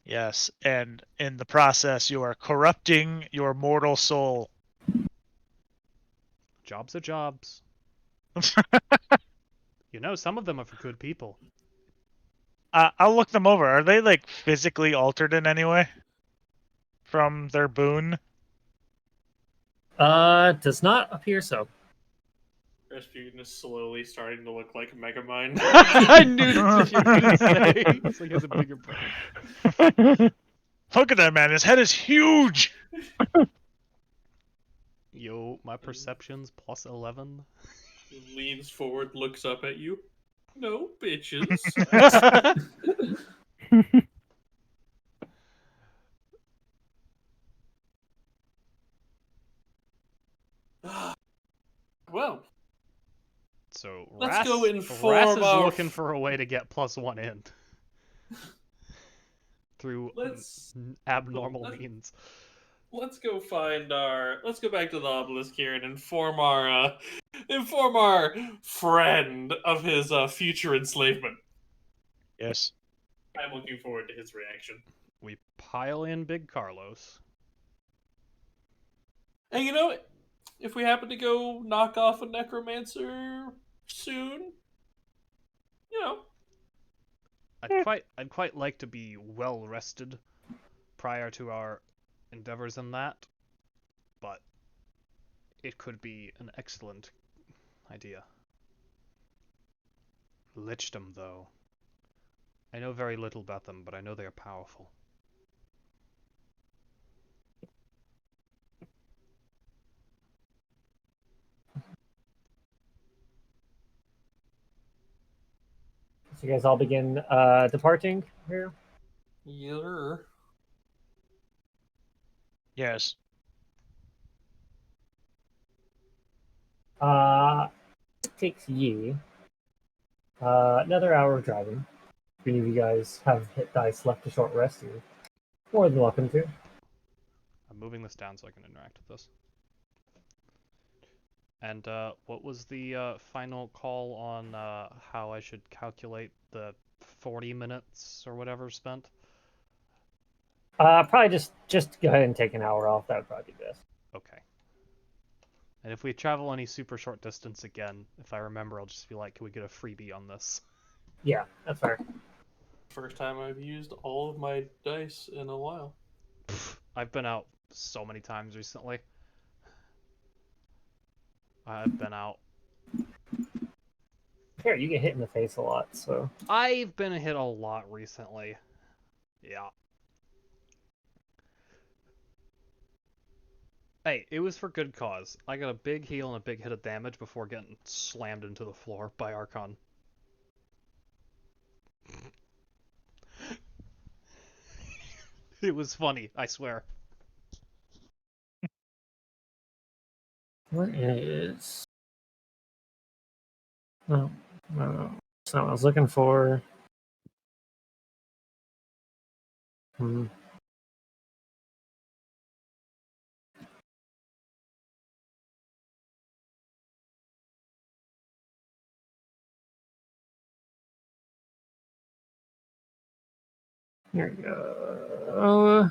Yes, and in the process you are corrupting your mortal soul. Jobs are jobs. You know, some of them are for good people. I'll look them over. Are they, like, physically altered in any way? From their boon? Does not appear so. Rasputin is slowly starting to look like Megamind. I knew that's what you were going to say. It's like he has a bigger brain. Look at that man, his head is huge! Yo, my perception's plus 11. He leans forward, looks up at you. No, bitches. Well, So let's go Ras inform is our looking for a way to get +1 in. Through abnormal means. Let's go find our. Let's go back to the obelisk here and inform our friend of his future enslavement. Yes. I'm looking forward to his reaction. We pile in Big Carlos. And you know, if we happen to go knock off a necromancer soon, you know, I'd quite like to be well rested prior to our endeavors in that, but it could be an excellent idea. Lichdom, though. I know very little about them, but I know they are powerful. So you guys all begin departing here? yeah. Yes. It takes ye another hour of driving. If any of you guys have hit dice left a short rest, you're more than welcome to. I'm moving this down so I can interact with this. And what was the final call on how I should calculate the 40 minutes or whatever spent? Probably just go ahead and take an hour off. That would probably be best. Okay. And if we travel any super short distance again, if I remember, I'll just be like, can we get a freebie on this? Yeah, that's fair. First time I've used all of my dice in a while. I've been out so many times recently. I've been out. Here, you get hit in the face a lot, so. I've been hit a lot recently. Yeah. Hey, it was for good cause. I got a big heal and a big hit of damage before getting slammed into the floor by Archon. It was funny, I swear. Where is? Oh, no. That's not what I was looking for. Hmm. Here we go.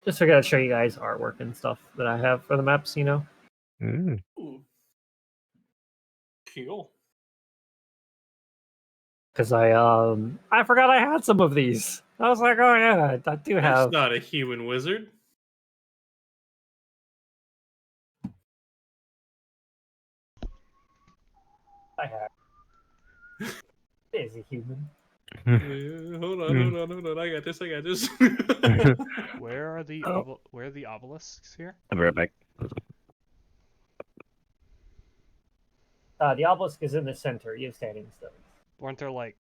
Just figured I'd show you guys artwork and stuff that I have for the maps, you know? Mm. Ooh. Cool. Because I forgot I had some of these. I was like, oh yeah, I do That's have. not a human wizard. I have. It is a human. Hold on. I got this. Where are the Oh. where are the obelisks here? I'll be right back. The obelisk is in the center. You have standing stones. Weren't there like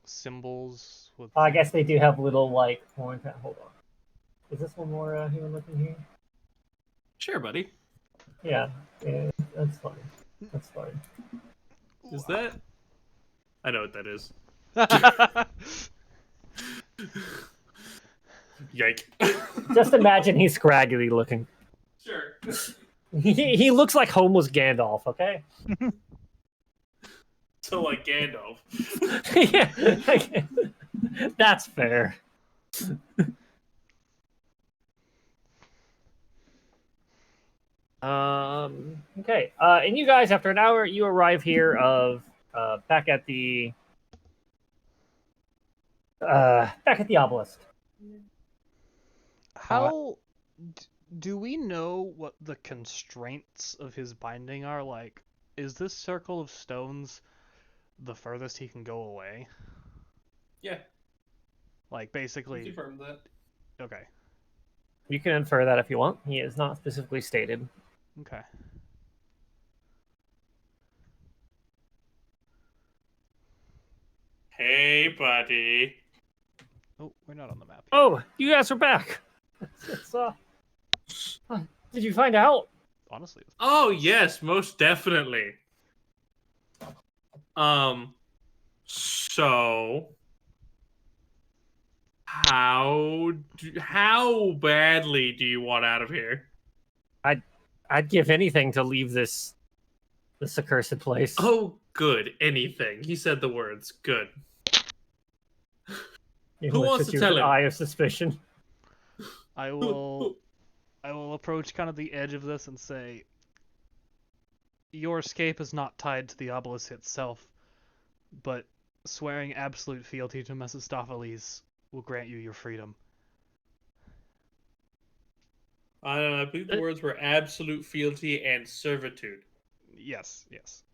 symbols with? I guess they do have little like horn. Hold on. Is this one more human looking here? Sure, buddy. Yeah, that's fine. That's fine. Is that? I know what that is. Yike. Just imagine he's scraggly looking. Sure. He looks like homeless Gandalf. Okay. So like Gandalf. Yeah, that's fair. Okay. And you guys, after an hour, you arrive here back at the obelisk. How do we know what the constraints of his binding are? Like, is this circle of stones the furthest he can go away? Yeah. Like, basically. Confirm that. Okay. You can infer that if you want. He is not specifically stated. Okay. Hey, buddy. Oh, we're not on the map yet. Oh, you guys are back. Did you find out? Honestly. Oh yes, most definitely. So how badly do you want out of here? I'd give anything to leave this accursed place. Oh, good. Anything. He said the words. Good. Who wants to tell him? Eye of suspicion. I will approach kind of the edge of this and say, your escape is not tied to the obelisk itself, but swearing absolute fealty to Mephistopheles will grant you your freedom. I believe the words were absolute fealty and servitude. Yes, yes.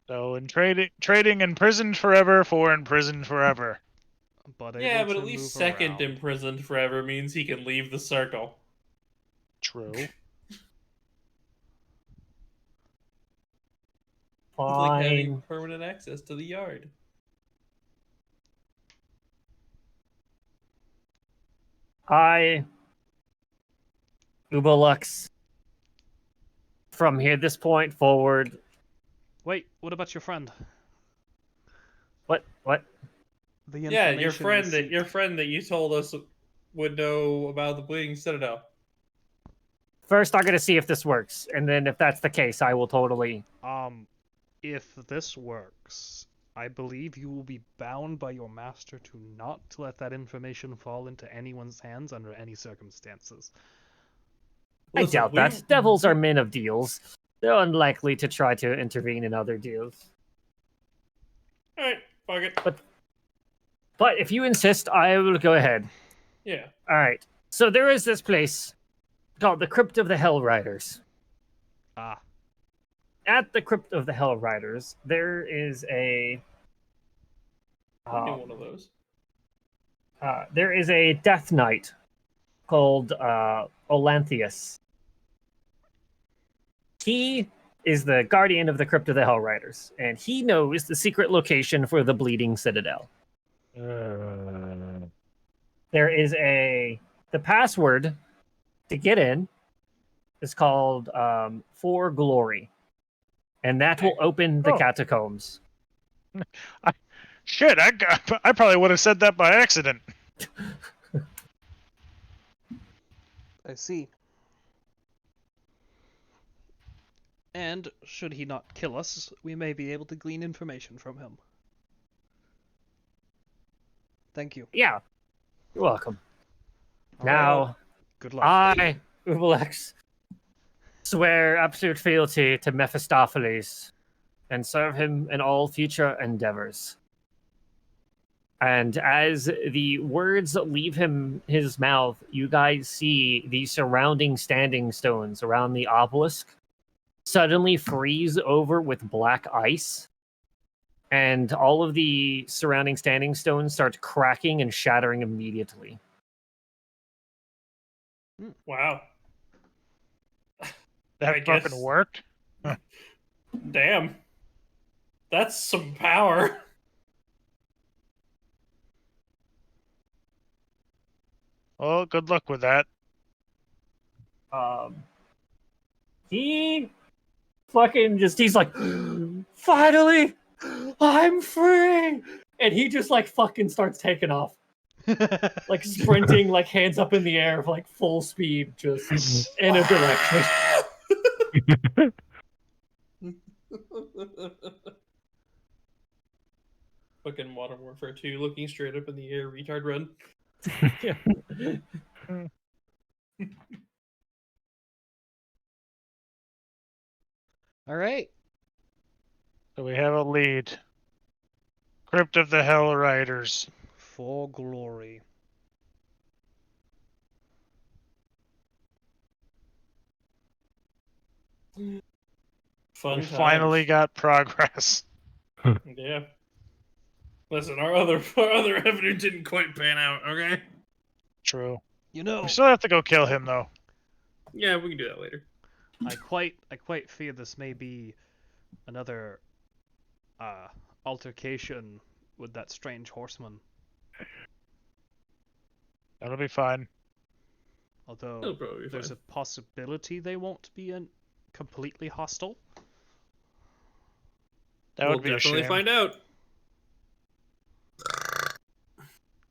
So in trading imprisoned forever for imprisoned forever. But yeah, but at least second imprisoned forever means he can leave the circle. True. It's like having permanent access to the yard. Hi, Ubolux. From this point forward. Wait, what about your friend? What? Yeah, your friend that you told us would know about the Bleeding Citadel. First, I'm gonna see if this works, and then if that's the case, I will totally. If this works, I believe you will be bound by your master to not let that information fall into anyone's hands under any circumstances. I doubt that. Devils are men of deals. They're unlikely to try to intervene in other deals. Alright, fuck it. But if you insist, I will go ahead. Yeah. Alright. So there is this place called the Crypt of the Hell Riders. Ah. At the Crypt of the Hell Riders, there is a... I knew one of those. There is a Death Knight called Olanthius. He is the guardian of the Crypt of the Hell Riders, and he knows the secret location for the Bleeding Citadel. there is the password to get in is called For Glory, and that will open the catacombs. Shit, I probably would have said that by accident. I see. And should he not kill us, we may be able to glean information from him. Thank you. Yeah, you're welcome. All now, right. Good luck. I, Ubalex, swear absolute fealty to Mephistopheles and serve him in all future endeavors. And as the words leave his mouth, you guys see the surrounding standing stones around the obelisk suddenly freeze over with black ice. And all of the surrounding standing stones start cracking and shattering immediately. Wow. That I fucking guess. worked. Huh. Damn. That's some power. Well, good luck with that. He fucking he's like, finally, I'm free. And he just like fucking starts taking off. Like sprinting, like hands up in the air, like full speed, just in a direction. Fucking Modern Warfare 2, looking straight up in the air, retard run. Yeah. All right. So we have a lead. Crypt of the Hell Riders. For Glory. Fun We times. finally got progress. Yeah. Listen, our other avenue didn't quite pan out, okay? True. You know, We still have to go kill him, though. Yeah, we can do that later. I quite fear this may be another altercation with that strange horseman. That'll be fine. Although It'll probably be there's fine. a possibility they won't be completely hostile. That We'll would be a definitely shame. find out.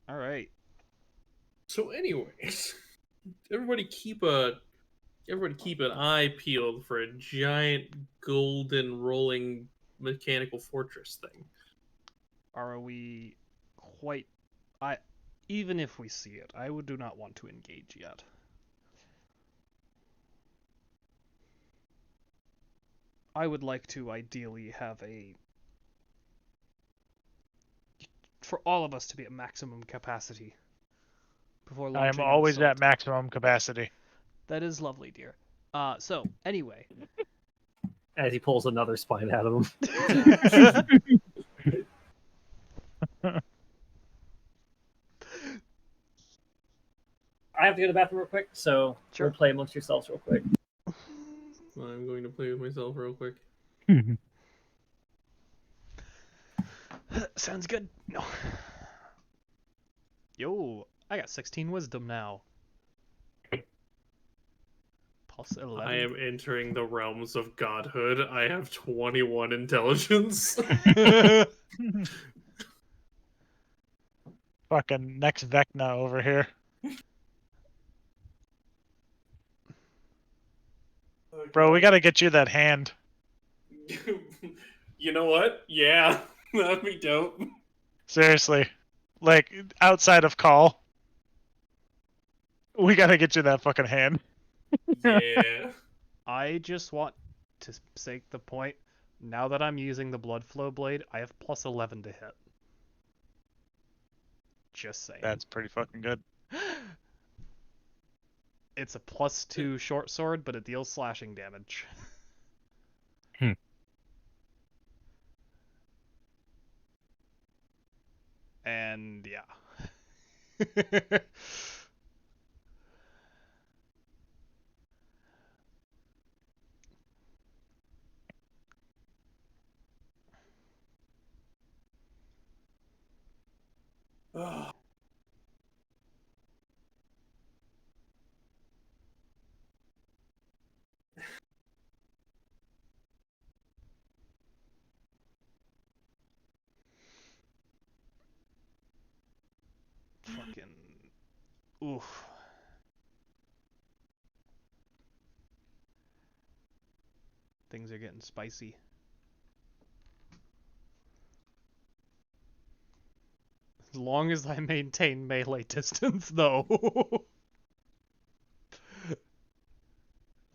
All right. So, anyways, everybody keep an eye peeled for a giant golden rolling mechanical fortress thing. Are we quite? Even if we see it, I do not want to engage yet. I would like to ideally have for all of us to be at maximum capacity before I am launching an always assault. at maximum capacity. That is lovely, dear. So anyway, As he pulls another spine out of him. I have to go to the bathroom real quick, so Sure. play amongst yourselves real quick. I'm going to play with myself real quick. sounds good. No. Yo, I got 16 wisdom now. Plus 11. I am entering the realms of godhood. I have 21 intelligence. Fucking next Vecna over here. Bro, we gotta get you that hand. You know what? Yeah, that'd be dope. Seriously. Like, outside of call. We gotta get you that fucking hand. Yeah. I just want to make the point, now that I'm using the blood flow blade, I have plus 11 to hit. Just saying. That's pretty fucking good. It's a plus 2 short sword, but it deals slashing damage. And yeah. Oof. Things are getting spicy. As long as I maintain melee distance, though.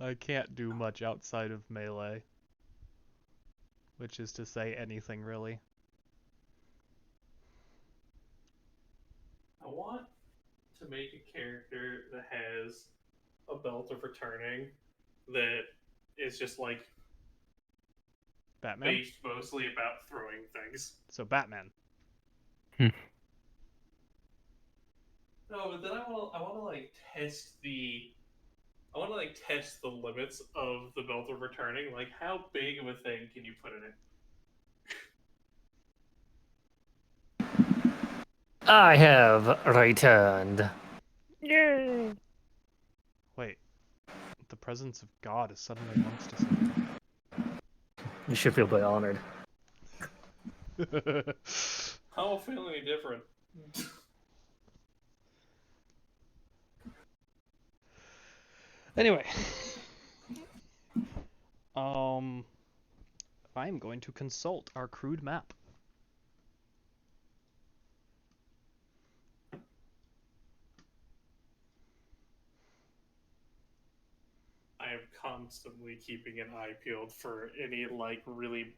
I can't do much outside of melee. Which is to say anything, really. I want to make a character that has a belt of returning that is just like Batman? based mostly about throwing things. So Batman. No, but then I want to like test the I want to like test the limits of the belt of returning. Like, how big of a thing can you put in it? I have returned. Yay! Wait. The presence of God is suddenly amongst us again. You should feel very honored. I don't feel any different. Anyway. I'm going to consult our crude map. I am constantly keeping an eye peeled for any like really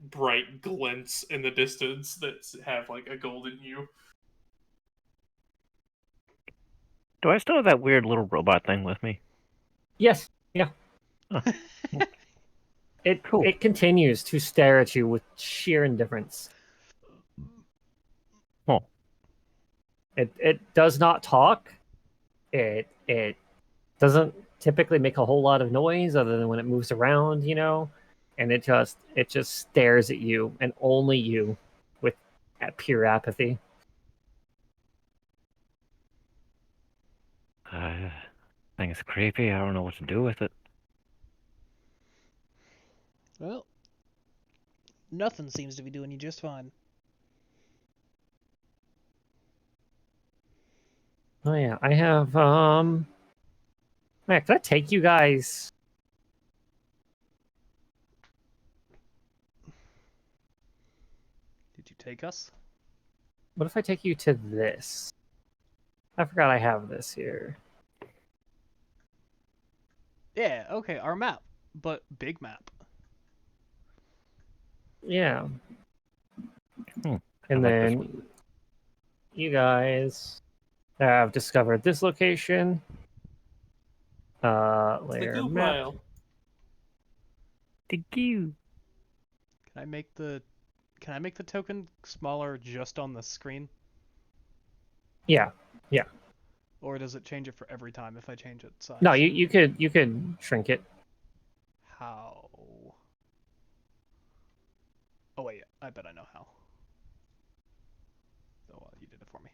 bright glints in the distance that have like a golden hue. Do I still have that weird little robot thing with me? Yes, yeah. Huh. Cool. It continues to stare at you with sheer indifference. Oh. It does not talk. It doesn't typically make a whole lot of noise other than when it moves around, and it just stares at you and only you with pure apathy. Thing's creepy. I don't know what to do with it. Well, nothing seems to be doing you just fine. Oh yeah, I have man, can I take you guys? Did you take us? What if I take you to this? I forgot I have this here. Yeah, okay, our map. But big map. Yeah. And And like this then one. you guys have discovered this location. It's the Layer goo map. pile. The goo. Can I make the token smaller just on the screen? Yeah. Or does it change it for every time if I change its size? No, you could shrink it. How? Oh wait, I bet I know how. Oh, you did it for me.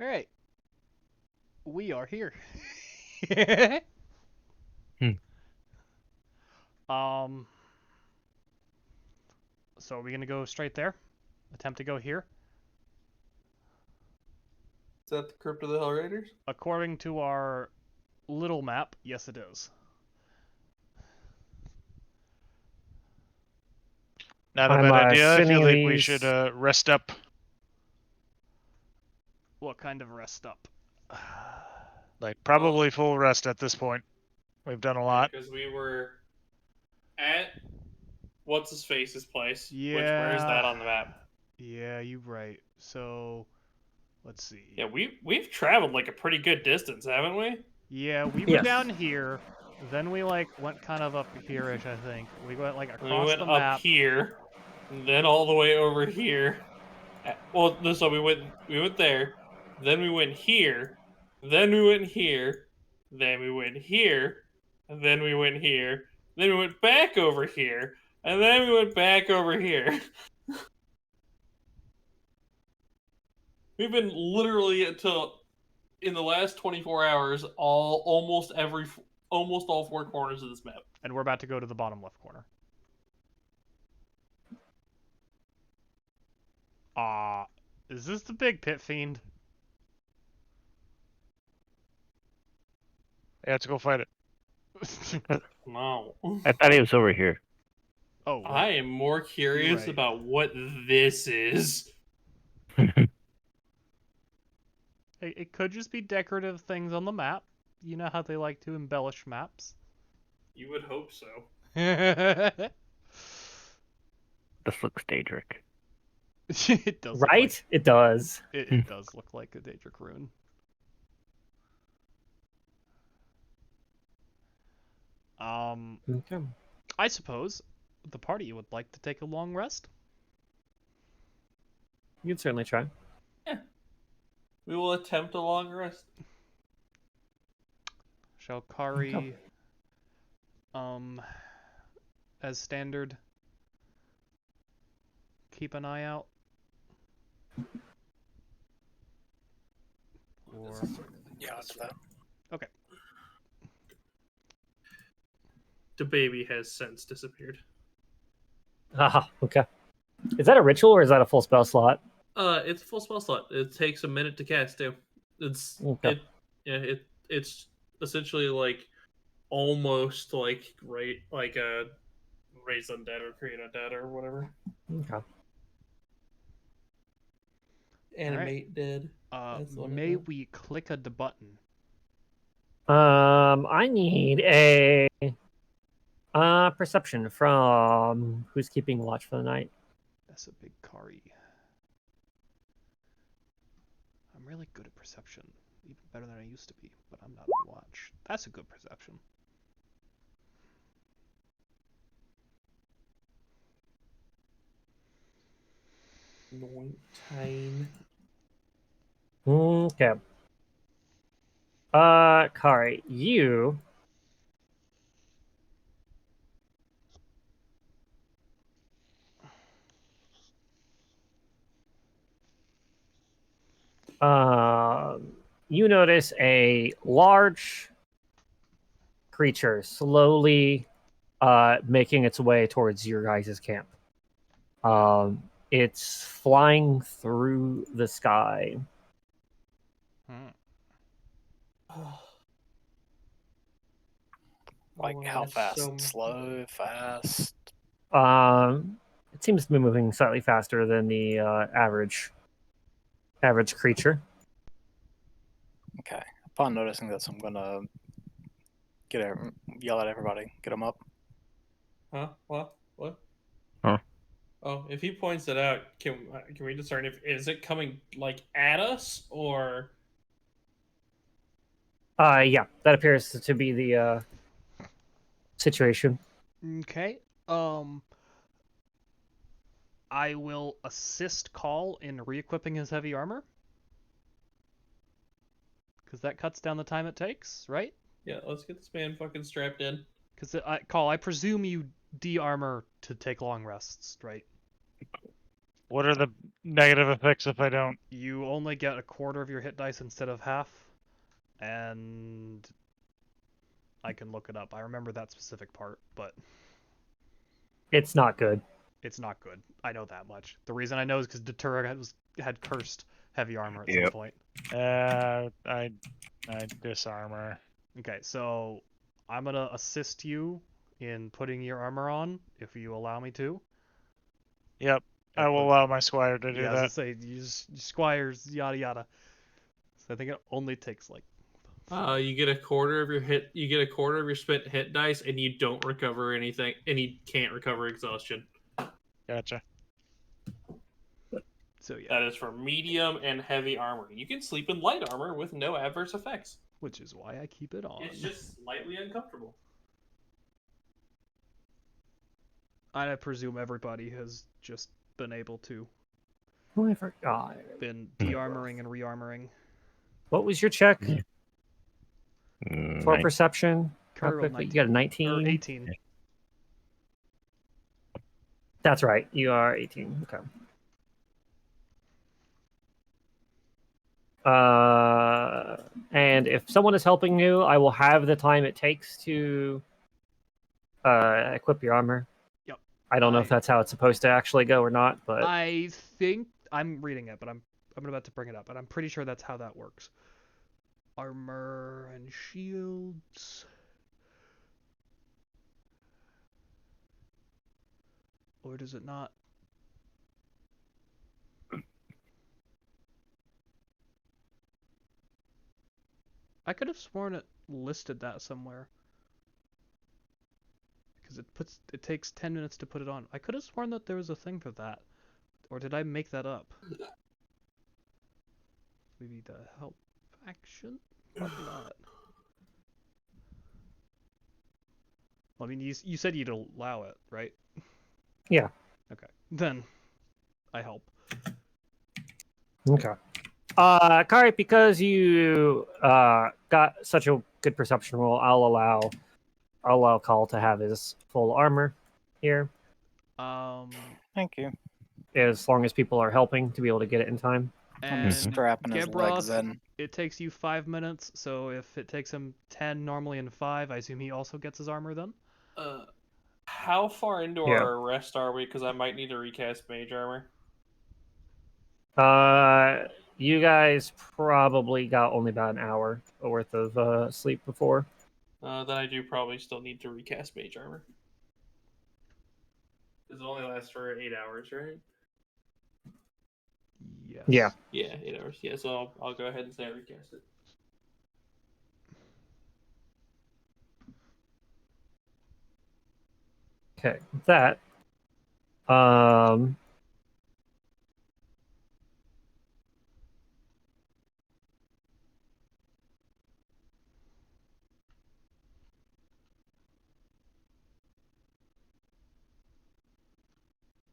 Alright. We are here. So are we gonna go straight there? Attempt to go here? Is that the Crypt of the Hell Raiders? According to our little map, yes it is. Not a I'm, bad idea. I feel sending like we these- should rest up. What kind of rest up? Like, probably full rest at this point. We've done a lot. Because we were at what's his face's place. Yeah. Which where is that on the map? Yeah, you're right. So, let's see. Yeah, we've traveled like a pretty good distance, haven't we? Yeah, we were Yes. down here. Then we went kind of up here-ish, I think. We went like across We went the up map. here, and then all the way over here. Well, no, so we went there, then we went here, then we went here, then we went here, and then we went here, then we went back over here, and then we went back over here. We've been literally in the last 24 hours almost all four corners of this map. And we're about to go to the bottom left corner. Is this the big pit fiend? I have to go fight it. No. I thought he was over here. Oh, I am more curious right. about what this is. It could just be decorative things on the map. You know how they like to embellish maps. You would hope so. It This looks Daedric. does. Right? It does. It does look like a Daedric rune. Okay. I suppose the party would like to take a long rest. You can certainly try. We will attempt a long rest. Shall Kari, as standard, keep an eye out? Or Yeah, that's that. okay. The baby has since disappeared. Ah, okay. Is that a ritual or is that a full spell slot? It's a full spell slot. It takes a minute to cast too. Okay. It's essentially like almost like a raise undead or create undead or whatever. Okay. Animate dead. That's what it May does. we click a the button? I need a perception from who's keeping watch for the night. That's a big Kari. I'm really good at perception, even better than I used to be, but I'm not on watch. That's a good perception. Time. Okay. Kari, you you notice a large creature slowly making its way towards your guys' camp. It's flying through the sky. Like Oh, how that's fast? so- Slow, fast. It seems to be moving slightly faster than the average creature. Okay. Upon noticing this, I'm gonna yell at everybody. Get them up. Huh? What? What? Huh? Oh, if he points it out, can we discern if is it coming like at us or? Yeah, that appears to be the situation. Okay. I will assist Call in re-equipping his heavy armor. Because that cuts down the time it takes, right? Yeah, let's get this man fucking strapped in. Because Call, I presume you de-armor to take long rests, right? What are the negative effects if I don't? You only get a quarter of your hit dice instead of half, and I can look it up. I remember that specific part, but It's not good. it's not good. I know that much. The reason I know is because Datura had cursed heavy armor at some Yep. point. I disarmor. Okay, so I'm gonna assist you in putting your armor on, if you allow me to. Yep, I will allow my squire to do Yeah, I was that. gonna say, you squires, yada yada. So I think it only takes like... You get a quarter of your hit. You get a quarter of your spent hit dice, and you don't recover anything, and you can't recover exhaustion. Gotcha. So yeah, That is for medium and heavy armor. You can sleep in light armor with no adverse effects. which is why I keep it on. It's just slightly uncomfortable. I presume everybody has just been able to Oh, I forgot. been de-armoring and re-armoring. What was your check for Nice. perception? How Curry rolled quickly? You got a 19? Or 18. That's right. You are 18. Okay. And if someone is helping you, I will have the time it takes to equip your armor. Yep. I don't know if that's how it's supposed to actually go or not, but I think I'm reading it, but I'm about to bring it up, and I'm pretty sure that's how that works. armor and shields. Or does it not? I could have sworn it listed that somewhere. Because it takes 10 minutes to put it on. I could have sworn that there was a thing for that. Or did I make that up? Maybe the help action? Probably not. Well, I mean, you said you'd allow it, right? Yeah. Okay. Then, I help. Okay. Kari, because you got such a good perception roll, I'll allow Call to have his full armor here, Thank you. as long as people are helping to be able to get it in time. I'm And strapping his legs Gebroth, in. it takes you 5 minutes, so if it takes him 10 normally and 5, I assume he also gets his armor then? How far into Yeah. our rest are we? Because I might need to recast mage armor. You guys probably got only about an hour worth of sleep before. Then I do probably still need to recast mage armor. Does it only last for 8 hours, right? Yes. Yeah. Yeah, 8 hours. Yeah, so I'll go ahead and say I recast it. Okay, with that.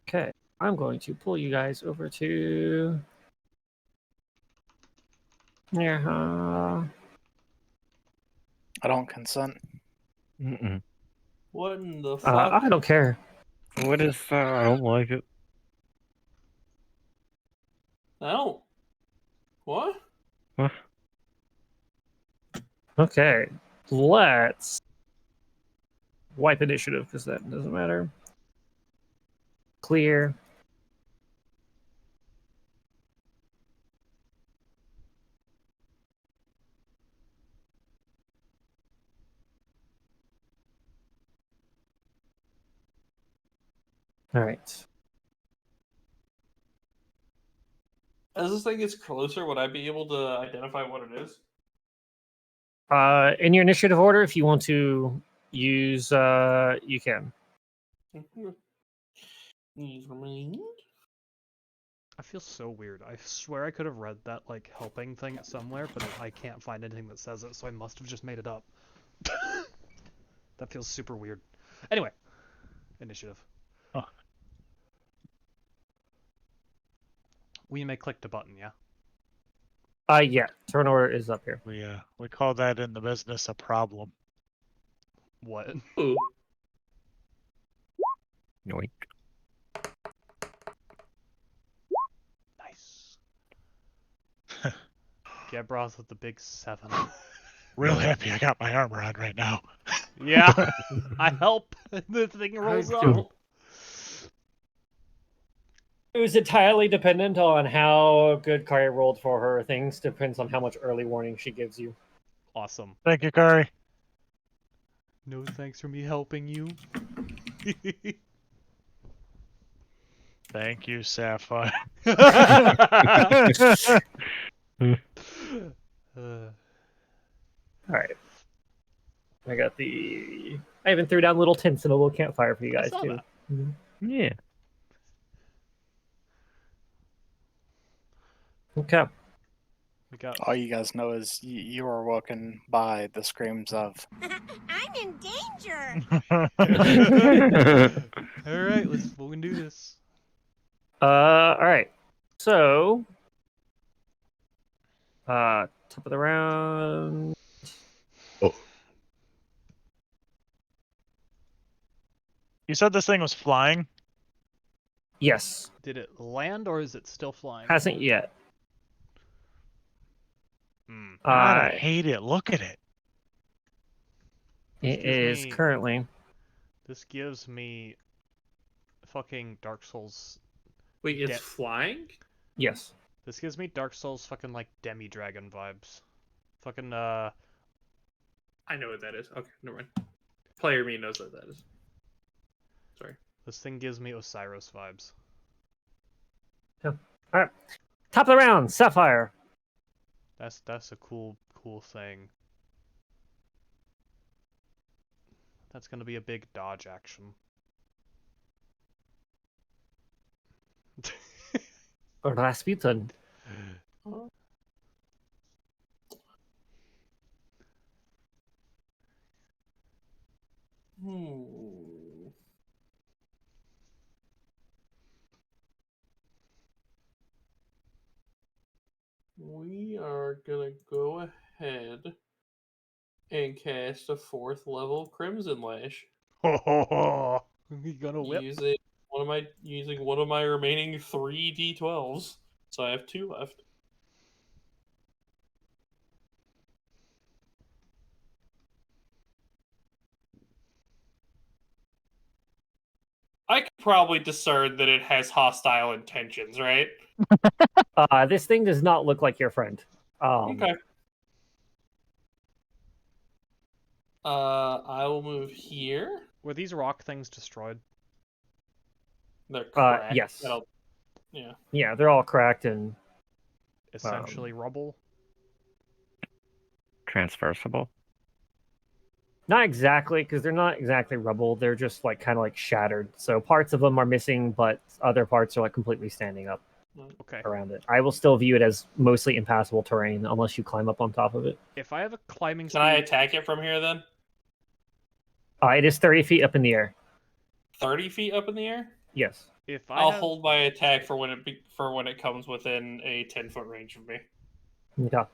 Okay, I'm going to pull you guys over to. Yeah. I don't consent. Mm-mm. What in the fuck? I don't care. What is that? I don't like it. I don't. What? What? Okay, let's wipe initiative because that doesn't matter. Clear. All right. As this thing gets closer, would I be able to identify what it is? In your initiative order, if you want to use, you can. I feel so weird. I swear I could have read that, like, helping thing somewhere, but I can't find anything that says it, so I must have just made it up. That feels super weird. Anyway, initiative. Huh. We may click the button, yeah? Yeah. Turn order is up here. We call that in the business a problem. What? Ooh. Yoink. Nice. Gebroth with the big 7. Real happy I got my armor on right now. Yeah, I help. The thing rolls up. It was entirely dependent on how good Kari rolled for her things. Depends on how much early warning she gives you. Awesome. Thank you, Kari. No thanks for me helping you. Thank you, Sapphire. All right. I got the. I even threw down little tents and a little campfire for you guys saw too. that. Yeah. Okay. We got. All you guys know is you are woken by the screams of. I'm in danger. All right, let's fucking do this. All right. So, top of the round. You said this thing was flying? Yes. Did it land or is it still flying? Hasn't yet. God, I hate it. Look at it. It is currently. This gives me fucking Dark Souls. Wait, it's flying? Yes. This gives me Dark Souls fucking like demi-dragon vibes. Fucking I know what that is. Okay, never mind. Player me knows what that is. Sorry. this thing gives me Osiris vibes. All right. Top of the round, Sapphire. That's a cool thing. That's gonna be a big dodge action. Rasputin. We are gonna go ahead and cast a 4th level Crimson Lash. You gonna whip? Using one of my remaining 3 D12s. So I have 2 left. I could probably discern that it has hostile intentions, right? This thing does not look like your friend. Okay. I will move here. Were these rock things destroyed? They're cracked. Yes. Yeah. Yeah, they're all cracked and Essentially rubble? Transversible. not exactly, because they're not exactly rubble. They're just like kind of like shattered. So parts of them are missing, but other parts are like completely standing up Okay. around it. I will still view it as mostly impassable terrain unless you climb up on top of it. If I have a climbing speed... Can I attack it from here then? It is 30 feet up in the air. 30 feet up in the air? Yes. If I'll hold my attack for when it comes within a 10-foot range of me. Okay.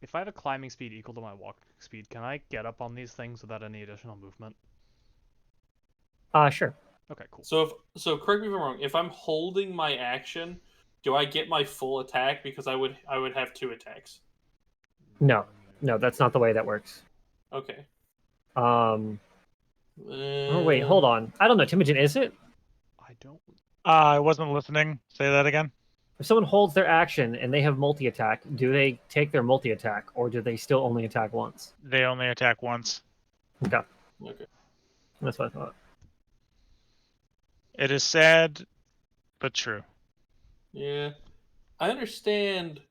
If I have a climbing speed equal to my walk speed, can I get up on these things without any additional movement? Sure. Okay, cool. So correct me if I'm wrong. If I'm holding my action, do I get my full attack? Because I would have 2 attacks. No, that's not the way that works. Okay. Oh wait, hold on. I don't know, Timogen, is it? I don't... I wasn't listening. Say that again. If someone holds their action and they have multi-attack, do they take their multi-attack, or do they still only attack once? They only attack once. Okay. Okay. That's what I thought. It is sad, but true. Yeah. I understand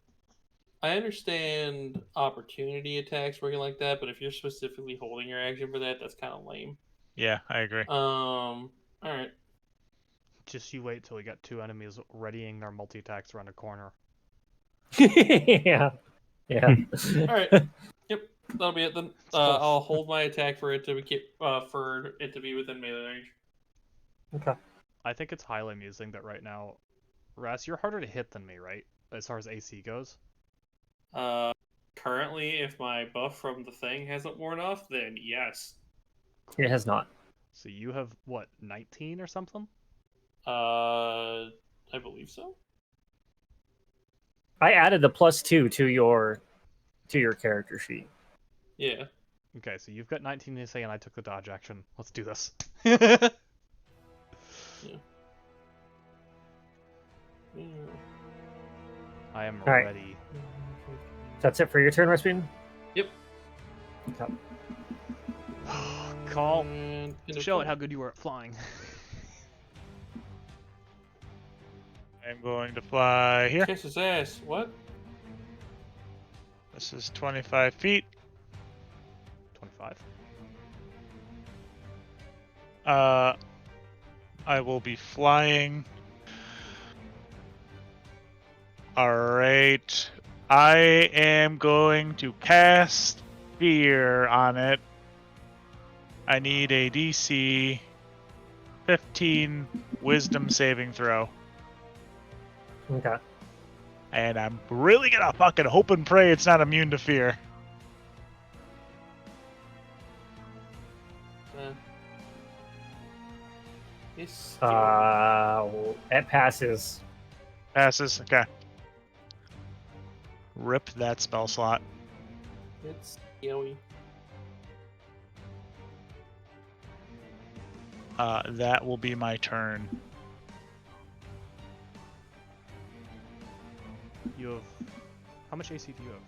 opportunity attacks working like that, but if you're specifically holding your action for that, that's kind of lame. Yeah, I agree. All right. Just you wait till we got 2 enemies readying their multi-attacks around a corner. Yeah. All right. Yep. That'll be it then. I'll hold my attack for it to be within melee range. Okay. I think it's highly amusing that right now, Ras, you're harder to hit than me, right? As far as AC goes. Currently, if my buff from the thing hasn't worn off, then yes. It has not. So you have what, 19 or something? I believe so. I added the +2 to your character sheet. Yeah. Okay, so you've got 19 AC and I took the dodge action. Let's do this. Yeah. I am All right. ready. That's it for your turn, Rasputin? Yep. Okay. Call. And Show it how good you were at flying. I'm going to fly here. Kiss his ass. What? This is 25 feet. 25. I will be flying. Alright. I am going to cast Fear on it. I need a DC 15 Wisdom saving throw. Okay. And I'm really gonna fucking hope and pray it's not immune to fear. It's It passes. Passes. Okay. Rip that spell slot. It's scary. That will be my turn. You have... How much AC do you have?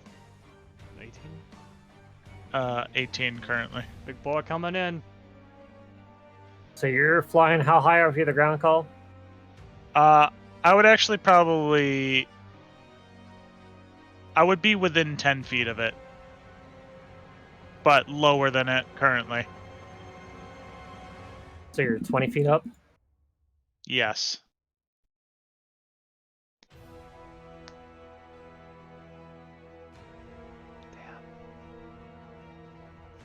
18? 18 currently. Big boy coming in. So you're flying how high over the ground, Call? I would actually probably... I would be within 10 feet of it. But lower than it currently. So you're 20 feet up? Yes. Damn.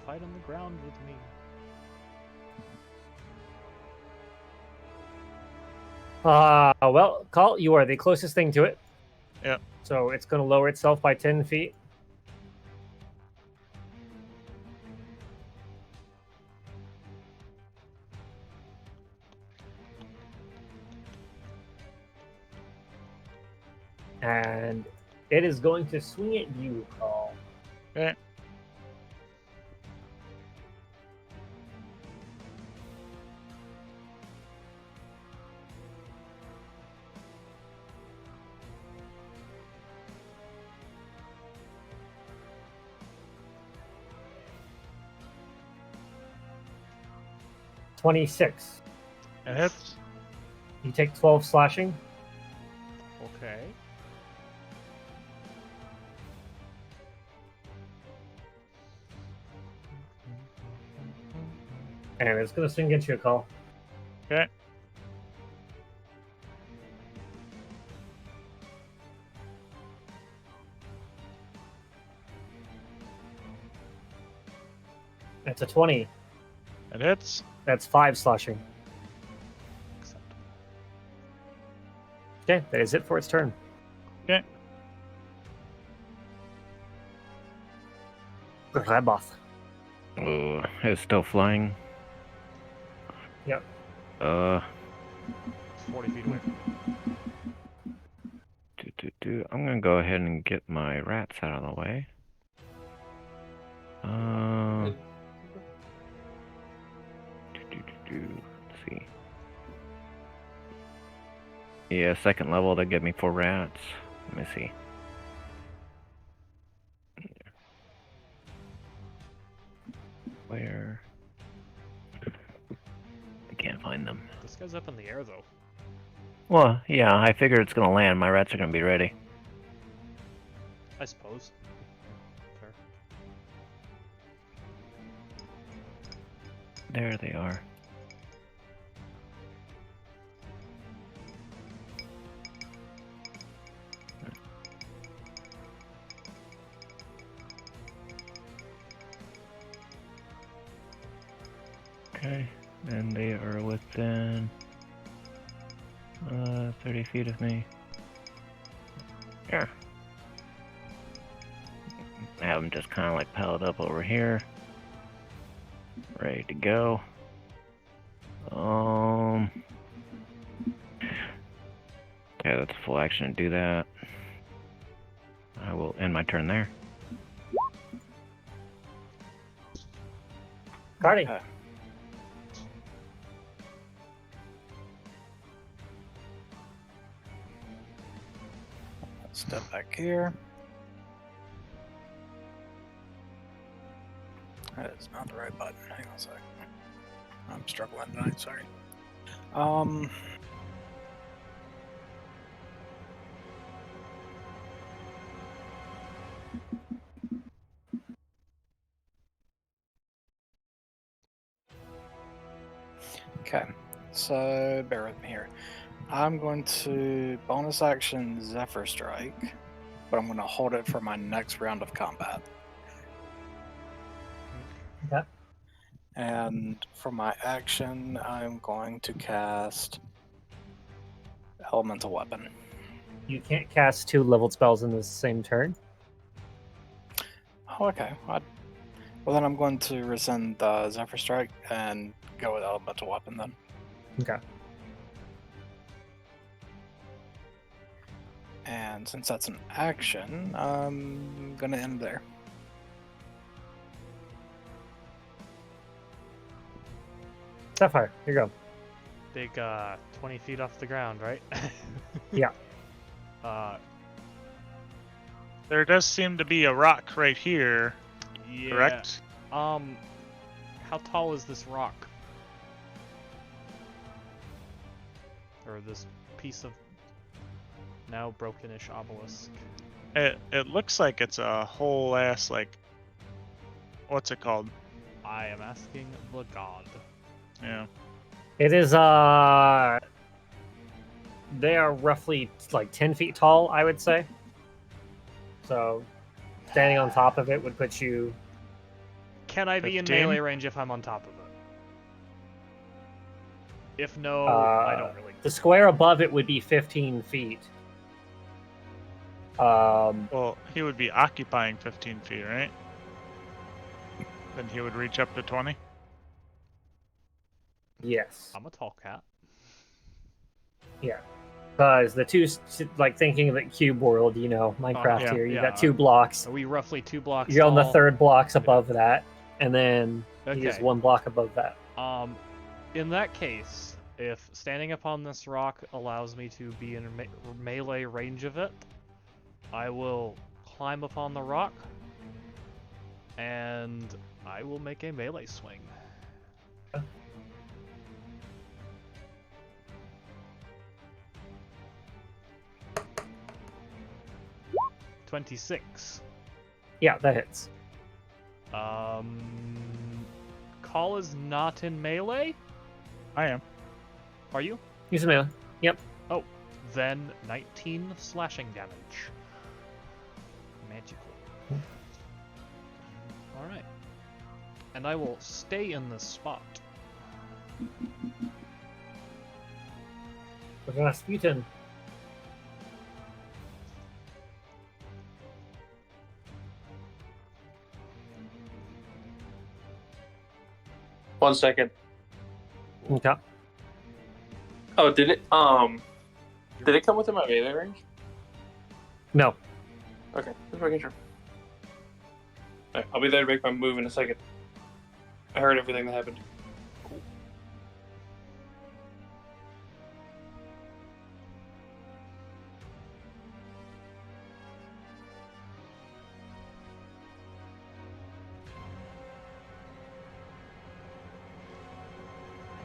Fight on the ground with me. Well, Call, you are the closest thing to it. Yep. So it's going to lower itself by 10 feet. And it is going to swing at you, Call. Okay. $26. It hits. You take 12 slashing. Okay. And it's going to swing against you, Call. Okay. That's a 20. It hits. That's 5 slashing. Acceptable. Okay, that is it for its turn. Okay. Raboth. Oh, it's still flying. Yep. 40 feet away from me. I'm gonna go ahead and get my rats out of the way. Let's see. Yeah, second level to get me 4 rats. Let me see. Where? I can't find them. This guy's up in the air, though. Well, yeah, I figured it's gonna land. My rats are gonna be ready. I suppose. Fair. There they are. Okay, and they are within 30 feet of me. Here. I have them just kind of like piled up over here. Ready to go. Yeah, that's full action to do that. I will end my turn there. Cardi. Step back here. That is not the right button. Hang on a second. I'm struggling tonight, sorry. Okay, so bear with me here. I'm going to bonus action Zephyr Strike, but I'm going to hold it for my next round of combat. Okay. And for my action, I'm going to cast Elemental Weapon. You can't cast 2 leveled spells in the same turn. Oh, okay. Well, then I'm going to rescind the Zephyr Strike and go with Elemental Weapon then. Okay. And since that's an action, I'm going to end there. Sapphire, here you go. Big 20 feet off the ground, right? Yeah. There does seem to be a rock right here, Yeah. correct? How tall is this rock? Or this piece of now brokenish obelisk? It looks like it's a whole ass, like, what's it called? I am asking the god. Yeah. It is they are roughly like 10 feet tall, I would say. So standing on top of it would put you. Can I be in 15? melee range if I'm on top of it? If no, I don't really. The square above it would be 15 feet. Well, he would be occupying 15 feet, right? Then he would reach up to 20. Yes. I'm a tall cat. Yeah. Because the two, like thinking of it cube world, you know, Minecraft yeah, here, you yeah. got 2 blocks. Are we roughly 2 blocks You're on the tall? 3rd blocks above that, and then he is Okay. 1 block above that. In that case, if standing upon this rock allows me to be in melee range of it, I will climb upon the rock, and I will make a melee swing. 26. Yeah, that hits. Call is not in melee? I am. Are you? Use a melee. Yep. Oh, then 19 slashing damage. Magical. Alright. And I will stay in this spot. Rasputin. One second. Okay. Oh, did it? Did it come within my melee range? No. Okay, just making sure. Alright, I'll be there to make my move in a second. I heard everything that happened. Cool.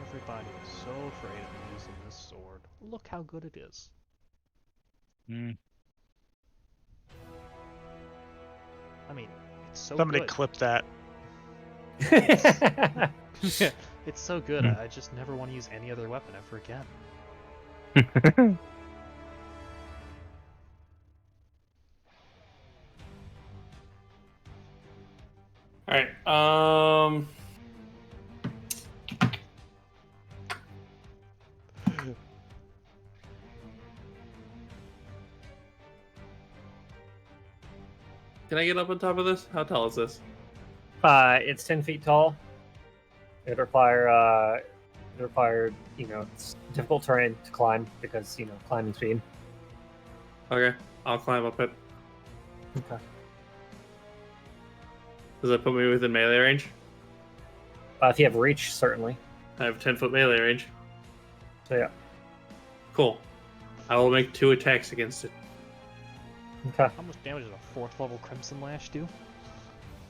Everybody is so afraid of using this sword. Look how good it is. Mm. I mean, it's so Somebody good. clip that. It's so good, I just never want to use any other weapon ever again. Alright, can I get up on top of this? How tall is this? It's 10 feet tall. It require, you know, it's difficult terrain to climb because, you know, climbing speed. Okay, I'll climb up it. Okay. Does that put me within melee range? If you have reach, certainly. I have 10-foot melee range. So yeah. Cool. I will make 2 attacks against it. Okay. How much damage does a 4th level Crimson Lash do?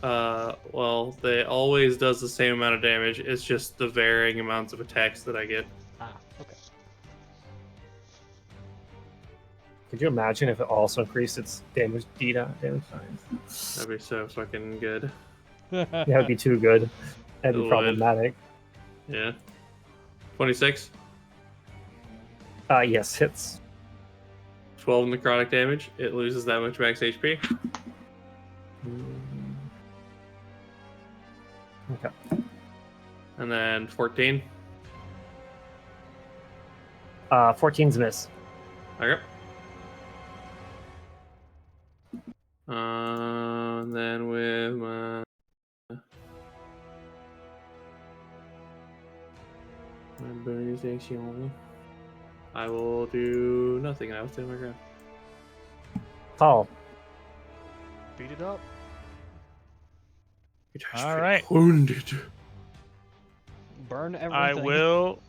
Well, they always does the same amount of damage. It's just the varying amounts of attacks that I get. Ah, okay. Could you imagine if it also increased its damage damage size? That'd be so fucking good. That would be too good. That'd It be would. problematic. Yeah. 26, Yes, hits. 12 necrotic damage. It loses that much max HP. Okay. And then 14. 14's miss. Okay. And then with my bonus action, I will do nothing. I will stay on my ground. Paul. Beat it up. All right. Wounded. Burn everything. I will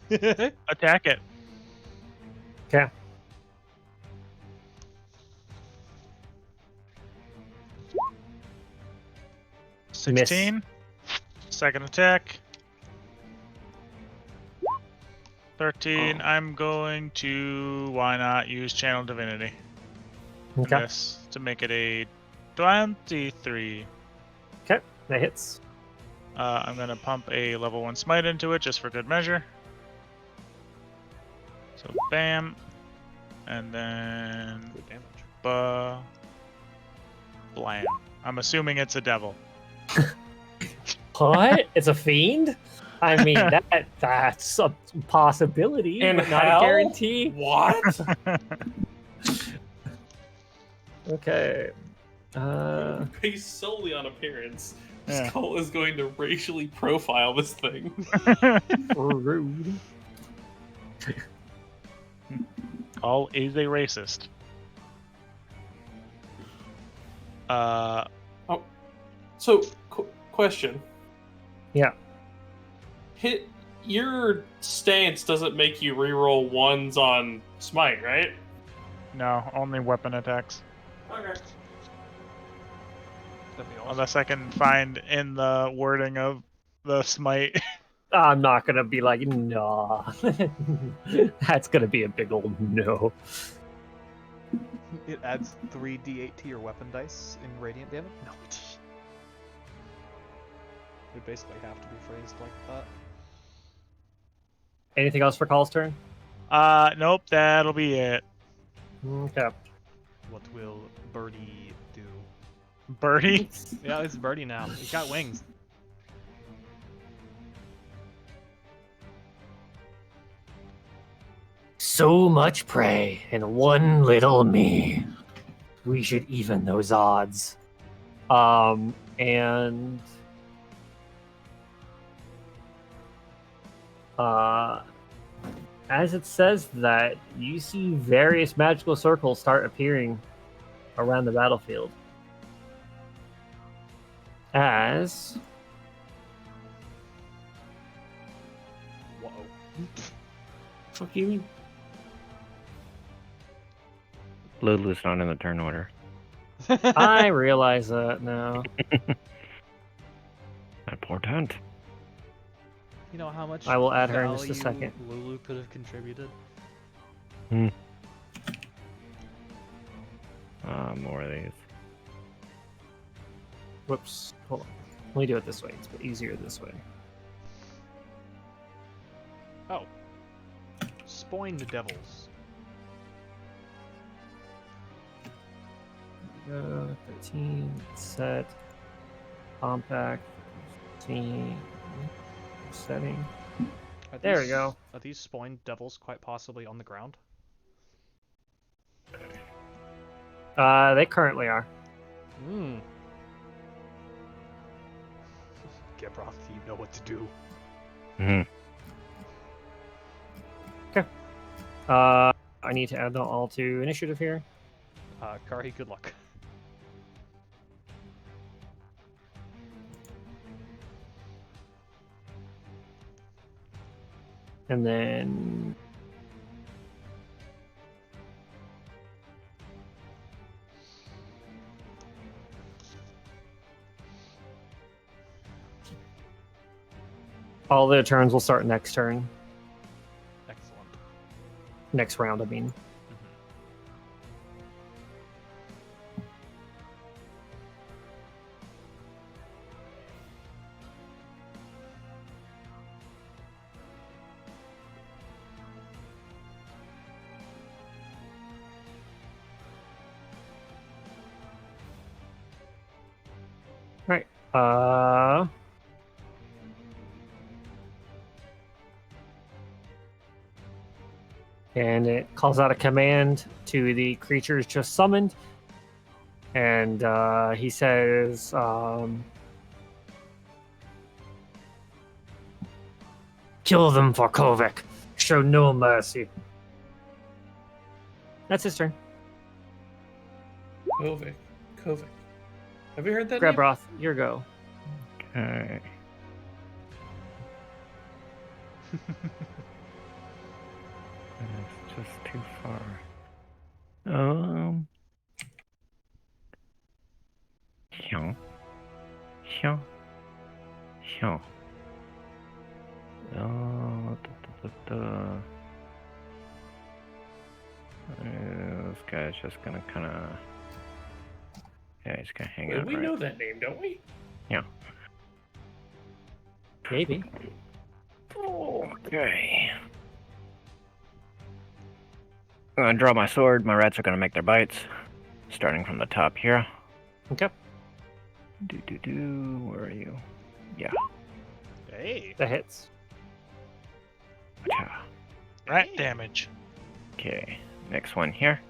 attack it. Okay. 16. Second attack. 13. Oh. I'm going to, why not, use Channel Divinity. Okay. This to make it a 23. Okay, that hits. I'm going to pump a level 1 smite into it just for good measure. So, bam. And then... Good damage. Blam. I'm assuming it's a devil. What? It's a fiend? I mean, that's a possibility, And but not a hell? guarantee. What? Okay. Based solely on appearance, Yeah. Skull is going to racially profile this thing. Rude. All is a racist. So, question. Yeah. Hit your stance doesn't make you reroll ones on smite, right? No, only weapon attacks. Okay. That'd be awesome. Unless I can find in the wording of the smite. I'm not gonna be like, nah. That's gonna be a big old no. It adds 3d8 to your weapon dice in radiant damage? No. It would basically have to be phrased like that. Anything else for Call's turn? Nope, that'll be it. Okay. What will Birdie do? Birdie? Yeah, it's Birdie now. He's got wings. So much prey and one little me. We should even those odds. And as it says that, you see various magical circles start appearing around the battlefield. As Whoa. fuck you mean? Lulu's not in the turn order. I realize that now. Important. You know how much I will add her in just a value second. Lulu could have contributed? More of these. Whoops. Hold on. Let me do it this way. It's easier this way. Oh. Spoined devils. 13 set compact 15 setting. There we go. Are these spoined devils quite possibly on the ground? They currently are. Hmm. Gebroth, you know what to do. I need to add them all to initiative here. Karhi, good luck. And then all their turns will start next turn. Excellent. Next round, I mean. Right. And it calls out a command to the creatures just summoned. And he says, kill them for Kovic. Show no mercy. That's his turn. Kovic. Have you heard that Grab name? Roth, your go. Okay. That's just too far. Yeah. Hyun. Hyun. This guy's just gonna kind of. Yeah, he's gonna hang out. We right. know that name, don't we? Yeah. Maybe. Okay. I'm gonna draw my sword. My rats are gonna make their bites. Starting from the top here. Okay. Where are you? Yeah. Hey. That hits. Gotcha. Rat damage. Okay. Next one here.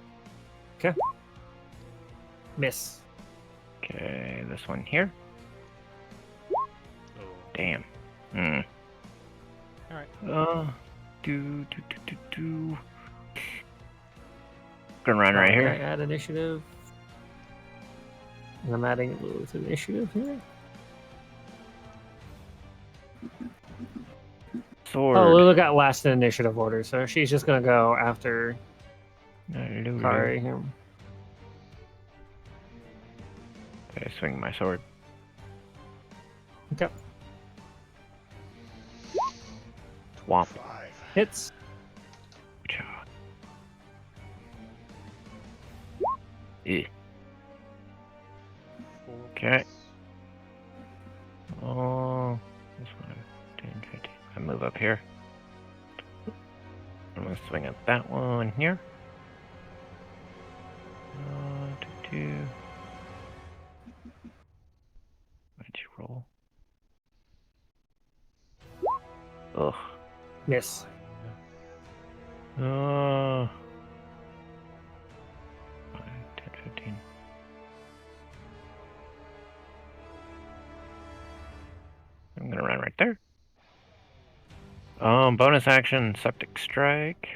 Okay. Miss. Okay. This one here. Oh. Damn. Hmm. All right. Gonna run right I here. add initiative. And I'm adding a little to initiative here. Sword. Oh, Lulu got last in initiative order, so she's just gonna go after Kari here. I swing my sword. Okay. Womp. 5. Hits. Gotcha. Eh. Okay. Oh, this one, 10, 15. I move up here. I'm gonna swing at that one here. 2. What did you roll? Ugh. Miss. 5, 10, 15. I'm gonna run right there. Bonus action, septic strike.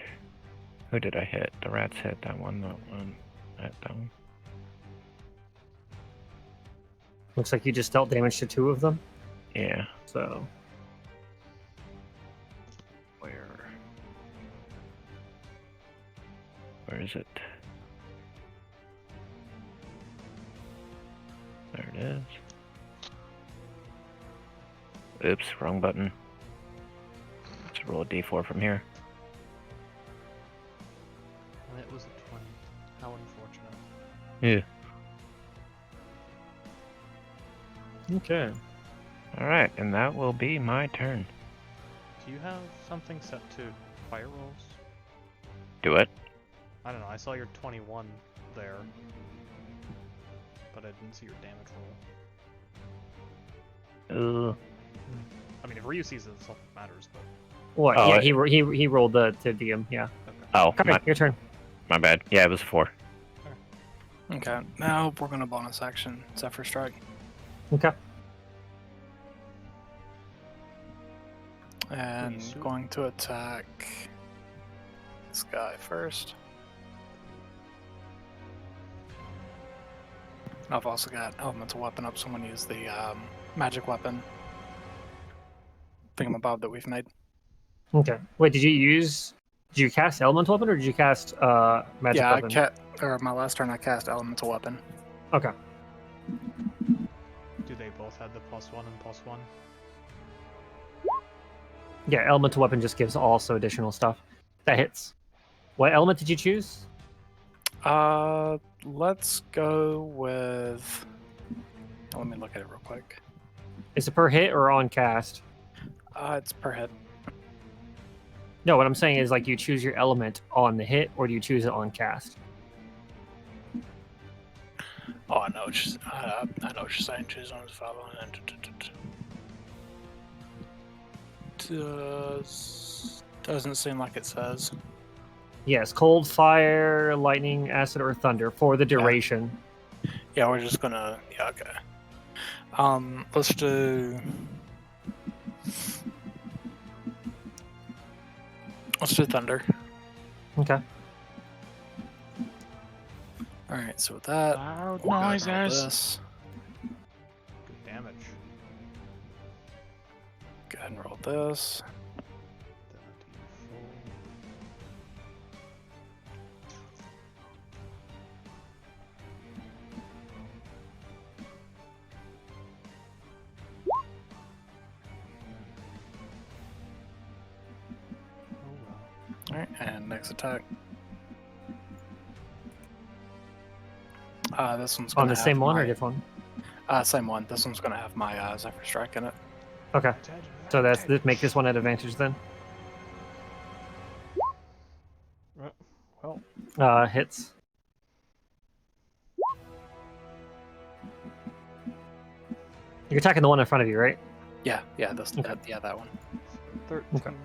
Who did I hit? The rats hit that one. I hit that one. Looks like you just dealt damage to 2 of them. Yeah. So. Where is it? There it is. Oops, wrong button. Let's roll a d4 from here. That was a 20. How unfortunate. Yeah. Okay. Alright, and that will be my turn. Do you have something set to fire rolls? Do it. I don't know. I saw your 21 there, but I didn't see your damage roll. I mean, if Ryu sees it, it's all that matters. But What? Oh, Yeah, he rolled the DM. Yeah. okay. Oh, Kari, your turn. my bad. Yeah, it was a 4. Okay, now we're gonna bonus action Zephyr Strike. Okay. And Please shoot. going to attack this guy first. I've also got elemental weapon up, so I'm gonna use the magic weapon thingamabob that we've made. Okay. Wait, did you cast elemental weapon or did you cast magic Yeah, weapon? my last turn I cast elemental weapon. Okay. Do they both have the +1 and +1? Yeah, elemental weapon just gives also additional stuff. That hits. What element did you choose? Let's go with. Let me look at it real quick. Is it per hit or on cast? It's per hit. No, what I'm saying is like you choose your element on the hit or do you choose it on cast? Oh, I know what you're saying. Choose one of the following. Doesn't seem like it says. Yes, cold, fire, lightning, acid, or thunder for the duration. Yeah, we're just gonna. Yeah, okay. Let's do. Let's do thunder. Okay. All right. So with that, Loud we'll go ahead and roll noises. this. Good damage. Go ahead and roll this. Then a d4. Alright, and next attack. This one's On gonna the have same one or my- different Same one. This one's gonna have my Zephyr Strike in it. one? Okay. So that's make this one at advantage then. Well, Hits. You're attacking the one in front of you, right? Yeah, this Okay. that one. 13. Okay.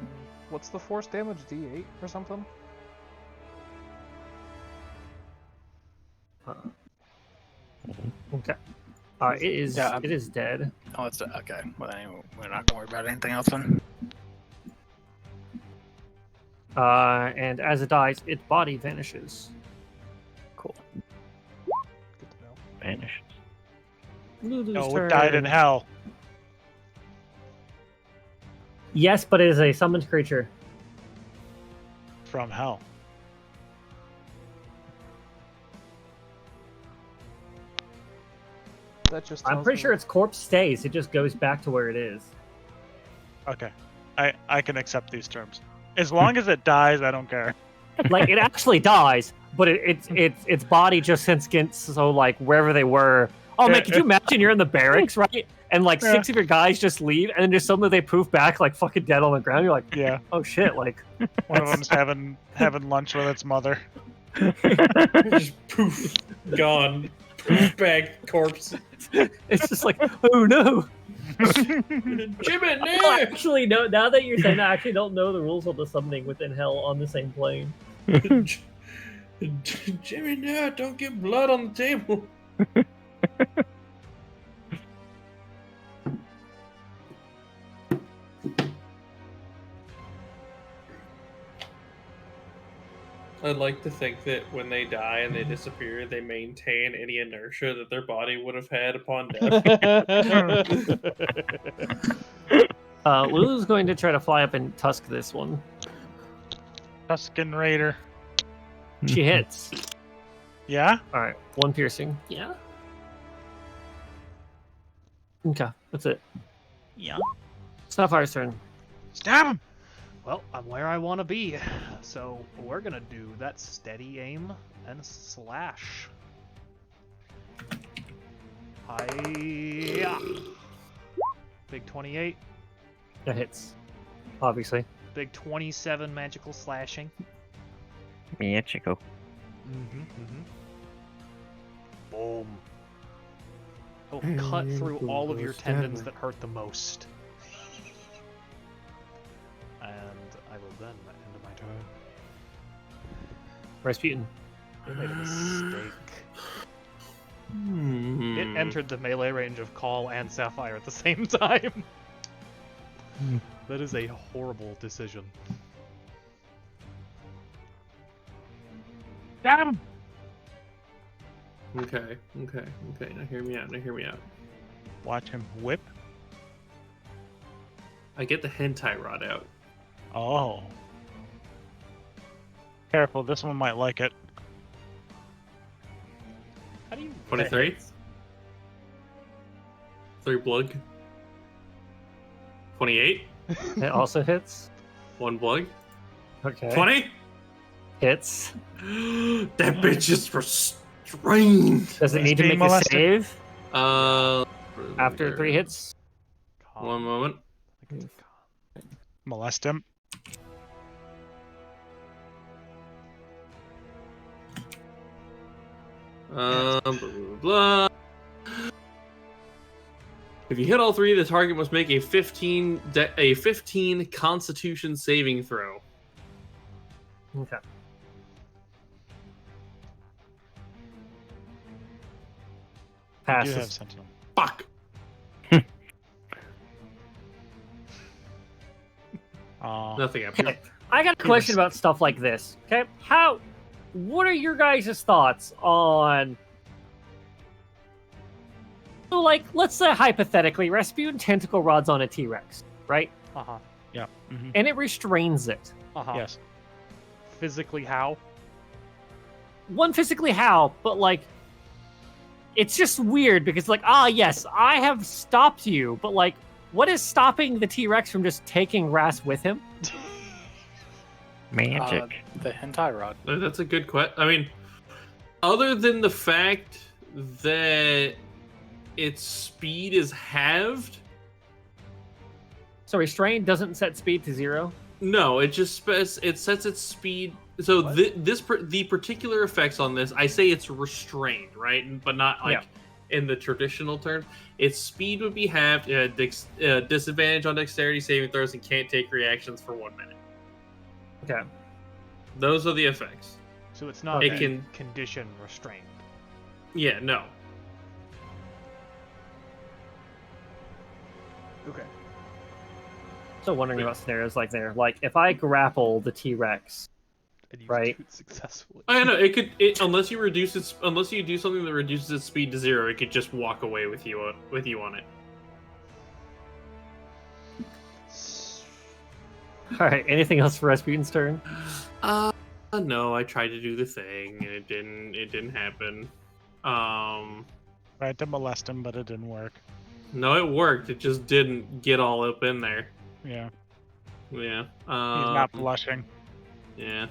What's the force damage? D8 or something? Okay. It is Yeah, it is dead. Oh, it's okay. Well, anyway, we're not gonna worry about anything else then. And as it dies, its body vanishes. Cool. Good to know. Vanishes. Lulu's No, it died in turn. hell. Yes, but it is a summoned creature. From hell. That just I'm tells pretty me- sure its corpse stays. It just goes back to where it is. Okay. I can accept these terms. As long as it dies, I don't care. Like it actually dies, but its body just since gets so like wherever they were. Oh man, could you imagine you're in the barracks, right? And like Yeah. 6 of your guys just leave, and then just suddenly they poof back like fucking dead on the ground. You're like, Yeah. oh shit, like One of them's having lunch with its mother. Just poof, gone. Poof back, corpse. it's just like, oh no. Jimmy, Oh, no! actually, no. Now that you're saying that, I actually don't know the rules of the summoning within hell on the same plane. Jimmy, no! Don't get blood on the table. I'd like to think that when they die and they disappear, they maintain any inertia that their body would have had upon death. Lulu's going to try to fly up and tusk this one. Tusken Raider. She hits. Yeah? All right, 1 piercing. Yeah. Okay, that's it. Yeah. Sapphire's turn. Stab him! Well, I'm where I want to be, so we're gonna do that steady aim and slash. Hiya! Big 28, That hits, obviously. big 27 magical slashing. Yeah, Chico. Boom. It'll cut through all of your tendons that hurt the most. And I will then end my turn. Rasputin. You made a mistake. Hmm. It entered the melee range of Call and Sapphire at the same time. That is a horrible decision. Stab him! Okay. Now hear me out. Watch him whip. I get the hentai rod out. Oh. Careful, this one might like it. How do you 23. 3 blug. 28. It also hits. 1 blug. Okay. 20. Hits. That bitch is restrained. Does it He's need to being make molested. a save Uh, after 3 hits? One moment. Molest him. Blah, blah, blah. If you hit all 3, the target must make a 15 Constitution saving throw. Okay. I do have Passes. Sentinel. Fuck. Oh. Nothing happened. Okay. I got a question about stuff like this. Okay, what are your guys' thoughts on? So, like, let's say hypothetically, Rasputin tentacle rods on a T-Rex, right? Yeah. Mhm. And it restrains it. Yes. Physically how? One, physically how, but like, it's just weird because, like, yes, I have stopped you, but like, what is stopping the T-Rex from just taking Ras with him? Magic. The hentai rod. That's a good question. I mean, other than the fact that its speed is halved, So restrained doesn't set speed to 0. no, it just it sets its speed. So the particular effects on this, I say it's restrained, right? But not like in the traditional terms. Its speed would be halved, disadvantage on dexterity saving throws, and can't take reactions for 1 minute. Okay. Those are the effects. So it's not It a can- condition restrained. Yeah, no. Okay. So wondering about scenarios like there. Like, if I grapple the T-Rex, And you Right. do it successfully. I know unless you do something that reduces its speed to 0, it could just walk away with you on it. Alright, anything else for Rasputin's turn? No, I tried to do the thing and it didn't happen. Tried to molest him, but it didn't work. No, it worked. It just didn't get all up in there. Yeah. Yeah. He's not blushing. Yeah.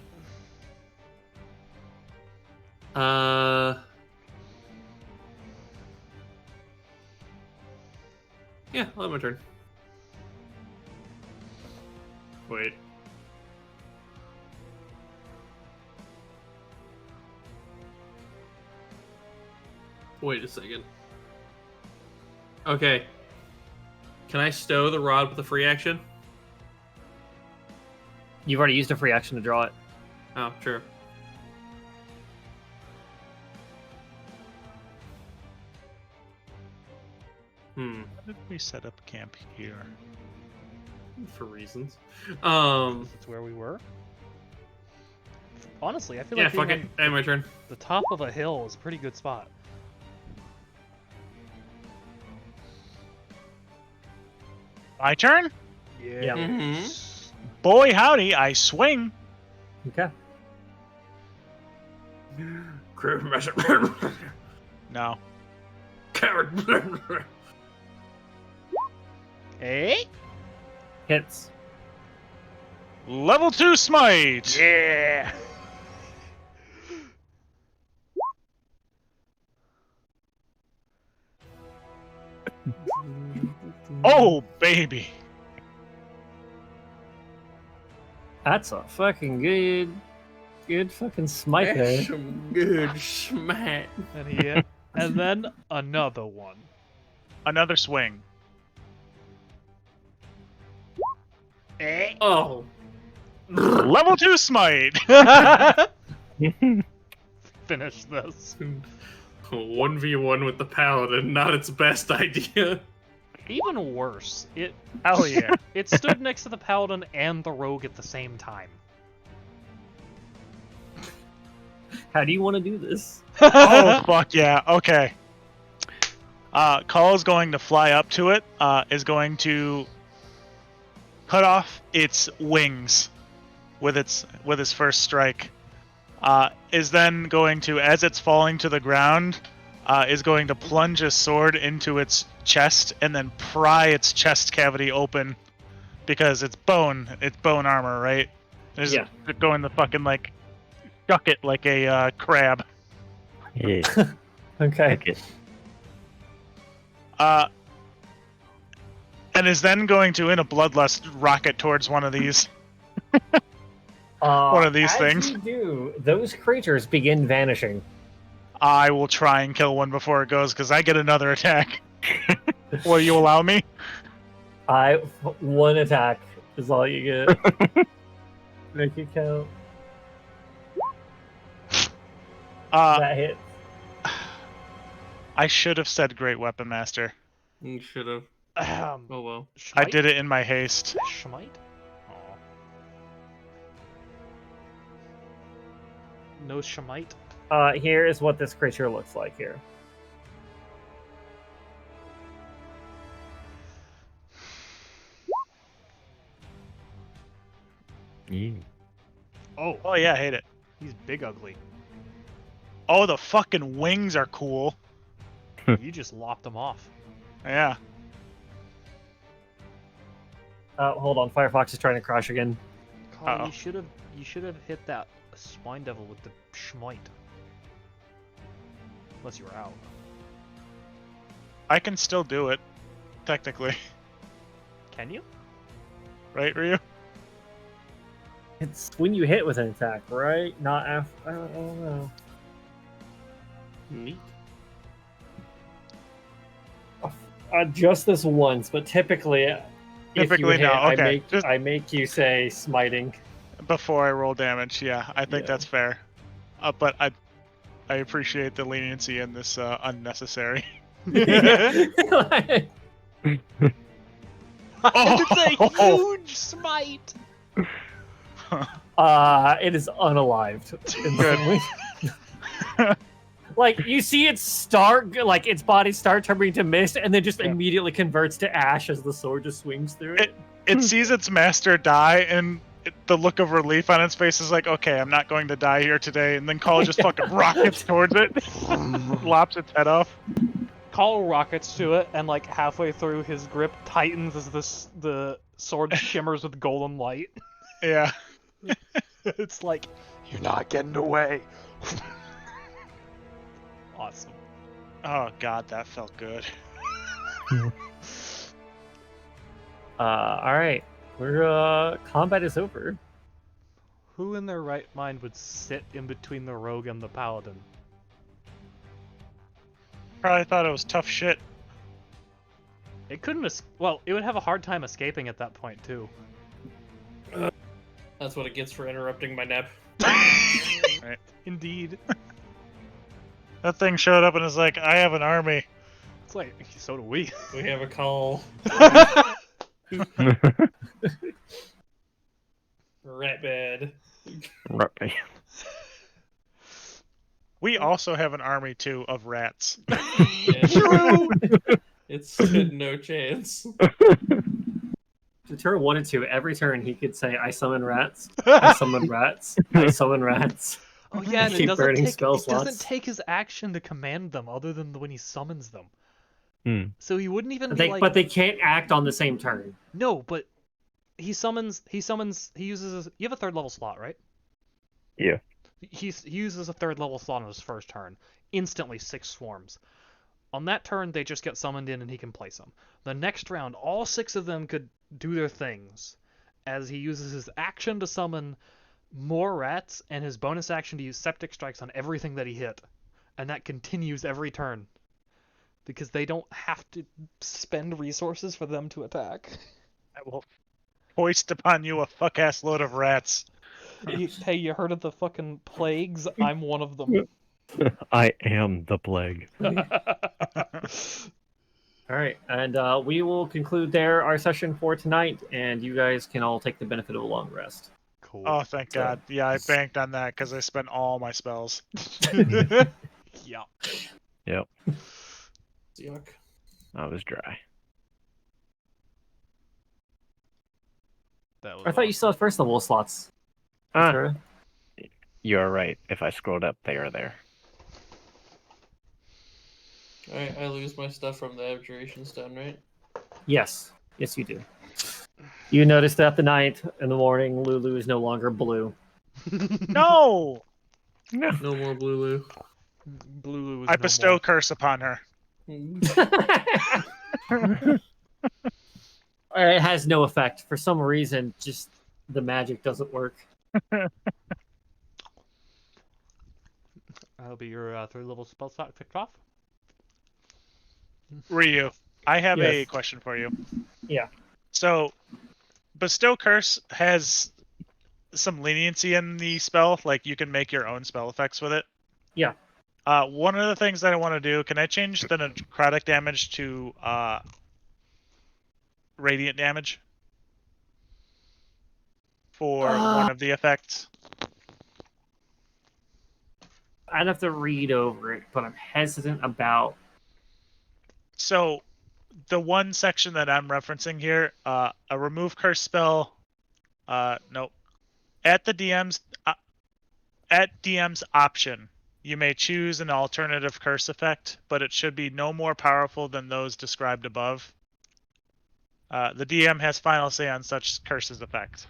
Yeah, I'll have my turn. Wait. Wait a second. Okay. Can I stow the rod with a free action? You've already used a free action to draw it. Oh, sure. How did we set up camp here? For reasons. That's where we were. Honestly, I feel Yeah, like fuck being it. on And my turn. the top of a hill is a pretty good spot. My turn? Yeah. Mm-hmm. Boy, howdy, I swing. Okay. No. Coward. Hey? Hits. Level 2 smite. Yeah. Oh, baby. That's a fucking good fucking smite there. That's some good smack. And he hit. And then another one. Another swing. Oh. Level 2 smite. Finish this. 1v1 with the paladin, not its best idea. Even worse, it Hell yeah. it stood next to the paladin and the rogue at the same time. How do you want to do this? Oh, fuck yeah. Okay. Call is going to fly up to it, is going to cut off its wings with his first strike. Is then going to, as it's falling to the ground, is going to plunge a sword into its chest and then pry its chest cavity open because it's bone armor, right? It's Yeah. going to fucking like shuck it like a crab. Yeah. Okay. Heck it. And is then going to, in a bloodlust, rocket towards one of these. One of these as things. you do, those creatures begin vanishing. I will try and kill one before it goes because I get another attack. Will you allow me? One attack is all you get. Make it count. That hit. I should have said Great Weapon Master. You should have. Oh well. I did it in my haste. Schmite? Aw. No Shemite? Here is what this creature looks like here. Yeah. Oh yeah, I hate it. He's big ugly. Oh, the fucking wings are cool. You just lopped him off. Yeah. Hold on, Firefox is trying to crash again. Carl, Uh-oh. you should have You should have hit that spine devil with the schmite. Unless you were out. I can still do it, technically. Can you? Right, Ryu? It's when you hit with an attack, right? Not after. I don't know. Neat. Just this once, but typically, if you Typically, hit, no. Okay. I make you say smiting. Before I roll damage, yeah, I think Yeah. that's fair. But I appreciate the leniency in this unnecessary. It's a huge smite! It is unalived. Instantly. Like you see it start, like its body start turning to mist, and then just immediately converts to ash as the sword just swings through it. It sees its master die, and the look of relief on its face is like, okay, I'm not going to die here today. And then Call just fucking rockets towards it, lops its head off. Call rockets to it, and like halfway through his grip tightens as the sword shimmers with golden light. Yeah. It's like, you're not getting away. Awesome. Oh god, that felt good. All right, we're combat is over. Who in their right mind would sit in between the rogue and the paladin? Probably thought it was tough shit. It couldn't. Well, it would have a hard time escaping at that point too. That's what it gets for interrupting my nap. Right. Indeed. That thing showed up and is like, I have an army. It's like, so do we. We have a call. Rat bad. Right. We also have an army too of rats. Yeah. True. It stood no chance. The turn 1 and 2, every turn he could say, "I summon rats. I summon rats. I summon rats." Oh yeah, and Keep burning spell it doesn't slots. take his action to command them, other than when he summons them. Hmm. So he wouldn't even be like. But they can't act on the same turn. No, but he summons. He uses. You have a third level slot, right? Yeah. He uses a third level slot on his first turn. Instantly 6 swarms. On that turn, they just get summoned in and he can place them. The next round, all 6 of them could do their things, as he uses his action to summon more rats and his bonus action to use septic strikes on everything that he hit. And that continues every turn. Because they don't have to spend resources for them to attack. I will hoist upon you a fuck-ass load of rats. Hey, you heard of the fucking plagues? I'm one of them. I am the plague. All right, and we will conclude there our session for tonight, and you guys can all take the benefit of a long rest. Cool. Oh, thank God. Yeah, I banked on that because I spent all my spells. Yeah. Yep. Yuck. I was dry. That was I thought you still had first level slots. Sarah. You're right. If I scrolled up, they are there. Alright, I lose my stuff from the abjuration stone, right? Yes, yes, you do. You noticed that the night in the morning, Lulu is no longer blue. No! No. No more Blue Blue was I no bestow more. curse upon her. Lou. It has no effect. For some reason, just the magic doesn't work. That'll be your third level spell slot picked off. Ryu, I have a Yes. question for you. Yeah. So, bestow curse has some leniency in the spell, like you can make your own spell effects with it. Yeah. One of the things that I want to do, can I change the necrotic damage to radiant damage for one of the effects? I'd have to read over it, but I'm hesitant about. So, the one section that I'm referencing here, a remove curse spell, no, at DM's option, you may choose an alternative curse effect, but it should be no more powerful than those described above. The DM has final say on such curse's effect.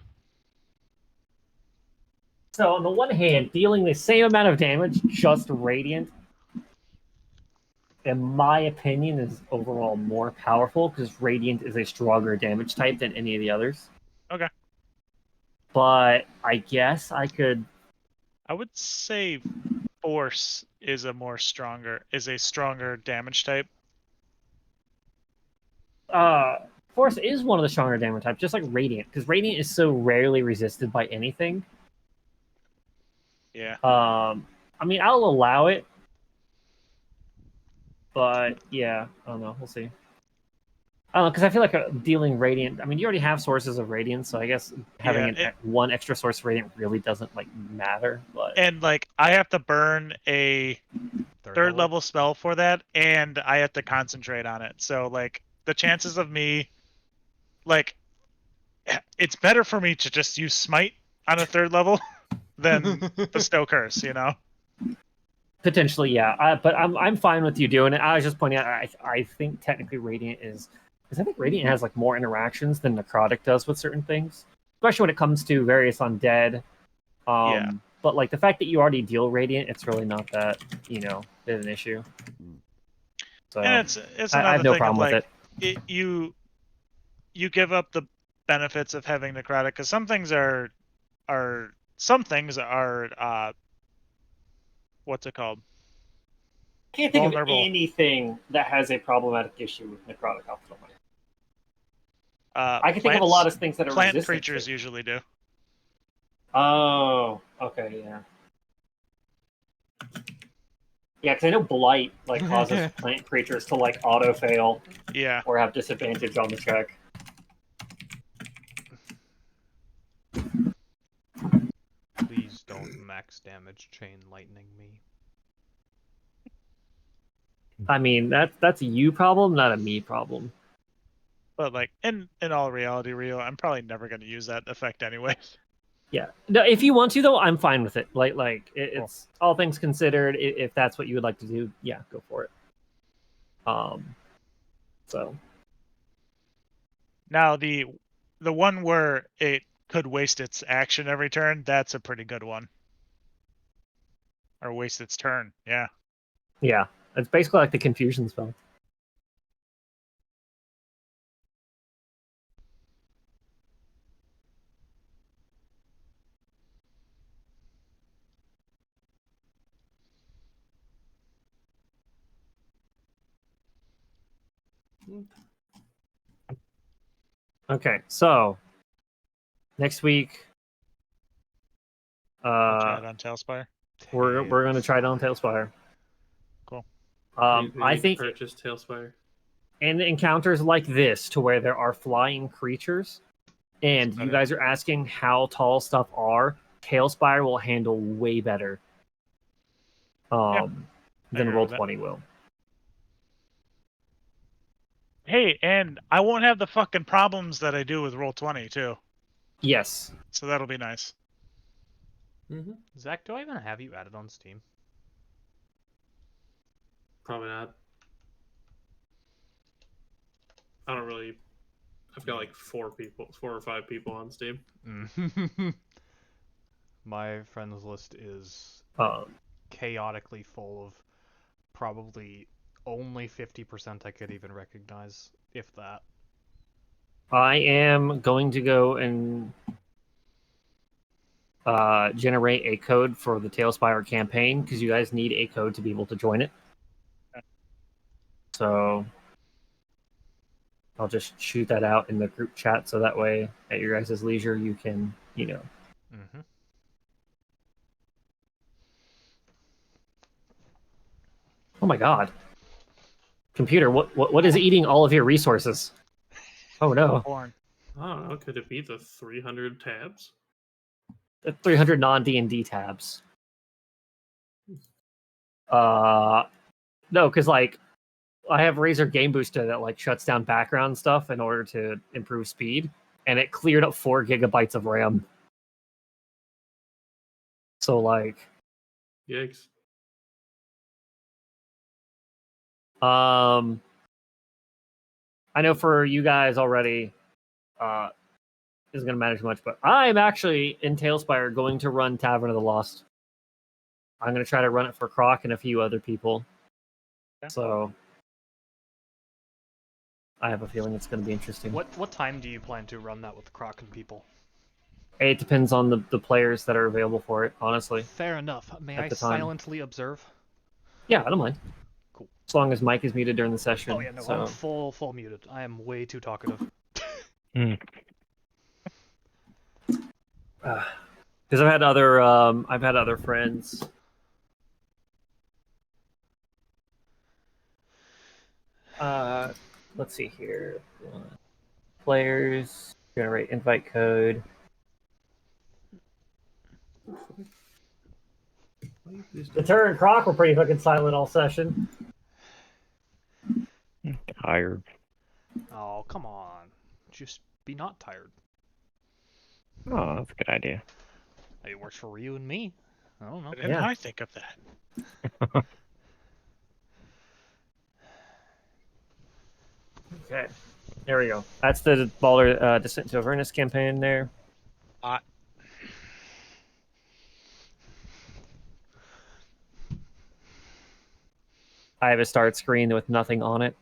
So on the one hand, dealing the same amount of damage, just radiant, in my opinion, is overall more powerful because radiant is a stronger damage type than any of the others. Okay. But I guess I could. I would say force is a stronger damage type. Force is one of the stronger damage types, just like radiant, because radiant is so rarely resisted by anything. Yeah. I mean, I'll allow it, but yeah, I don't know. We'll see. I don't know, because I feel like dealing radiant. I mean, you already have sources of radiant, so I guess having one extra source of radiant really doesn't like matter. But and like I have to burn a third level spell for that, and I have to concentrate on it. So like the chances of me, like, it's better for me to just use smite on a third level than bestow curse. You know. potentially, yeah. But I'm fine with you doing it. I was just pointing out. I think technically radiant is. Because I think Radiant has like more interactions than Necrotic does with certain things, especially when it comes to various undead. Yeah. But like the fact that you already deal Radiant, it's really not that an issue. So And it's another I have no thing problem of like with it. you give up the benefits of having Necrotic because some things are what's it called? Can't think vulnerable. of anything that has a problematic issue with Necrotic off the top of my head. I can think of a lot of things that are plant resistant creatures to. usually do. Oh, okay, yeah. Yeah, because I know Blight like causes plant creatures to like auto fail. Yeah. Or have disadvantage on the check. Please don't max damage chain lightning me. I mean, that's a you problem, not a me problem. But like in all reality, Rio, I'm probably never going to use that effect anyway. Yeah. No, if you want to though, I'm fine with it. It's all things considered. If that's what you would like to do, yeah, go for it. So now the one where it could waste its action every turn, that's a pretty good one. Or waste its turn, yeah. Yeah, it's basically like the confusion spell. Okay, so next week, try it on Tailspire. We're gonna try it on Tailspire. Cool. I think purchase Tailspire. In encounters like this, to where there are flying creatures, and you guys are asking how tall stuff are, Tailspire will handle way better than Roll20 will. Hey, and I won't have the fucking problems that I do with Roll20 too. Yes. So that'll be nice. Mm-hmm. Zach, do I even have you added on Steam? Probably not. I don't really. I've got like 4 or 5 people on Steam. My friends list is chaotically full of probably only 50% I could even recognize, if that. I am going to go and generate a code for the Tailspire campaign, because you guys need a code to be able to join it. So I'll just shoot that out in the group chat, so that way, at your guys' leisure, you can, Mm-hmm. Oh my god. Computer, what is eating all of your resources? Oh no. Porn. I don't know. Could it be the 300 tabs? The 300 non-D&D tabs. No, because like I have Razer Game Booster that like shuts down background stuff in order to improve speed, and it cleared up 4 gigabytes of RAM. So like, yikes. I know for you guys already, isn't going to matter too much. But I'm actually in Tailspire going to run Tavern of the Lost. I'm going to try to run it for Croc and a few other people. So I have a feeling it's going to be interesting. What time do you plan to run that with Croc and people? It depends on the players that are available for it, honestly. Fair enough. May At I the time. silently observe? Yeah, I don't mind. Cool. As long as Mike is muted during the session. Oh yeah, no, I'm full muted. I am way too talkative. Mm. Because I've had other friends. Let's see here. Players generate invite code. The Terra and Croc were pretty fucking silent all session. Tired. Oh, come on. Just be not tired. Oh, that's a good idea. It works for you and me. I don't know. Why didn't I think of that? Okay. There we go. That's the Baller Descent to Avernus campaign there. I have a start screen with nothing on it.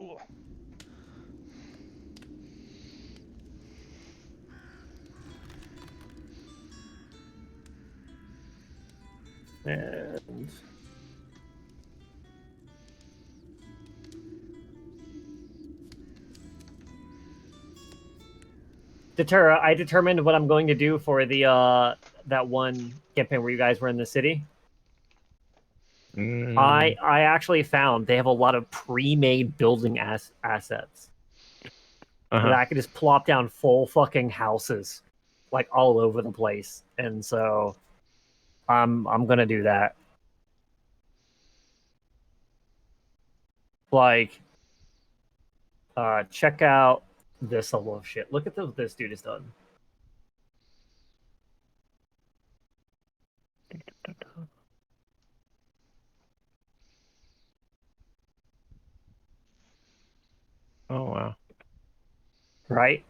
Ooh. And Deterra, I determined what I'm going to do for the that one campaign where you guys were in the city. I actually found they have a lot of pre-made building assets. Uh-huh. That I could just plop down full fucking houses, like all over the place, and so I'm gonna do that. Like, check out this level of shit. Look at what this dude has done. Oh wow. Right?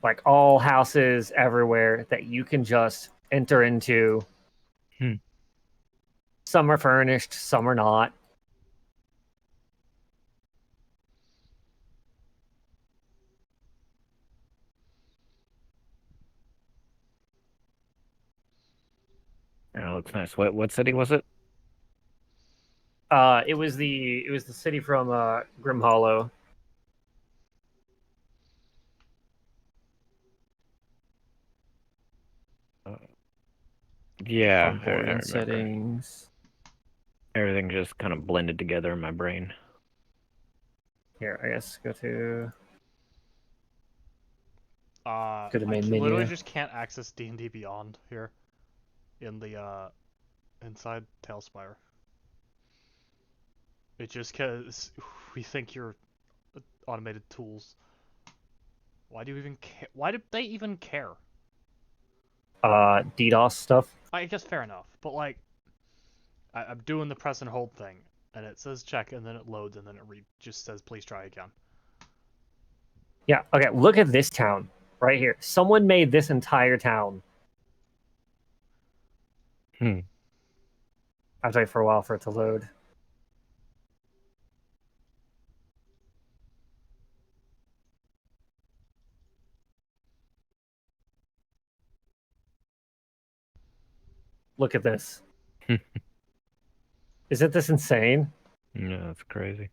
Like all houses everywhere that you can just enter into. Some are furnished, some are not. Oh, looks nice. What city was it? It was the city from Grim Hollow. Yeah, I Onboarding remember. settings. Everything just kind of blended together in my brain. Here, I guess go to. Could have I made literally menu. just can't access D&D Beyond here in the inside Tailspire. It just because we think you're automated tools. Why do you even care? Why did they even care? DDoS stuff. I guess fair enough, but like, I'm doing the press and hold thing, and it says check, and then it loads, and then it just says please try again. Yeah. Okay. Look at this town right here. Someone made this entire town. I've waited for a while for it to load. Look at this. Isn't this insane? Yeah, that's crazy.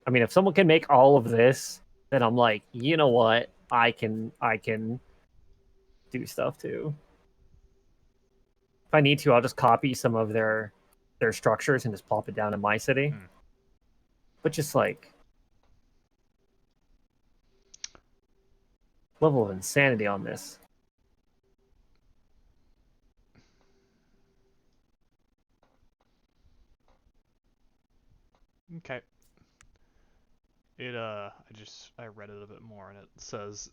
I mean, if someone can make all of this, then I'm like, you know what? I can do stuff too. If I need to, I'll just copy some of their structures and just plop it down in my city. But just like level of insanity on this. Okay. I read it a bit more, and it says,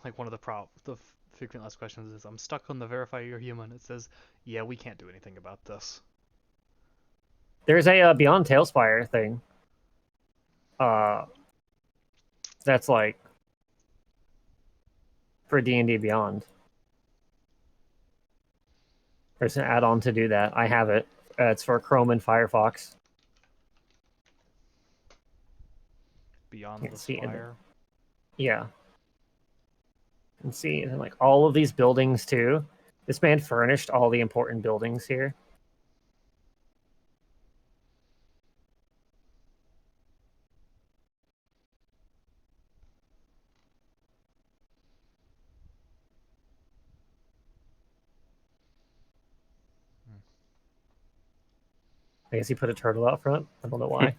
like one of the frequent last questions is, I'm stuck on the verify you're human. It says, yeah, we can't do anything about this. There's a Beyond Tailspire thing. That's like for D&D Beyond. There's an add-on to do that. I have it. It's for Chrome and Firefox. Beyond You the can see it in Spire. Yeah. You can see and like all of these buildings too. This man furnished all the important buildings here. I guess he put a turtle out front. I don't know why.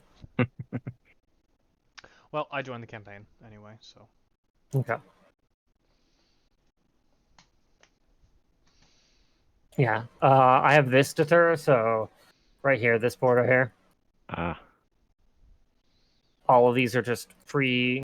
Well, I joined the campaign anyway, so. Okay. Yeah. I have this deter, so right here, this border here. Ah. All of these are just free